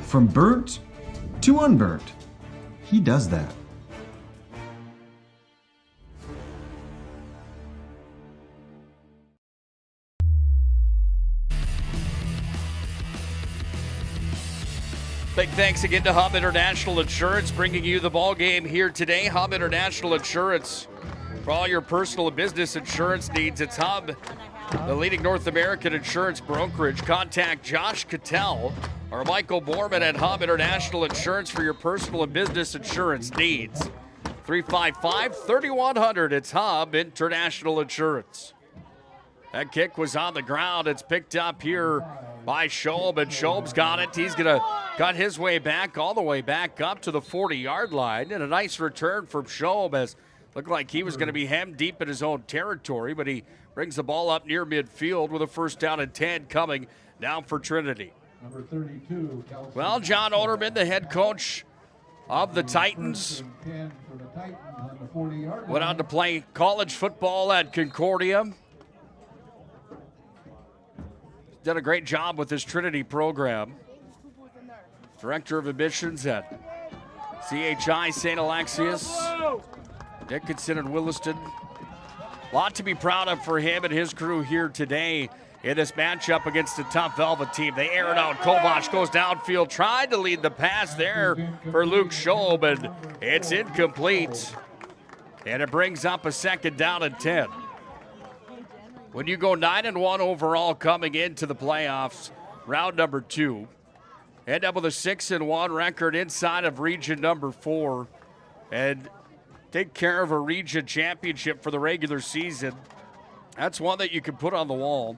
From burnt to unburnt, he does that. Big thanks again to Hub International Insurance, bringing you the ball game here today. Hub International Insurance, for all your personal and business insurance needs. It's Hub, the leading North American insurance brokerage. Contact Josh Cattell or Michael Borman at Hub International Insurance for your personal and business insurance needs. 355-3100. It's Hub International Insurance. That kick was on the ground. It's picked up here by Schob, and Schob's got it. He's going to cut his way back, all the way back up to the 40-yard line. And a nice return from Schob, as looked like he was going to be hemmed deep in his own territory, but he brings the ball up near midfield with a first down and 10 coming down for Trinity. Number 32, well, John Oderman, the head coach of the Titans, went on to play college football at Concordia. Done a great job with his Trinity program. Director of admissions at CHI St. Alexius, Dickinson and Williston. A lot to be proud of for him and his crew here today in this matchup against a tough Velva team. They air it out. Kovac goes downfield, tried to lead the pass there for Luke Schob, and it's incomplete. And it brings up a second down and 10. When you go 9-1 overall coming into the playoffs, round number 2, end up with a 6-1 record inside of region number 4, and take care of a region championship for the regular season, that's one that you can put on the wall.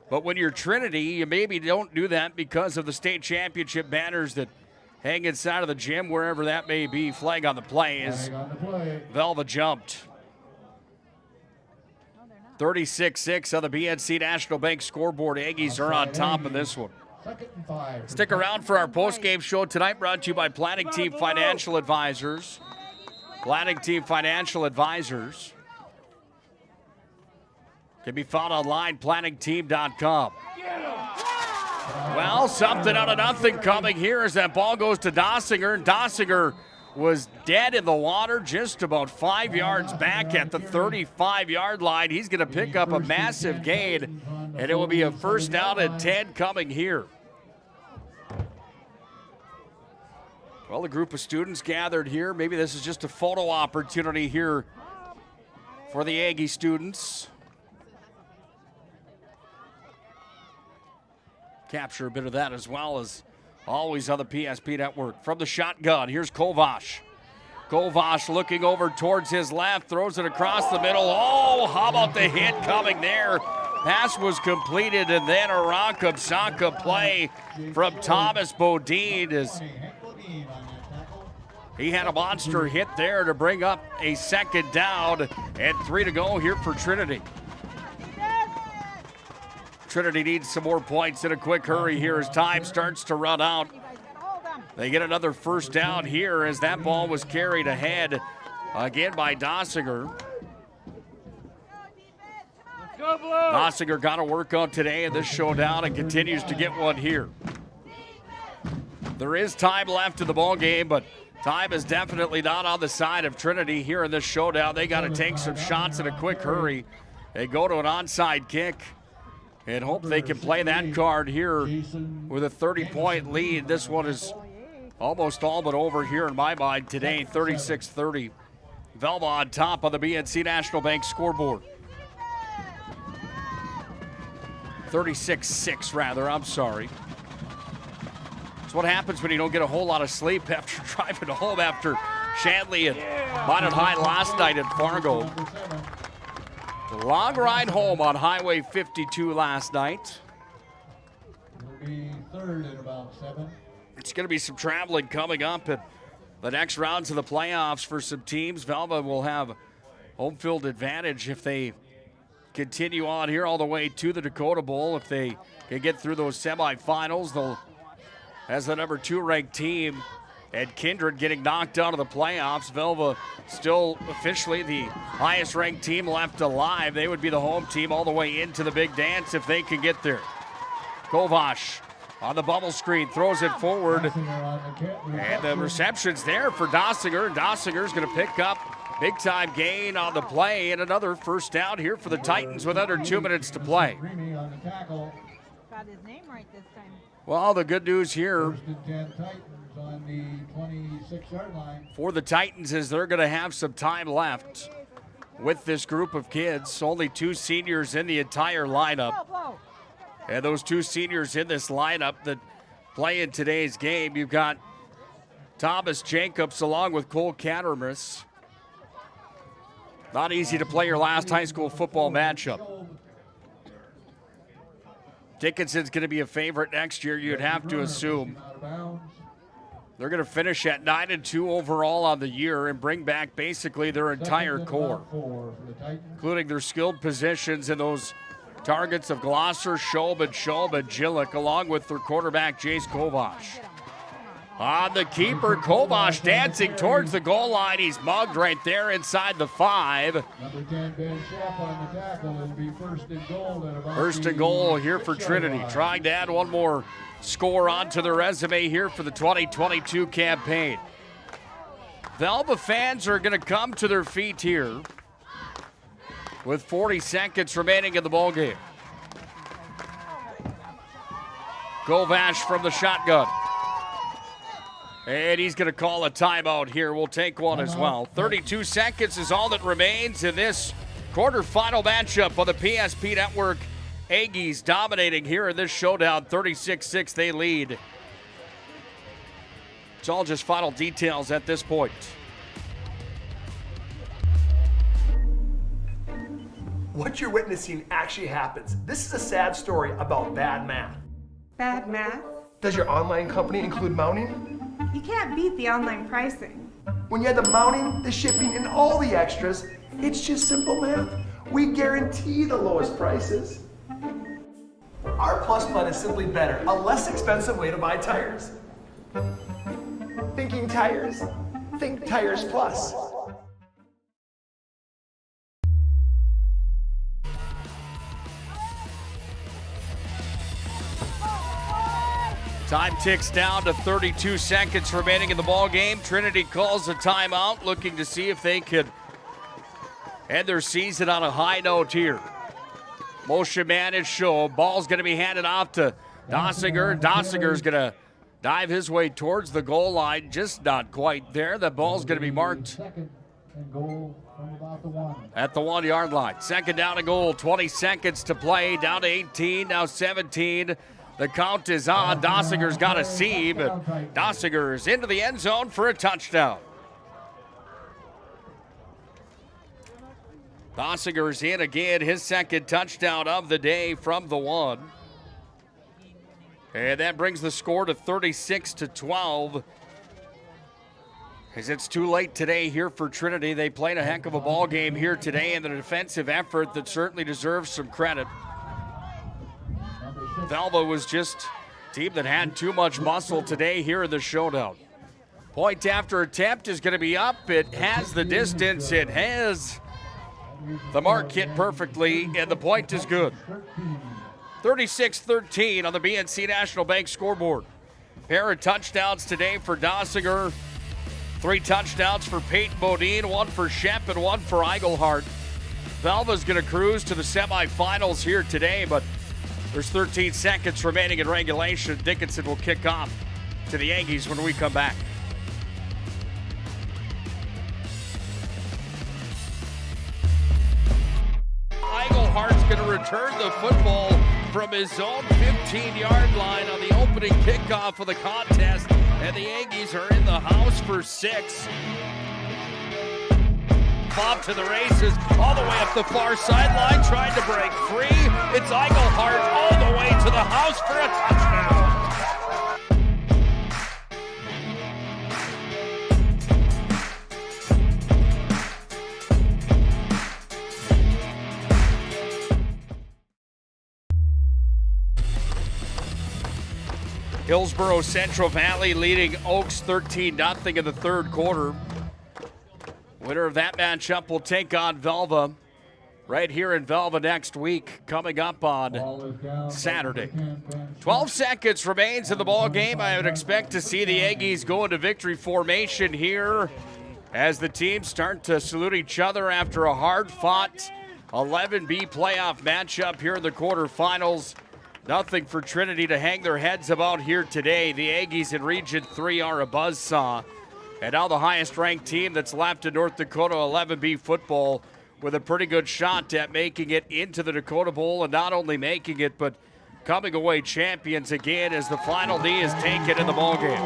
But when you're Trinity, you maybe don't do that because of the state championship banners that hang inside of the gym, wherever that may be. Flag on the play is Velva jumped. 36-6 on the BNC National Bank scoreboard. Aggies are on top of this one. Stick around for our post-game show tonight, brought to you by Planning Team Financial Advisors. Planning Team Financial Advisors can be found online, planningteam.com. Well, something out of nothing coming here as that ball goes to Dossinger, and Dossinger was dead in the water just about 5 yards back at the 35-yard line. He's going to pick up a massive gain, and it will be a first down and 10 coming here. Well, a group of students gathered here. Maybe this is just a photo opportunity here for the Aggie students. Capture a bit of that as well as always on the PSP network. From the shotgun, here's Kovac. Kovac looking over towards his left, throws it across the middle. Oh, how about the hit coming there? Pass was completed, and then a Rock'em Sock'em play from Thomas Bodine. He had a monster hit there to bring up a second down, and 3 to go here for Trinity. Trinity needs some more points in a quick hurry here as time starts to run out. They get another first down here as that ball was carried ahead again by Dossiger. Dossiger got to work on today in this showdown and continues to get one here. There is time left in the ball game, but time is definitely not on the side of Trinity here in this showdown. They got to take some shots in a quick hurry and go to an onside kick and hope they can play that card here with a 30-point lead. This one is almost all but over here in my mind today, 36-30. Velva on top on the BNC National Bank scoreboard. 36-6 rather, I'm sorry. It's what happens when you don't get a whole lot of sleep after driving home after Shanley and Minot High last night at Fargo. The long ride home on Highway 52 last night. It'll be third at about 7. It's going to be some traveling coming up at the next rounds of the playoffs for some teams. Velva will have home field advantage if they continue on here all the way to the Dakota Bowl. If they can get through those semifinals, they'll, as the number 2 ranked team, and Kindred getting knocked out of the playoffs. Velva still officially the highest ranked team left alive. They would be the home team all the way into the big dance if they can get there. Kovash on the bubble screen, throws it forward, and the reception's there for Dossiger. Dossinger's going to pick up big time gain on the play and another first down here for the Titans with under 2 minutes to play. Got his name right this time. Well, the good news here First and 10 Titans on the 26-yard line. for the Titans is they're going to have some time left with this group of kids. Only 2 seniors in the entire lineup. And those 2 seniors in this lineup that play in today's game, you've got Thomas Jacobs along with Cole Cattermas. Not easy to play your last high school football matchup. Dickinson's going to be a favorite next year, you'd have to assume. They're going to finish at 9-2 overall on the year and bring back basically their entire core, including their skilled positions in those targets of Glosser, Schob, and Jillick, along with their quarterback, Jace Kovash. On the keeper, Kovash dancing towards the goal line. He's mugged right there inside the 5. Number 10, Ben Schapp on the tackle. It'll be first and goal at about First and goal here for Trinity. Trying to add one more score onto their resume here for the 2022 campaign. Velva fans are going to come to their feet here with 40 seconds remaining in the ballgame. Kovash from the shotgun. And he's going to call a timeout here. We'll take one as well. 32 seconds is all that remains in this quarterfinal matchup on the PSP Network. Aggies dominating here in this showdown. 36-6 they lead. It's all just final details at this point. What you're witnessing actually happens. This is a sad story about bad math. Bad math? Does your online company include mounting? You can't beat the online pricing. When you add the mounting, the shipping, and all the extras, it's just simple math. We guarantee the lowest prices. Our Plus Plan is simply better, a less expensive way to buy tires. Thinking tires? Think Tires Plus. Time ticks down to 32 seconds remaining in the ball game. Trinity calls a timeout, looking to see if they could end their season on a high note here. Motion man is Schob. Ball's going to be handed off to Dossiger. Dossinger's going to dive his way towards the goal line, just not quite there. The ball's going to be marked Second and goal from about the 1. at the 1 yard line. Second down and goal, 20 seconds to play. Down to 18, now 17. The count is on. Dossinger's got a seam, and Dossinger's into the end zone for a touchdown. Dossinger's in again, his second touchdown of the day from the 1. And that brings the score to 36-12. As it's too late today here for Trinity. They played a heck of a ball game here today in the defensive effort that certainly deserves some credit. Velva was just a team that had too much muscle today here in the showdown. Point after attempt is going to be up. It has the distance. It has the mark hit perfectly, and the point is good. 36-13 on the BNC National Bank scoreboard. Pair of touchdowns today for Dossiger. 3 touchdowns for Peyton Bodine, 1 for Shep and 1 for Eigelhart. Velva's going to cruise to the semifinals here today, but there's 13 seconds remaining in regulation. Dickinson will kick off to the Aggies when we come back. Eigelhart's going to return the football from his own 15-yard line on the opening kickoff of the contest, and the Aggies are in the house for 6. Bob to the races, all the way up the far sideline, trying to break free. It's Eigelhart all the way to the house for a touchdown. Hillsborough Central Valley leading Oaks 13-0 in the third quarter. Winner of that matchup will take on Velva right here in Velva next week, coming up on Saturday. 12 seconds remains in the ball game. I would expect to see the Aggies go into victory formation here as the teams start to salute each other after a hard-fought 11B playoff matchup here in the quarterfinals. Nothing for Trinity to hang their heads about here today. The Aggies in Region 3 are a buzzsaw. And now the highest-ranked team that's left in North Dakota 11B football with a pretty good shot at making it into the Dakota Bowl, and not only making it, but coming away champions again as the final knee is taken in the ballgame.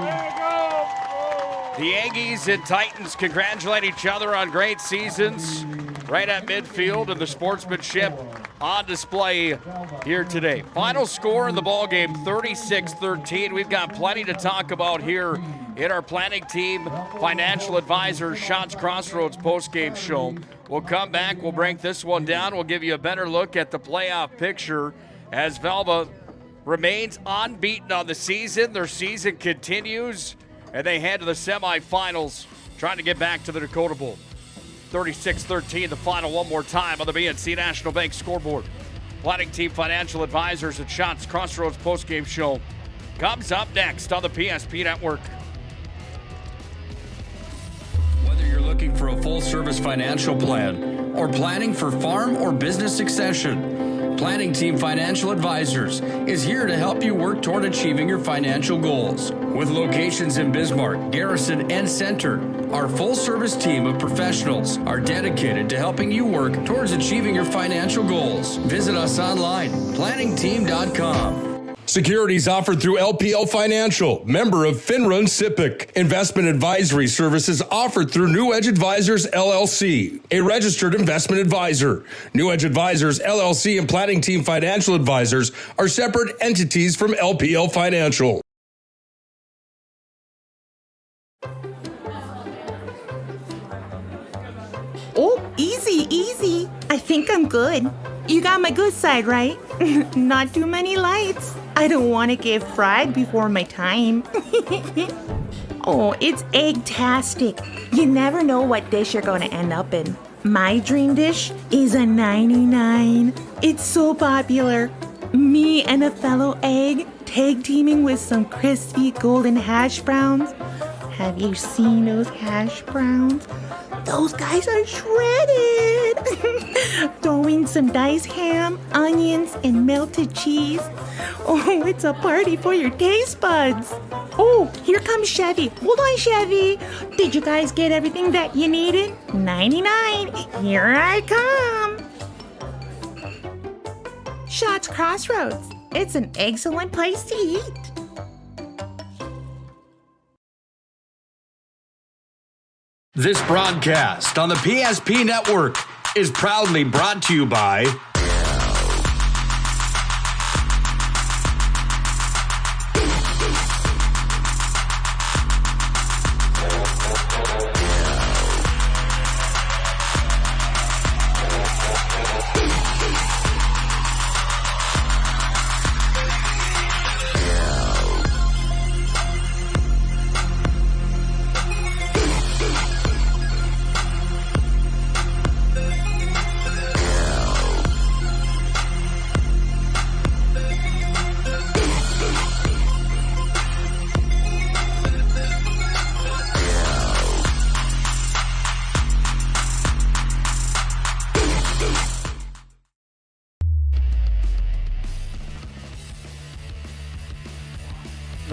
The Aggies and Titans congratulate each other on great seasons right at midfield, and the sportsmanship on display here today. Final score in the ballgame, 36-13. We've got plenty to talk about here in our planning team, financial advisor, Shots Crossroads postgame show. We'll come back, we'll break this one down, we'll give you a better look at the playoff picture as Velva remains unbeaten on the season. Their season continues, and they head to the semifinals, trying to get back to the Dakota Bowl. 36-13, the final one more time on the BNC National Bank scoreboard. Planning team, financial advisors at Shots Crossroads postgame show comes up next on the PSP Network. Whether you're looking for a full-service financial plan or planning for farm or business succession, Planning Team Financial Advisors is here to help you work toward achieving your financial goals. With locations in Bismarck, Garrison, and Center, our full-service team of professionals are dedicated to helping you work towards achieving your financial goals. Visit us online, planningteam.com. Securities offered through LPL Financial, member of FINRA and SIPC. Investment advisory services offered through New Edge Advisors, LLC, a registered investment advisor. New Edge Advisors, LLC and Planning Team Financial Advisors are separate entities from LPL Financial. Oh, easy, easy. I think I'm good. You got my good side, right? Not too many lights. I don't want to get fried before my time. Oh, it's egg-tastic. You never know what dish you're going to end up in. My dream dish is a 99. It's so popular. Me and a fellow egg tag teaming with some crispy golden hash browns. Have you seen those hash browns? Those guys are shredded. Throw in some diced ham, onions, and melted cheese. Oh, it's a party for your taste buds. Oh, here comes Chevy. Hold on, Chevy. Did you guys get everything that you needed? 99. Here I come. Shots Crossroads. It's an excellent place to eat. This broadcast on the PSP Network is proudly brought to you by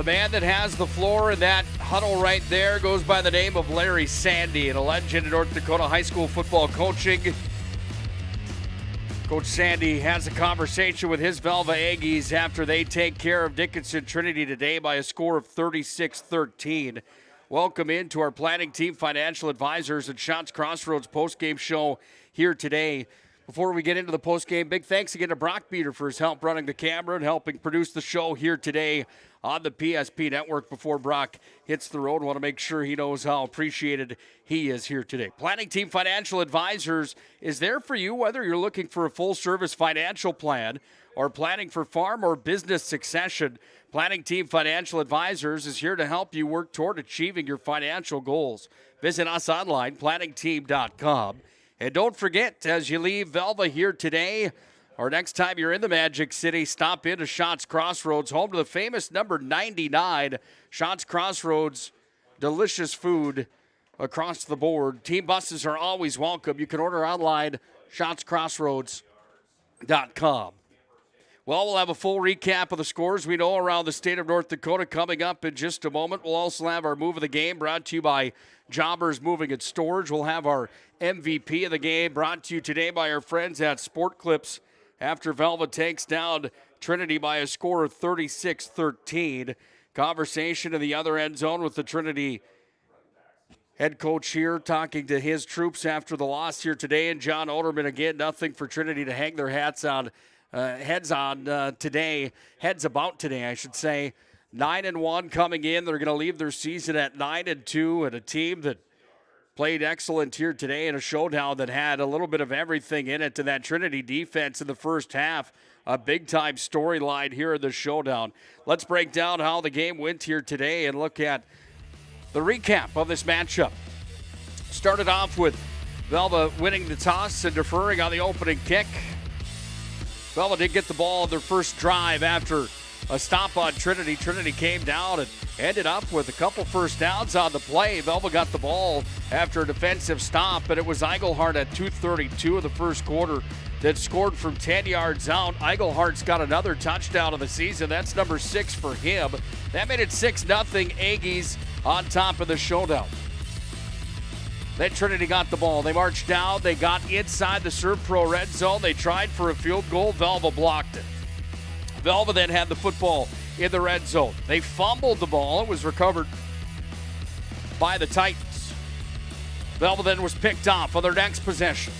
The man that has the floor in that huddle right there goes by the name of Larry Sandy, and a legend in North Dakota high school football coaching. Coach Sandy has a conversation with his Velva-Aggies after they take care of Dickinson Trinity today by a score of 36-13. Welcome into our planning team, financial advisors, and Shots Crossroads postgame show here today. Before we get into the postgame, big thanks again to Brock Beater for his help running the camera and helping produce the show here today on the PSP Network. Before Brock hits the road, want to make sure he knows how appreciated he is here today. Planning Team Financial Advisors is there for you whether you're looking for a full-service financial plan or planning for farm or business succession. Planning Team Financial Advisors is here to help you work toward achieving your financial goals. Visit us online, planningteam.com. And don't forget, as you leave Velva here today, or next time you're in the Magic City, stop into Shots Crossroads, home to the famous number 99. Shots Crossroads, delicious food across the board. Team buses are always welcome. You can order online, shotscrossroads.com. Well, we'll have a full recap of the scores we know around the state of North Dakota coming up in just a moment. We'll also have our move of the game brought to you by Jobbers Moving and Storage. We'll have our MVP of the game brought to you today by our friends at Sport Clips after Velva takes down Trinity by a score of 36-13. Conversation in the other end zone with the Trinity head coach here talking to his troops after the loss here today. And John Oderman, again, nothing for Trinity to hang their heads about today, I should say. 9-1 coming in. They're going to leave their season at 9-2, and a team that played excellent here today in a showdown that had a little bit of everything in it to that Trinity defense in the first half. A big-time storyline here in the showdown. Let's break down how the game went here today and look at the recap of this matchup. Started off with Velva winning the toss and deferring on the opening kick. Velva did get the ball on their first drive after a stop on Trinity. Trinity came down and ended up with a couple first downs on the play. Velva got the ball after a defensive stop, and it was Eigelhart at 2:32 of the first quarter that scored from 10 yards out. Eigelhart's got another touchdown of the season. That's number 6 for him. That made it 6-0 Aggies on top of the showdown. Then Trinity got the ball. They marched down. They got inside the ServPro red zone. They tried for a field goal. Velva blocked it. Velva then had the football in the red zone. They fumbled the ball. It was recovered by the Titans. Velva then was picked off on their next possession.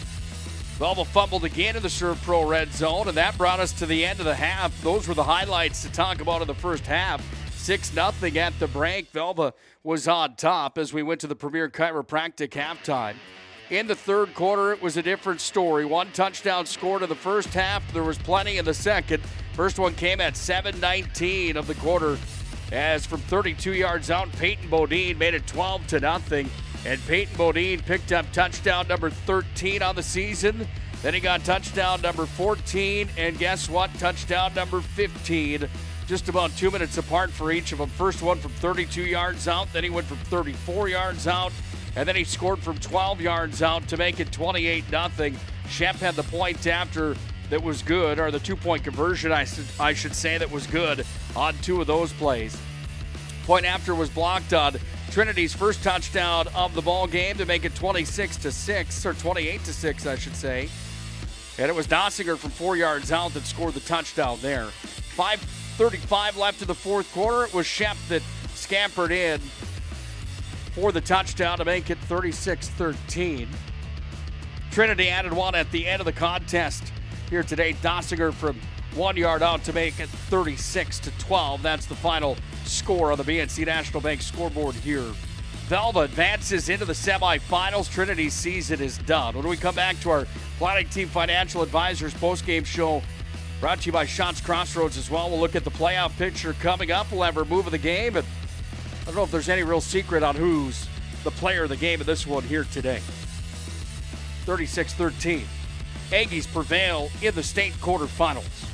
Velva fumbled again in the ServPro red zone, and that brought us to the end of the half. Those were the highlights to talk about in the first half. 6-0 at the break. Velva was on top as we went to the Premier Chiropractic halftime. In the third quarter, it was a different story. One touchdown scored in the first half. There was plenty in the second. First one came at 7:19 of the quarter as from 32 yards out, Peyton Bodine made it 12-0. And Peyton Bodine picked up touchdown number 13 on the season. Then he got touchdown number 14, and guess what? Touchdown number 15. Just about 2 minutes apart for each of them. First one from 32 yards out, then he went from 34 yards out, and then he scored from 12 yards out to make it 28-0. Shep had the point after that was good, or the two-point conversion, I should say, that was good on two of those plays. Point after was blocked on Trinity's first touchdown of the ball game to make it 26-6, or 28-6, I should say. And it was Dossinger from 4 yards out that scored the touchdown there. 5:35 left in the fourth quarter. It was Shep that scampered in for the touchdown to make it 36-13. Trinity added one at the end of the contest here today. Dossinger from 1 yard out to make it 36-12. That's the final score on the BNC National Bank scoreboard here. Velva advances into the semifinals. Trinity's season is done. When we come back to our Planning Team Financial Advisors postgame show, brought to you by Shots Crossroads as well. We'll look at the playoff picture coming up. We'll have our move of the game. And I don't know if there's any real secret on who's the player of the game in this one here today. 36-13. Aggies prevail in the state quarterfinals.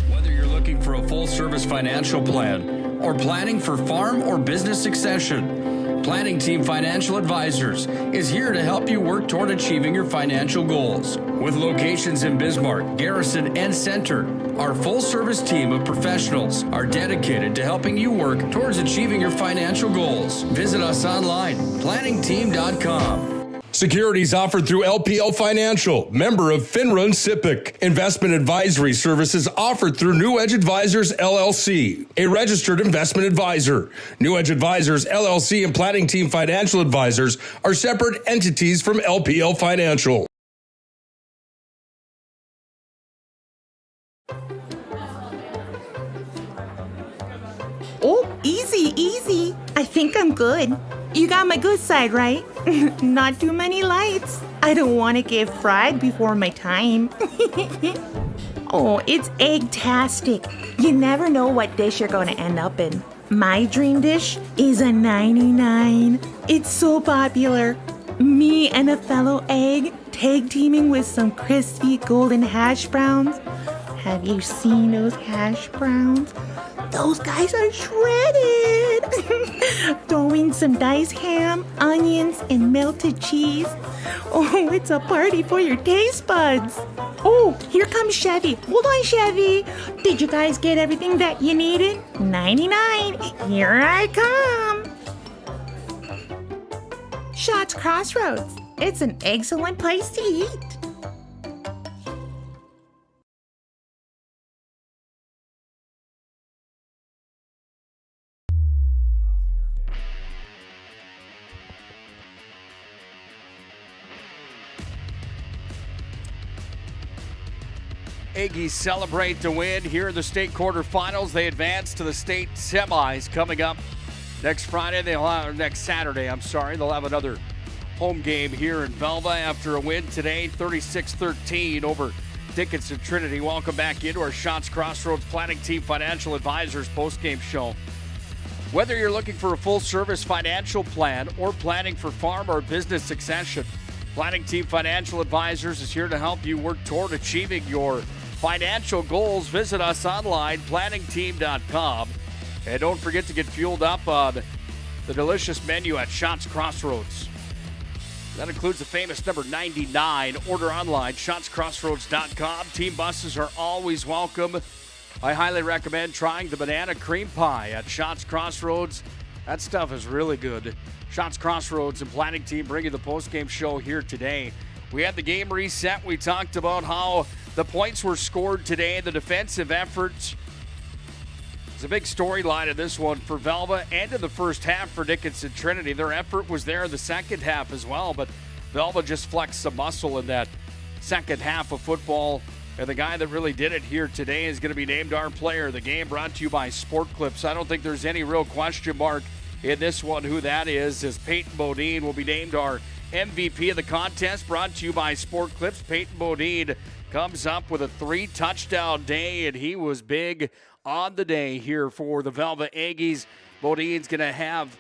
Whether you're looking for a full-service financial plan or planning for farm or business succession, Planning Team Financial Advisors is here to help you work toward achieving your financial goals. With locations in Bismarck, Garrison, and Center, our full-service team of professionals are dedicated to helping you work towards achieving your financial goals. Visit us online, planningteam.com. Securities offered through LPL Financial, member of FINRA and SIPC. Investment advisory services offered through New Edge Advisors, LLC, a registered investment advisor. New Edge Advisors, LLC, and Planning Team Financial Advisors are separate entities from LPL Financial. Oh, easy, easy. I think I'm good. You got my good side, right? Not too many lights. I don't want to get fried before my time. Oh, it's egg-tastic. You never know what dish you're going to end up in. My dream dish is a 99. It's so popular. Me and a fellow egg tag teaming with some crispy golden hash browns. Have you seen those hash browns? Those guys are shredded. Throw in some diced ham, onions, and melted cheese. Oh, it's a party for your taste buds. Oh, here comes Chevy. Hold on, Chevy. Did you guys get everything that you needed? 99. Here I come. Shots Crossroads. It's an excellent place to eat. Aggies celebrate the win here in the state quarterfinals. They advance to the state semis coming up next Friday. Next Saturday, they'll have another home game here in Velva after a win today, 36-13 over Dickinson Trinity. Welcome back into our Shots Crossroads Planning Team Financial Advisors postgame show. Whether you're looking for a full-service financial plan or planning for farm or business succession, Planning Team Financial Advisors is here to help you work toward achieving your financial goals. Visit us online, planningteam.com. And don't forget to get fueled up on the delicious menu at Shots Crossroads. That includes the famous number 99. Order online, shotscrossroads.com. Team buses are always welcome. I highly recommend trying the banana cream pie at Shots Crossroads. That stuff is really good. Shots Crossroads and Planning Team bringing the postgame show here today. We had the game reset. We talked about how the points were scored today, the defensive efforts. It's a big storyline in this one for Velva and in the first half for Dickinson Trinity. Their effort was there in the second half as well, but Velva just flexed some muscle in that second half of football. And the guy that really did it here today is going to be named our player. The game brought to you by Sport Clips. I don't think there's any real question mark in this one who that is, as Peyton Bodine will be named our MVP of the contest, brought to you by Sport Clips. Peyton Bodine comes up with a 3-touchdown day, and he was big on the day here for the Velva-Aggies. Bodine's going to have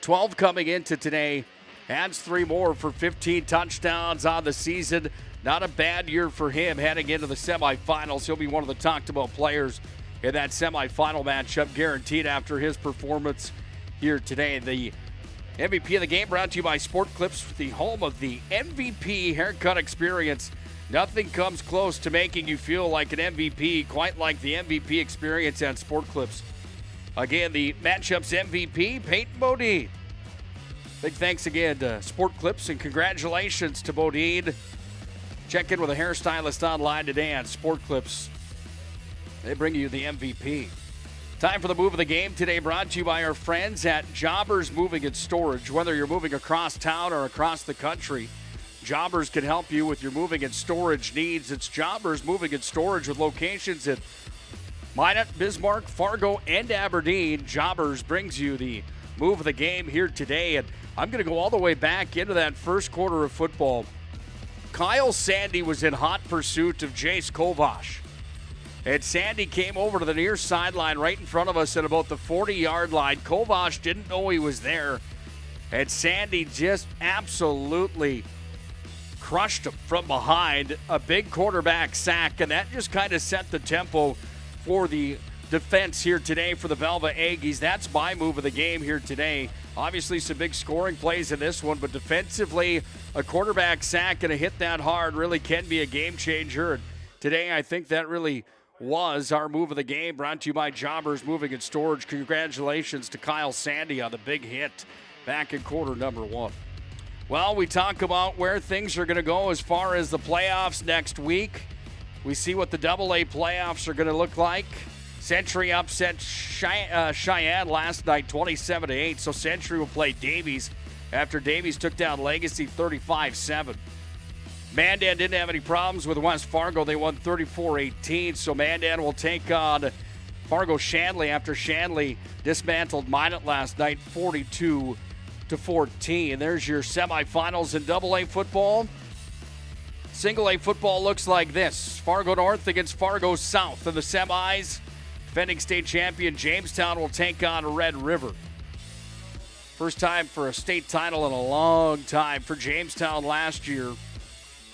12 coming into today, adds 3 more for 15 touchdowns on the season. Not a bad year for him heading into the semifinals. He'll be one of the talked-about players in that semifinal matchup, guaranteed after his performance here today. The MVP of the game brought to you by Sport Clips, the home of the MVP haircut experience. Nothing comes close to making you feel like an MVP, quite like the MVP experience at Sport Clips. Again, the matchup's MVP, Peyton Bodine. Big thanks again to Sport Clips and congratulations to Bodine. Check in with a hairstylist online today on Sport Clips. They bring you the MVP. Time for the move of the game today, brought to you by our friends at Jobbers Moving and Storage. Whether you're moving across town or across the country, Jobbers can help you with your moving and storage needs. It's Jobbers Moving and Storage with locations at Minot, Bismarck, Fargo, and Aberdeen. Jobbers brings you the move of the game here today. And I'm going to go all the way back into that first quarter of football. Kyle Sandy was in hot pursuit of Jace Kovash. And Sandy came over to the near sideline right in front of us at about the 40-yard line. Kovash didn't know he was there. And Sandy just absolutely crushed him from behind. A big quarterback sack, and that just kind of set the tempo for the defense here today for the Velva-Aggies. That's my move of the game here today. Obviously some big scoring plays in this one, but defensively, a quarterback sack and a hit that hard really can be a game changer. And today I think that really was our move of the game, brought to you by Jobbers Moving and Storage. Congratulations to Kyle Sandy on the big hit back in quarter number 1. Well, we talk about where things are going to go as far as the playoffs next week. We see what the AA playoffs are going to look like. Century upset Cheyenne last night 27-8, so Century will play Davies after Davies took down Legacy 35-7. Mandan didn't have any problems with West Fargo. They won 34-18, so Mandan will take on Fargo Shanley after Shanley dismantled Minot last night 42-14. There's your semifinals in AA football. Single A football looks like this. Fargo North against Fargo South in the semis. Defending state champion Jamestown will take on Red River. First time for a state title in a long time for Jamestown last year.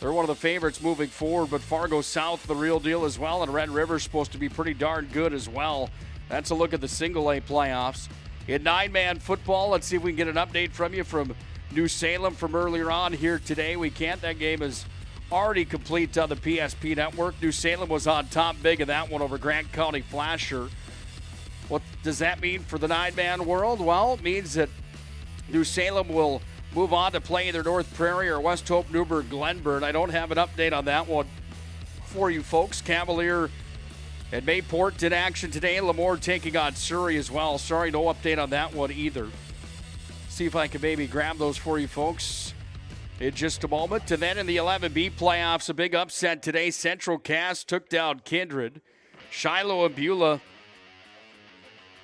They're one of the favorites moving forward, but Fargo South, the real deal as well, and Red River's supposed to be pretty darn good as well. That's a look at the single A playoffs. In 9-man football, let's see if we can get an update from you from New Salem from earlier on here today. We can't. That game is already complete on the PSP network. New Salem was on top big in that one over Grant County Flasher. What does that mean for the 9-man world? Well, it means that New Salem will move on to play either North Prairie or West Hope, Newburgh, Glenburn. I don't have an update on that one for you folks. Cavalier and Mayport in action today. Lemoore taking on Surrey as well. Sorry, no update on that one either. See if I can maybe grab those for you folks in just a moment. And then in the 11B playoffs, a big upset today. Central Cass took down Kindred. Shiloh and Beulah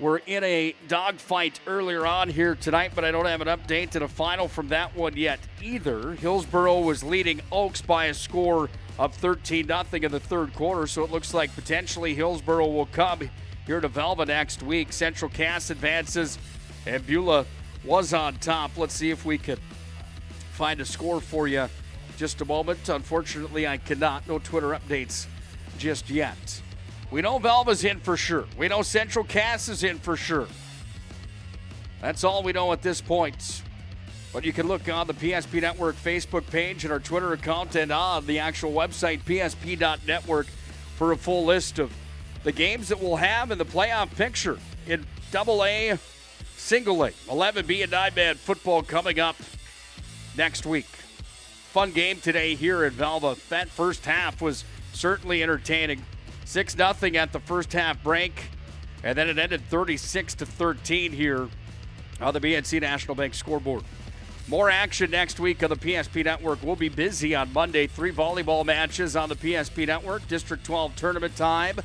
were in a dogfight earlier on here tonight, but I don't have an update to the final from that one yet either. Hillsboro was leading Oaks by a score of 13-0 in the third quarter, so it looks like potentially Hillsboro will come here to Velva next week. Central Cass advances, and Beulah was on top. Let's see if we could find a score for you just a moment. Unfortunately, I cannot. No Twitter updates just yet. We know Velva's in for sure. We know Central Cass is in for sure. That's all we know at this point. But you can look on the PSP Network Facebook page and our Twitter account and on the actual website, psp.network, for a full list of the games that we'll have in the playoff picture in AA, Single A, 11B, and 9-man football coming up next week. Fun game today here in Velva. That first half was certainly entertaining. 6-0 at the first half break, and then it ended 36-13 here on the BNC National Bank scoreboard. More action next week on the PSP Network. We'll be busy on Monday. 3 volleyball matches on the PSP Network. District 12 tournament time.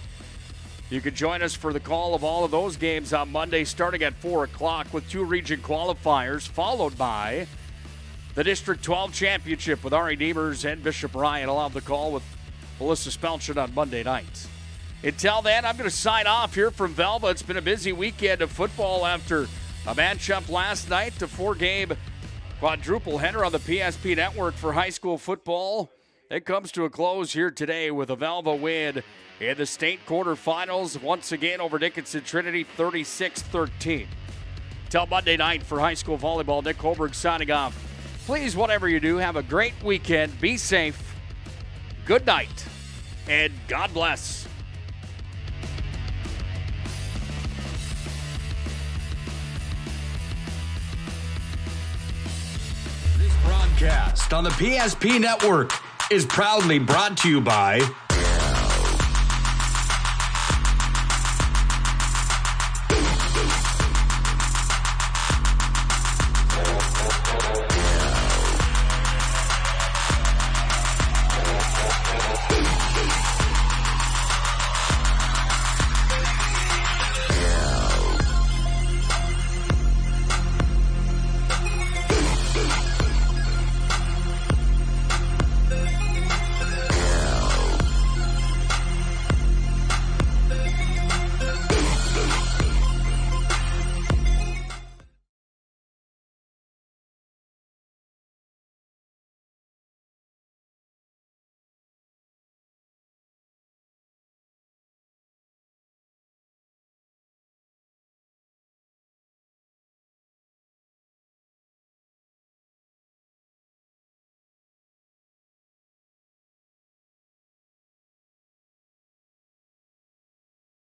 You can join us for the call of all of those games on Monday starting at 4 o'clock with 2 region qualifiers, followed by the District 12 Championship with Ari Demers and Bishop Ryan. I'll have the call with Melissa Spelchin on Monday nights. Until then, I'm going to sign off here from Velva. It's been a busy weekend of football after a matchup last night. The 4-game quadruple header on the PSP Network for high school football. It comes to a close here today with a Velva win in the state quarterfinals, once again over Dickinson Trinity, 36-13. Till Monday night for high school volleyball, Nick Holberg signing off. Please, whatever you do, have a great weekend. Be safe. Good night, and God bless. This broadcast on the PSP Network is proudly brought to you by